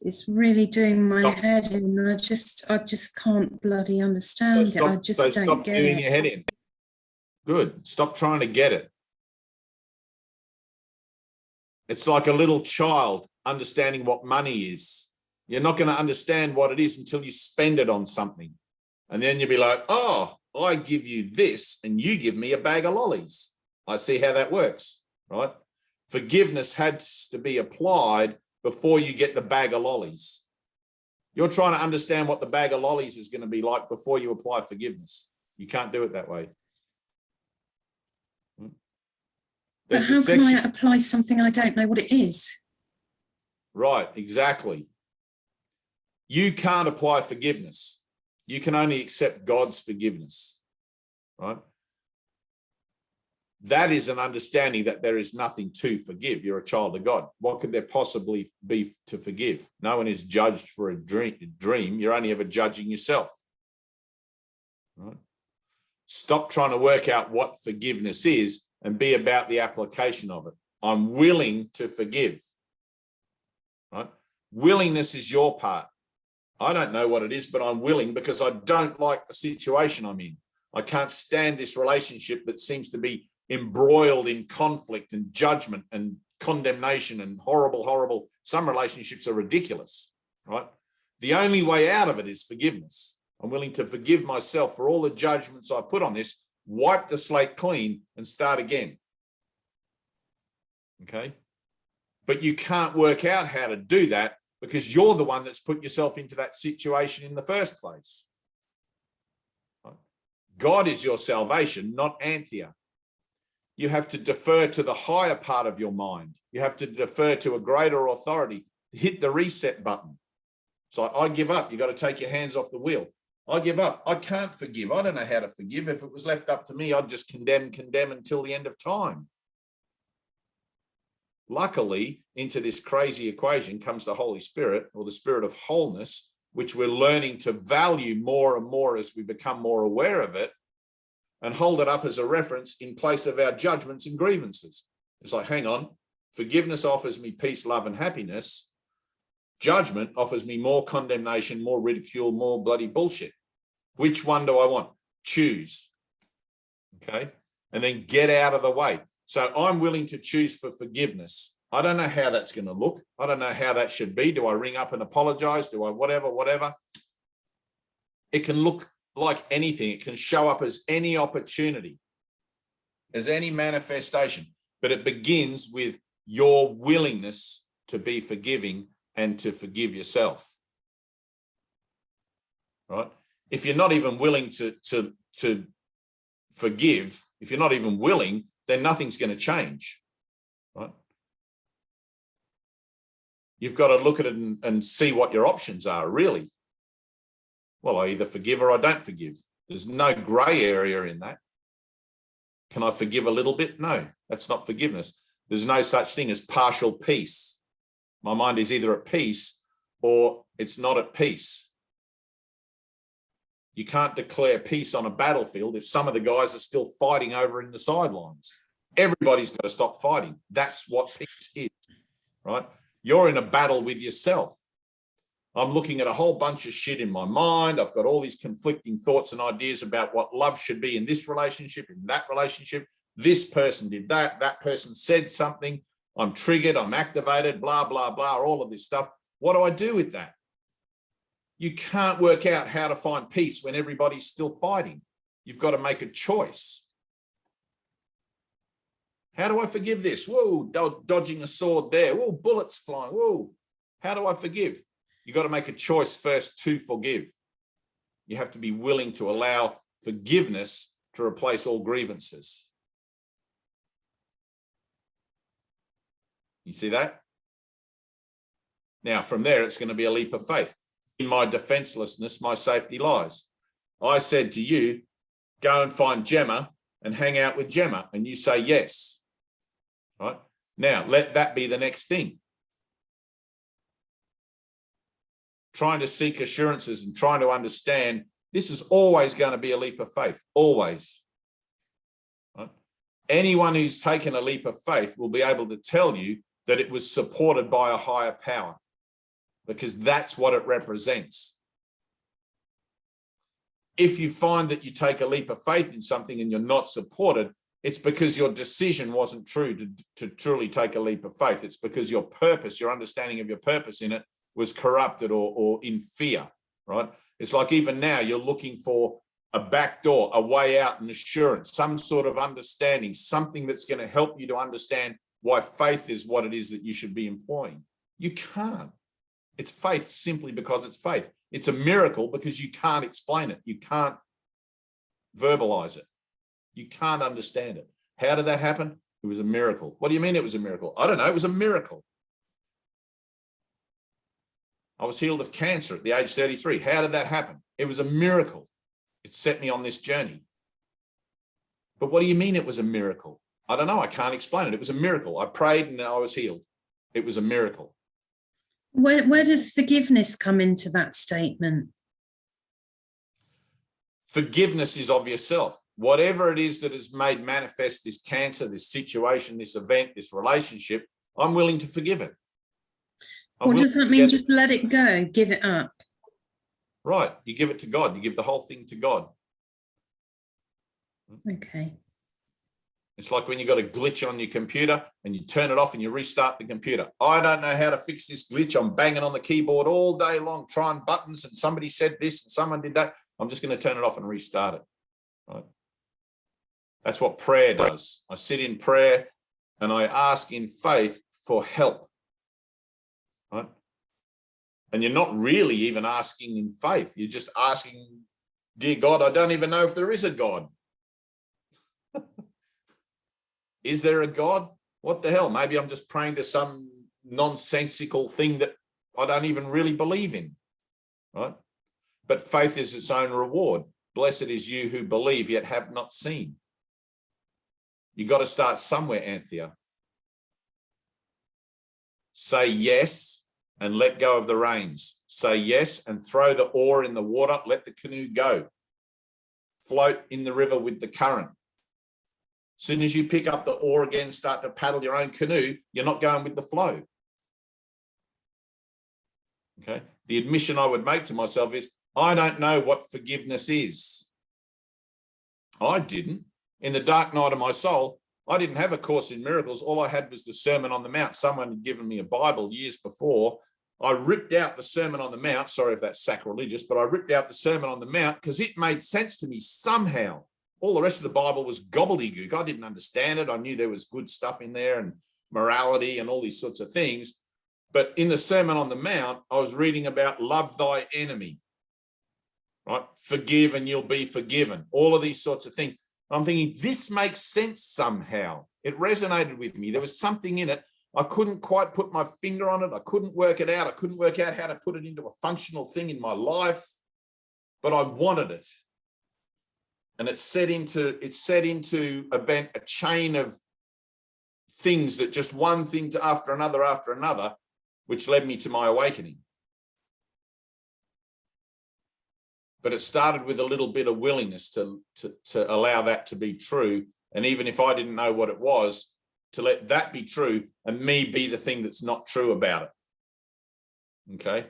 It's really doing my head in. I just can't bloody understand it. I just don't stop get doing it. your head in. Good. Stop trying to get it. It's like a little child understanding what money is. You're not going to understand what it is until you spend it on something. And then you'll be like, oh, I give you this and you give me a bag of lollies. I see how that works, right? Forgiveness has to be applied before you get the bag of lollies. You're trying to understand what the bag of lollies is going to be like before you apply forgiveness. You can't do it that way. But how can I apply something I don't know what it is? Right, exactly. You can't apply forgiveness. You can only accept God's forgiveness, right? That is an understanding that there is nothing to forgive. You're a child of God. What could there possibly be to forgive? No one is judged for a dream. You're only ever judging yourself. Right? Stop trying to work out what forgiveness is and be about the application of it. I'm willing to forgive. Right? Willingness is your part. I don't know what it is, but I'm willing because I don't like the situation I'm in. I can't stand this relationship that seems to be embroiled in conflict and judgment and condemnation and horrible. Some relationships are ridiculous, right? The only way out of it is forgiveness. I'm willing to forgive myself for all the judgments I put on this, wipe the slate clean and start again. Okay? But you can't work out how to do that because you're the one that's put yourself into that situation in the first place. Right? God is your salvation, not Anthea. You have to defer to the higher part of your mind. You have to defer to a greater authority. Hit the reset button. So I give up. You've got to take your hands off the wheel. I give up. I can't forgive. I don't know how to forgive. If it was left up to me, I'd just condemn until the end of time. Luckily, into this crazy equation comes the Holy Spirit, or the Spirit of wholeness, which we're learning to value more and more as we become more aware of it, and hold it up as a reference in place of our judgments and grievances. It's like, hang on, forgiveness offers me peace, love, and happiness. Judgment offers me more condemnation, more ridicule, more bloody bullshit. Which one do I want? Choose. Okay? And then get out of the way. So I'm willing to choose for forgiveness. I don't know how that's going to look. I don't know how that should be. Do I ring up and apologize? Do I whatever? It can look like anything. It can show up as any opportunity, as any manifestation, but it begins with your willingness to be forgiving and to forgive yourself. Right? If you're not even willing to forgive, if you're not even willing, then nothing's going to change, right? You've got to look at it and see what your options are, really. Well, I either forgive or I don't forgive. There's no grey area in that. Can I forgive a little bit? No, that's not forgiveness. There's no such thing as partial peace. My mind is either at peace or it's not at peace. You can't declare peace on a battlefield if some of the guys are still fighting over in the sidelines. Everybody's got to stop fighting. That's what peace is, right? You're in a battle with yourself. I'm looking at a whole bunch of shit in my mind. I've got all these conflicting thoughts and ideas about what love should be in this relationship, in that relationship. This person did that. That person said something. I'm triggered. I'm activated, blah, blah, blah, all of this stuff. What do I do with that? You can't work out how to find peace when everybody's still fighting. You've got to make a choice. How do I forgive this? Whoa, dodging a sword there. Whoa, bullets flying. Whoa, how do I forgive? You've got to make a choice first to forgive. You have to be willing to allow forgiveness to replace all grievances. You see that? Now, from there, it's going to be a leap of faith. In my defenselessness, my safety lies. I said to you, go and find Gemma and hang out with Gemma, and you say yes. Right? Now, let that be the next thing. Trying to seek assurances and trying to understand, this is always going to be a leap of faith, always. Right? Anyone who's taken a leap of faith will be able to tell you that it was supported by a higher power, because that's what it represents. If you find that you take a leap of faith in something and you're not supported, it's because your decision wasn't true to truly take a leap of faith. It's because your purpose, your understanding of your purpose in it was corrupted or in fear, right? It's like even now you're looking for a back door, a way out, an assurance, some sort of understanding, something that's going to help you to understand why faith is what it is that you should be employing. You can't. It's faith simply because it's faith. It's a miracle because you can't explain it. You can't verbalize it. You can't understand it. How did that happen? It was a miracle. What do you mean it was a miracle? I don't know. It was a miracle. I was healed of cancer at the age 33. How did that happen? It was a miracle. It set me on this journey. But what do you mean it was a miracle? I don't know. I can't explain it. It was a miracle. I prayed and I was healed. It was a miracle. Where does forgiveness come into that statement? Forgiveness is of yourself. Whatever it is that has made manifest this cancer, this situation, this event, this relationship, I'm willing to forgive it. What does that mean? Just let it go, give it up. Right. You give it to God. You give the whole thing to God. Okay. It's like when you got a glitch on your computer and you turn it off and you restart the computer. I don't know how to fix this glitch. I'm banging on the keyboard all day long, trying buttons, and somebody said this and someone did that. I'm just going to turn it off and restart it. Right? That's what prayer does. I sit in prayer and I ask in faith for help. Right? And you're not really even asking in faith. You're just asking, dear God, I don't even know if there is a God. Is there a God? What the hell? Maybe I'm just praying to some nonsensical thing that I don't even really believe in, right? But faith is its own reward. Blessed is you who believe yet have not seen. You got to start somewhere, Anthea. Say yes and let go of the reins. Say yes and throw the oar in the water. Let the canoe go. Float in the river with the current. As soon as you pick up the oar again, start to paddle your own canoe, you're not going with the flow. Okay. The admission I would make to myself is, I don't know what forgiveness is. I didn't. In the dark night of my soul, I didn't have a Course in Miracles. All I had was the Sermon on the Mount. Someone had given me a Bible years before. I ripped out the Sermon on the Mount. Sorry if that's sacrilegious, but I ripped out the Sermon on the Mount because it made sense to me somehow. All the rest of the Bible was gobbledygook. I didn't understand it. I knew there was good stuff in there and morality and all these sorts of things. But in the Sermon on the Mount, I was reading about love thy enemy. right? Forgive and you'll be forgiven. All of these sorts of things. I'm thinking, this makes sense somehow. It resonated with me. There was something in it. I couldn't quite put my finger on it. I couldn't work it out. I couldn't work out how to put it into a functional thing in my life, but I wanted it. And it set into a chain of things that just one thing after another, which led me to my awakening. But it started with a little bit of willingness to allow that to be true. And even if I didn't know what it was, to let that be true and me be the thing that's not true about it. Okay.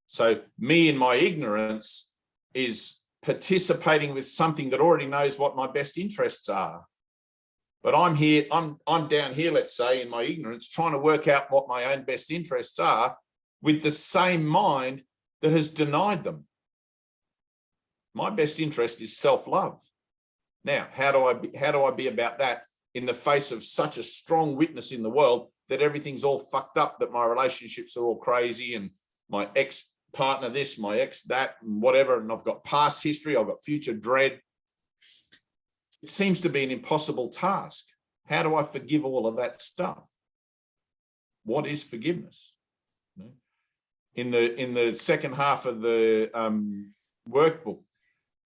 So me in my ignorance is participating with something that already knows what my best interests are. But I'm down here, let's say, in my ignorance, trying to work out what my own best interests are with the same mind that has denied them. My best interest is self-love. Now, how do I be about that in the face of such a strong witness in the world that everything's all fucked up, that my relationships are all crazy and my ex-partner this, my ex that, and whatever, and I've got past history, I've got future dread. It seems to be an impossible task. How do I forgive all of that stuff? What is forgiveness? In the second half of the workbook,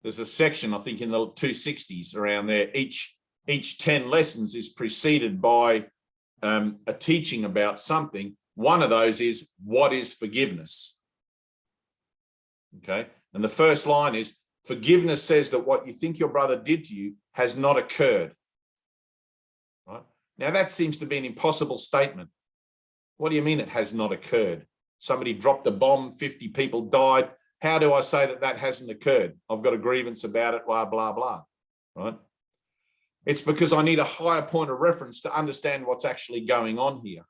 there's a section, I think in the 260s around there, each 10 lessons is preceded by a teaching about something. One of those is, what is forgiveness? Okay. And the first line is, forgiveness says that what you think your brother did to you has not occurred. Right? Now that seems to be an impossible statement. What do you mean it has not occurred? Somebody dropped a bomb, 50 people died. How do I say that that hasn't occurred? I've got a grievance about it, blah, blah, blah, right? It's because I need a higher point of reference to understand what's actually going on here.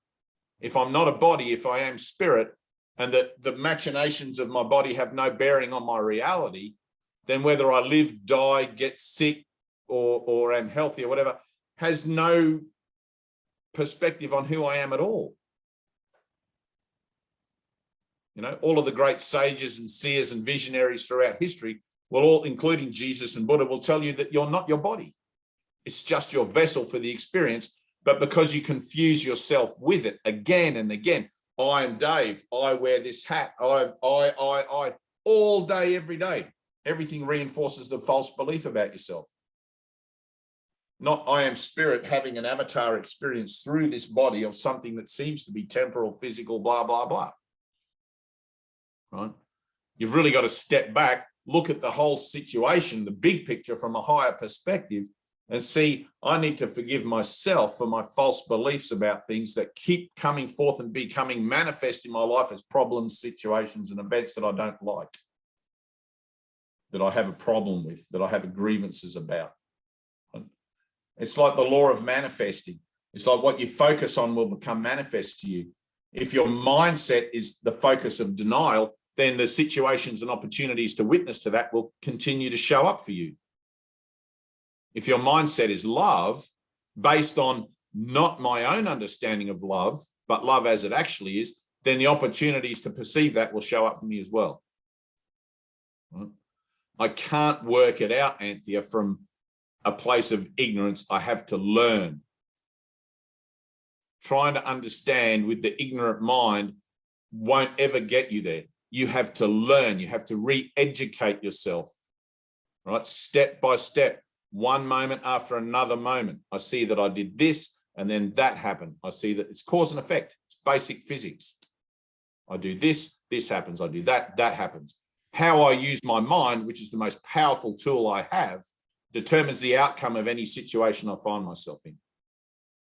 If I'm not a body, if I am spirit, and that the machinations of my body have no bearing on my reality, then whether I live, die, get sick, or am healthy or whatever, has no perspective on who I am at all. You know, all of the great sages and seers and visionaries throughout history, well, all, including Jesus and Buddha, will tell you that you're not your body. It's just your vessel for the experience. But because you confuse yourself with it again and again, I am Dave, I wear this hat, I, all day, every day, everything reinforces the false belief about yourself. Not I am spirit having an avatar experience through this body of something that seems to be temporal, physical, blah, blah, blah. Right? You've really got to step back, look at the whole situation, the big picture from a higher perspective, and see, I need to forgive myself for my false beliefs about things that keep coming forth and becoming manifest in my life as problems, situations, and events that I don't like, that I have a problem with, that I have grievances about. It's like the law of manifesting. It's like what you focus on will become manifest to you. If your mindset is the focus of denial, then the situations and opportunities to witness to that will continue to show up for you. If your mindset is love, based on not my own understanding of love, but love as it actually is, then the opportunities to perceive that will show up for me as well. I can't work it out, Anthea, from a place of ignorance. I have to learn. Trying to understand with the ignorant mind won't ever get you there. You have to learn. You have to re-educate yourself, right? Step by step, one moment after another moment. I see that I did this and then that happened. I see that it's cause and effect. It's basic physics. I do this, this happens. I do that, that happens. How I use my mind, which is the most powerful tool I have, determines the outcome of any situation I find myself in.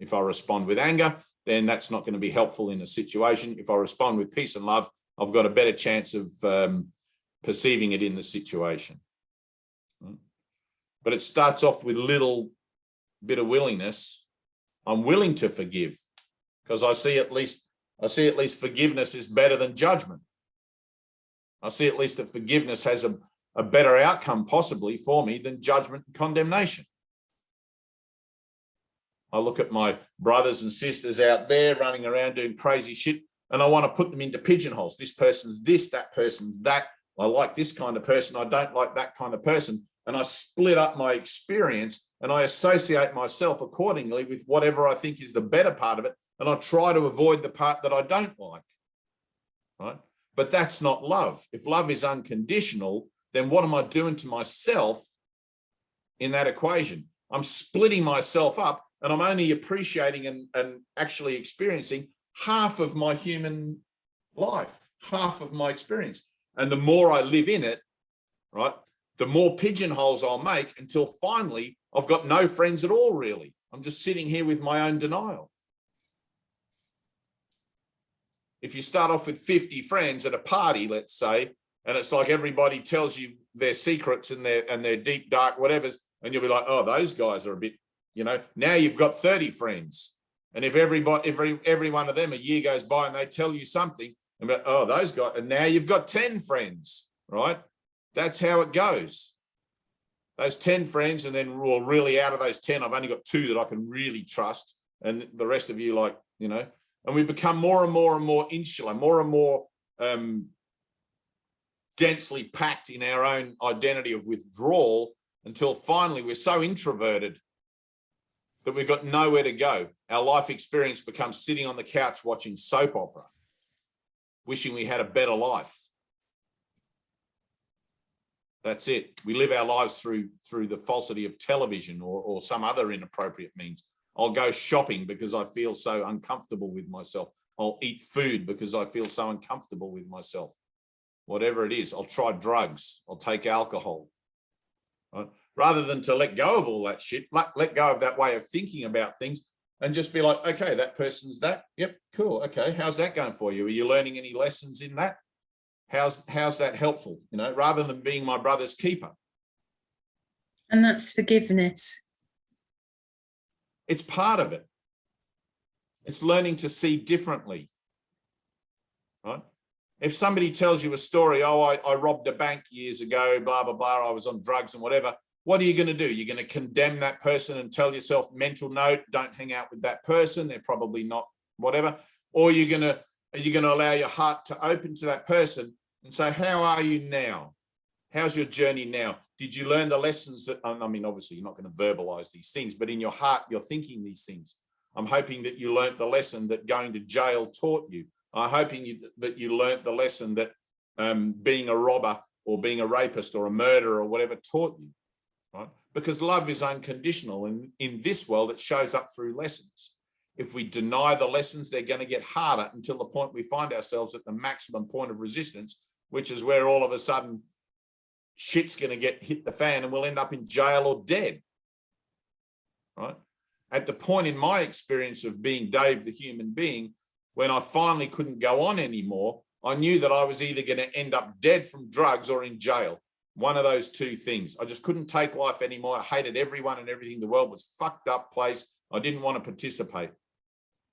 If I respond with anger, then that's not going to be helpful in a situation. If I respond with peace and love, I've got a better chance of perceiving it in the situation. But it starts off with a little bit of willingness. I'm willing to forgive because I see at least forgiveness is better than judgment. I see at least that forgiveness has a better outcome possibly for me than judgment and condemnation. I look at my brothers and sisters out there running around doing crazy shit, and I want to put them into pigeonholes. This person's this, that person's that, I like this kind of person. I don't like that kind of person. And I split up my experience and I associate myself accordingly with whatever I think is the better part of it. And I try to avoid the part that I don't like, right? But that's not love. If love is unconditional, then what am I doing to myself in that equation? I'm splitting myself up and I'm only appreciating and actually experiencing half of my human life, half of my experience. And the more I live in it, right, the more pigeonholes I'll make until finally I've got no friends at all, really. I'm just sitting here with my own denial. If you start off with 50 friends at a party, let's say, and it's like everybody tells you their secrets and their deep, dark whatevers, and you'll be like, oh, those guys are a bit, you know, now you've got 30 friends. And if every one of them, a year goes by and they tell you something about, oh, those guys, and now you've got 10 friends, right? That's how it goes. Those 10 friends, and then, well, really out of those 10, I've only got 2 that I can really trust. And the rest of you, like, you know, and we become more and more and more insular, more and more densely packed in our own identity of withdrawal until finally we're so introverted that we've got nowhere to go. Our life experience becomes sitting on the couch watching soap opera, wishing we had a better life. That's it. We live our lives through the falsity of television or some other inappropriate means. I'll go shopping because I feel so uncomfortable with myself. I'll eat food because I feel so uncomfortable with myself. Whatever it is, I'll try drugs. I'll take alcohol. Right? Rather than to let go of all that shit, let go of that way of thinking about things and just be like, okay, that person's that. Yep, cool. Okay, how's that going for you? Are you learning any lessons in that? How's that helpful? You know, rather than being my brother's keeper. And that's forgiveness. It's part of it. It's learning to see differently, right? If somebody tells you a story, oh, I robbed a bank years ago, blah, blah, blah, I was on drugs and whatever, what are you going to do? You're going to condemn that person and tell yourself, mental note, don't hang out with that person. They're probably not whatever. Or are you going to allow your heart to open to that person and say, how are you now? How's your journey now? Did you learn the lessons that, I mean, obviously you're not going to verbalize these things, but in your heart, you're thinking these things. I'm hoping that you learned the lesson that going to jail taught you. I'm hoping that you learned the lesson that being a robber or being a rapist or a murderer or whatever taught you, right? Because love is unconditional. And in this world, it shows up through lessons. If we deny the lessons, they're going to get harder until the point we find ourselves at the maximum point of resistance, which is where all of a sudden shit's going to hit the fan and we'll end up in jail or dead, right? At the point in my experience of being Dave, the human being, when I finally couldn't go on anymore, I knew that I was either going to end up dead from drugs or in jail. One of those two things. I just couldn't take life anymore. I hated everyone and everything. The world was a fucked up place. I didn't want to participate.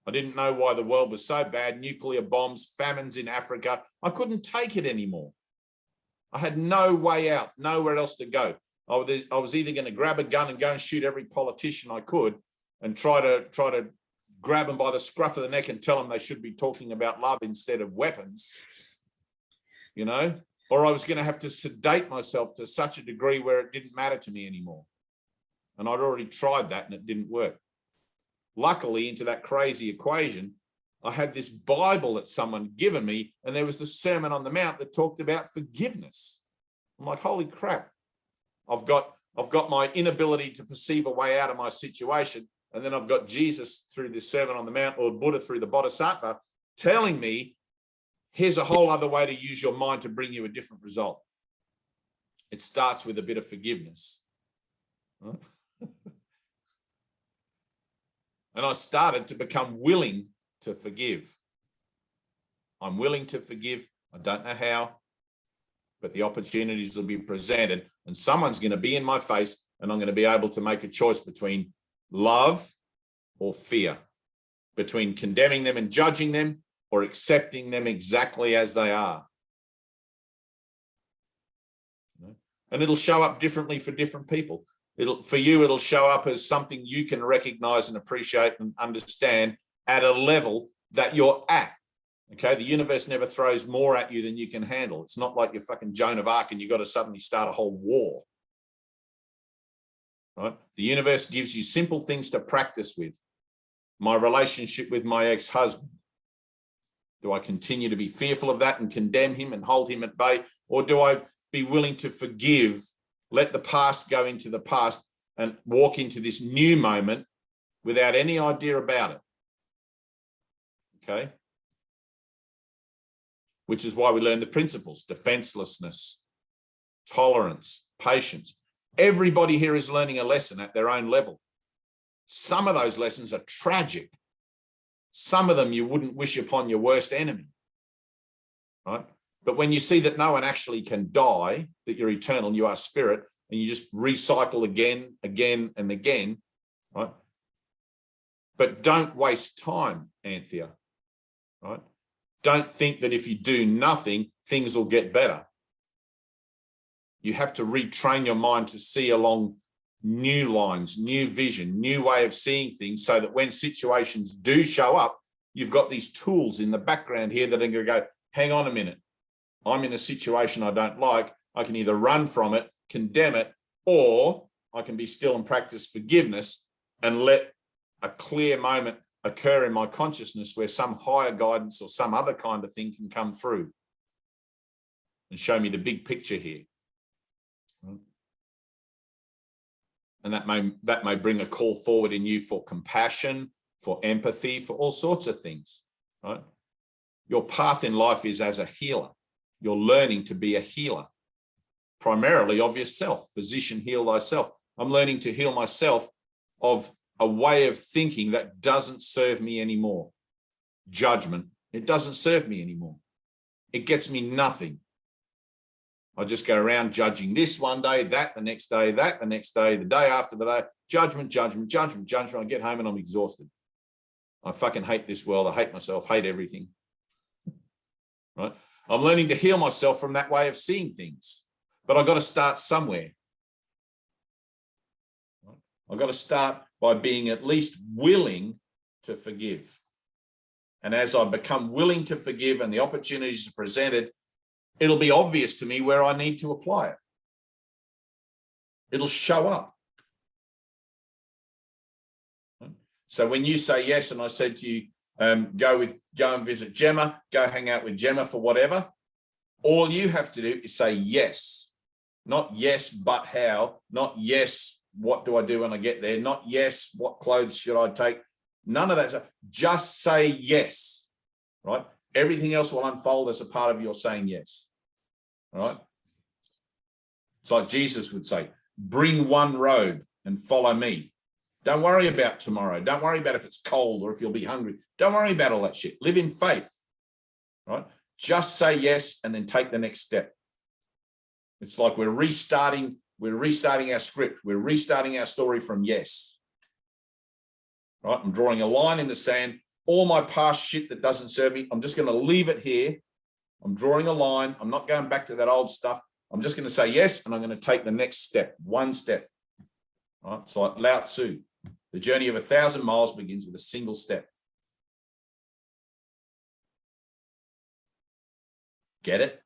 I didn't know why the world was so bad. Nuclear bombs, famines in Africa. I couldn't take it anymore. I had no way out, nowhere else to go. I was either going to grab a gun and go and shoot every politician I could and try to grab them by the scruff of the neck and tell them they should be talking about love instead of weapons, you know, or I was going to have to sedate myself to such a degree where it didn't matter to me anymore. And I'd already tried that and it didn't work. Luckily, into that crazy equation, I had this Bible that someone had given me, and there was the Sermon on the Mount that talked about forgiveness. I'm like, holy crap. I've got my inability to perceive a way out of my situation. And then I've got Jesus through this Sermon on the Mount, or Buddha through the Bodhisattva, telling me, here's a whole other way to use your mind to bring you a different result. It starts with a bit of forgiveness. Right? And I started to become willing to forgive. I'm willing to forgive. I don't know how, but the opportunities will be presented and someone's going to be in my face and I'm going to be able to make a choice between love or fear, between condemning them and judging them or accepting them exactly as they are. And it'll show up differently for different people. For you, it'll show up as something you can recognize and appreciate and understand at a level that you're at. Okay, the universe never throws more at you than you can handle. It's not like you're fucking Joan of Arc and you've got to suddenly start a whole war. Right? The universe gives you simple things to practice with. My relationship with my ex-husband. Do I continue to be fearful of that and condemn him and hold him at bay? Or do I be willing to forgive, let the past go into the past and walk into this new moment without any idea about it? Okay. Which is why we learn the principles: defenselessness, tolerance, patience. Everybody here is learning a lesson at their own level. Some of those lessons are tragic. Some of them you wouldn't wish upon your worst enemy, right? But when you see that no one actually can die, that you're eternal, you are spirit, and you just recycle again, and again, right? But don't waste time, Anthea, right? Don't think that if you do nothing, things will get better. You have to retrain your mind to see along new lines, new vision, new way of seeing things, so that when situations do show up, you've got these tools in the background here that are going to go, hang on a minute, I'm in a situation I don't like. I can either run from it, condemn it, or I can be still and practice forgiveness and let a clear moment occur in my consciousness where some higher guidance or some other kind of thing can come through and show me the big picture here. And that may bring a call forward in you for compassion, for empathy, for all sorts of things, right? Your path in life is as a healer. You're learning to be a healer, primarily of yourself. Physician, heal thyself. I'm learning to heal myself of a way of thinking that doesn't serve me anymore. Judgment, it doesn't serve me anymore. It gets me nothing. I just go around judging this one day, that the next day, that the next day, the day after the day, judgment, judgment, judgment, judgment. I get home and I'm exhausted. I fucking hate this world. I hate myself, hate everything. Right? I'm learning to heal myself from that way of seeing things, but I've got to start somewhere. I've got to start by being at least willing to forgive. And as I become willing to forgive and the opportunities are presented, it'll be obvious to me where I need to apply it. It'll show up. So when you say yes, and I said to you, go and visit Gemma, go hang out with Gemma for whatever, all you have to do is say yes. Not yes, but how. Not yes, what do I do when I get there? Not yes, what clothes should I take? None of that. Just say yes, right? Everything else will unfold as a part of your saying yes, right? It's like Jesus would say, bring one robe and follow me. Don't worry about tomorrow. Don't worry about if it's cold or if you'll be hungry. Don't worry about all that shit. Live in faith, right? Just say yes and then take the next step. It's like we're restarting our script. We're restarting our story from yes, right? I'm drawing a line in the sand. All my past shit that doesn't serve me, I'm just going to leave it here. I'm drawing a line. I'm not going back to that old stuff. I'm just going to say yes, and I'm going to take the next step, one step. Right? It's like Lao Tzu. The journey of 1,000 miles begins with a single step. Get it?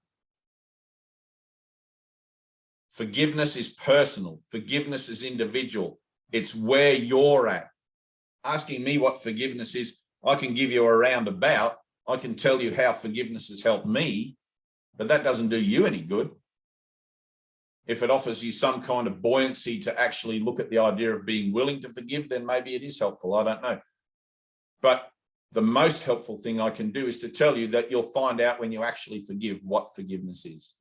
Forgiveness is personal. Forgiveness is individual. It's where you're at. Asking me what forgiveness is, I can give you a roundabout. I can tell you how forgiveness has helped me, but that doesn't do you any good. If it offers you some kind of buoyancy to actually look at the idea of being willing to forgive, then maybe it is helpful. I don't know. But the most helpful thing I can do is to tell you that you'll find out when you actually forgive what forgiveness is.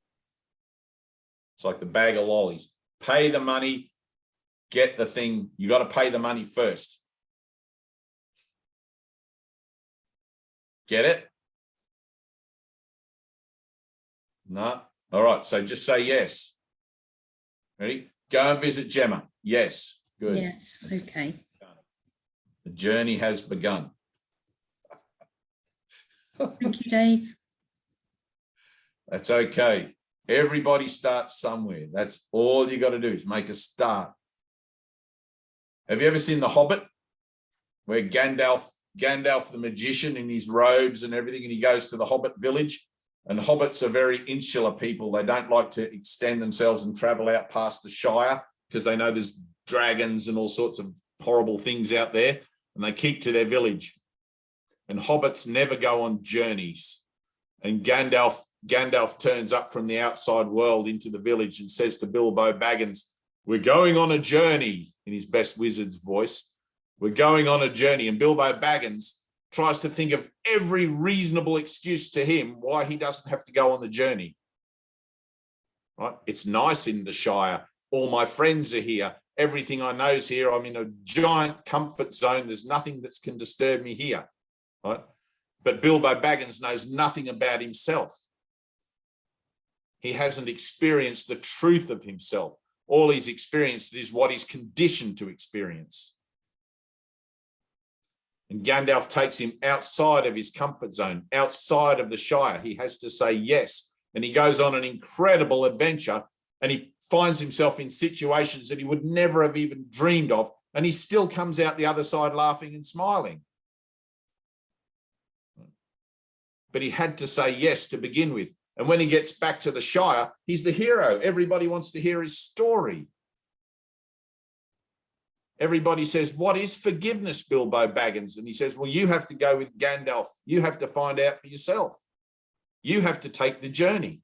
It's like the bag of lollies. Pay the money, get the thing. You got to pay the money first. Get it? No? All right, so just say yes. Ready? Go and visit Gemma. Yes. Good. Yes. Okay. The journey has begun. Thank you, Dave. That's okay. Everybody starts somewhere. That's all you got to do is make a start. Have you ever seen The Hobbit, where Gandalf Gandalf the magician in his robes and everything, and he goes to the Hobbit village. And hobbits are very insular people. They don't like to extend themselves and travel out past the Shire because they know there's dragons and all sorts of horrible things out there, and they keep to their village. And hobbits never go on journeys. And Gandalf turns up from the outside world into the village and says to Bilbo Baggins, "We're going on a journey," in his best wizard's voice. "We're going on a journey." And Bilbo Baggins tries to think of every reasonable excuse to him why he doesn't have to go on the journey. Right? It's nice in the Shire. All my friends are here. Everything I know is here. I'm in a giant comfort zone. There's nothing that can disturb me here. Right? But Bilbo Baggins knows nothing about himself. He hasn't experienced the truth of himself. All he's experienced is what he's conditioned to experience. And Gandalf takes him outside of his comfort zone, outside of the Shire. He has to say yes. And he goes on an incredible adventure, and he finds himself in situations that he would never have even dreamed of. And he still comes out the other side laughing and smiling. But he had to say yes to begin with. And when he gets back to the Shire, he's the hero. Everybody wants to hear his story. Everybody says, "What is forgiveness, Bilbo Baggins?" And he says, "Well, you have to go with Gandalf. You have to find out for yourself. You have to take the journey.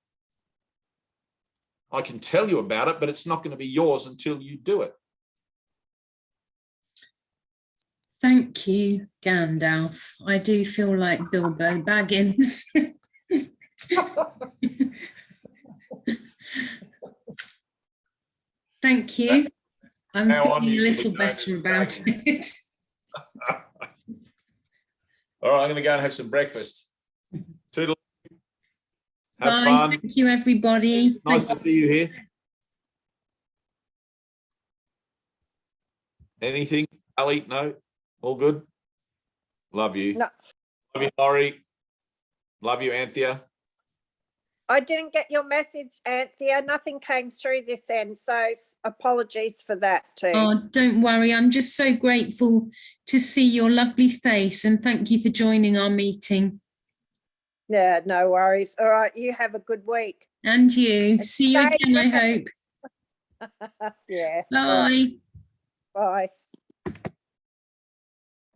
I can tell you about it, but it's not going to be yours until you do it." Thank you, Gandalf. I do feel like Bilbo Baggins. Thank you. I'm feeling a little better about it. All right, I'm going to go and have some breakfast. Toodle. Have Bye. fun. Thank you, everybody. It's nice to see you here. Anything, Ali? No? All good? Love you. No. Love you, Laurie. Love you, Anthea. I didn't get your message, Anthea. Nothing came through this end, so apologies for that too. Oh, don't worry. I'm just so grateful to see your lovely face, and thank you for joining our meeting. Yeah, no worries. All right, you have a good week. And you. See you stay again, I blessed. hope. Yeah. all right, Bye. bye.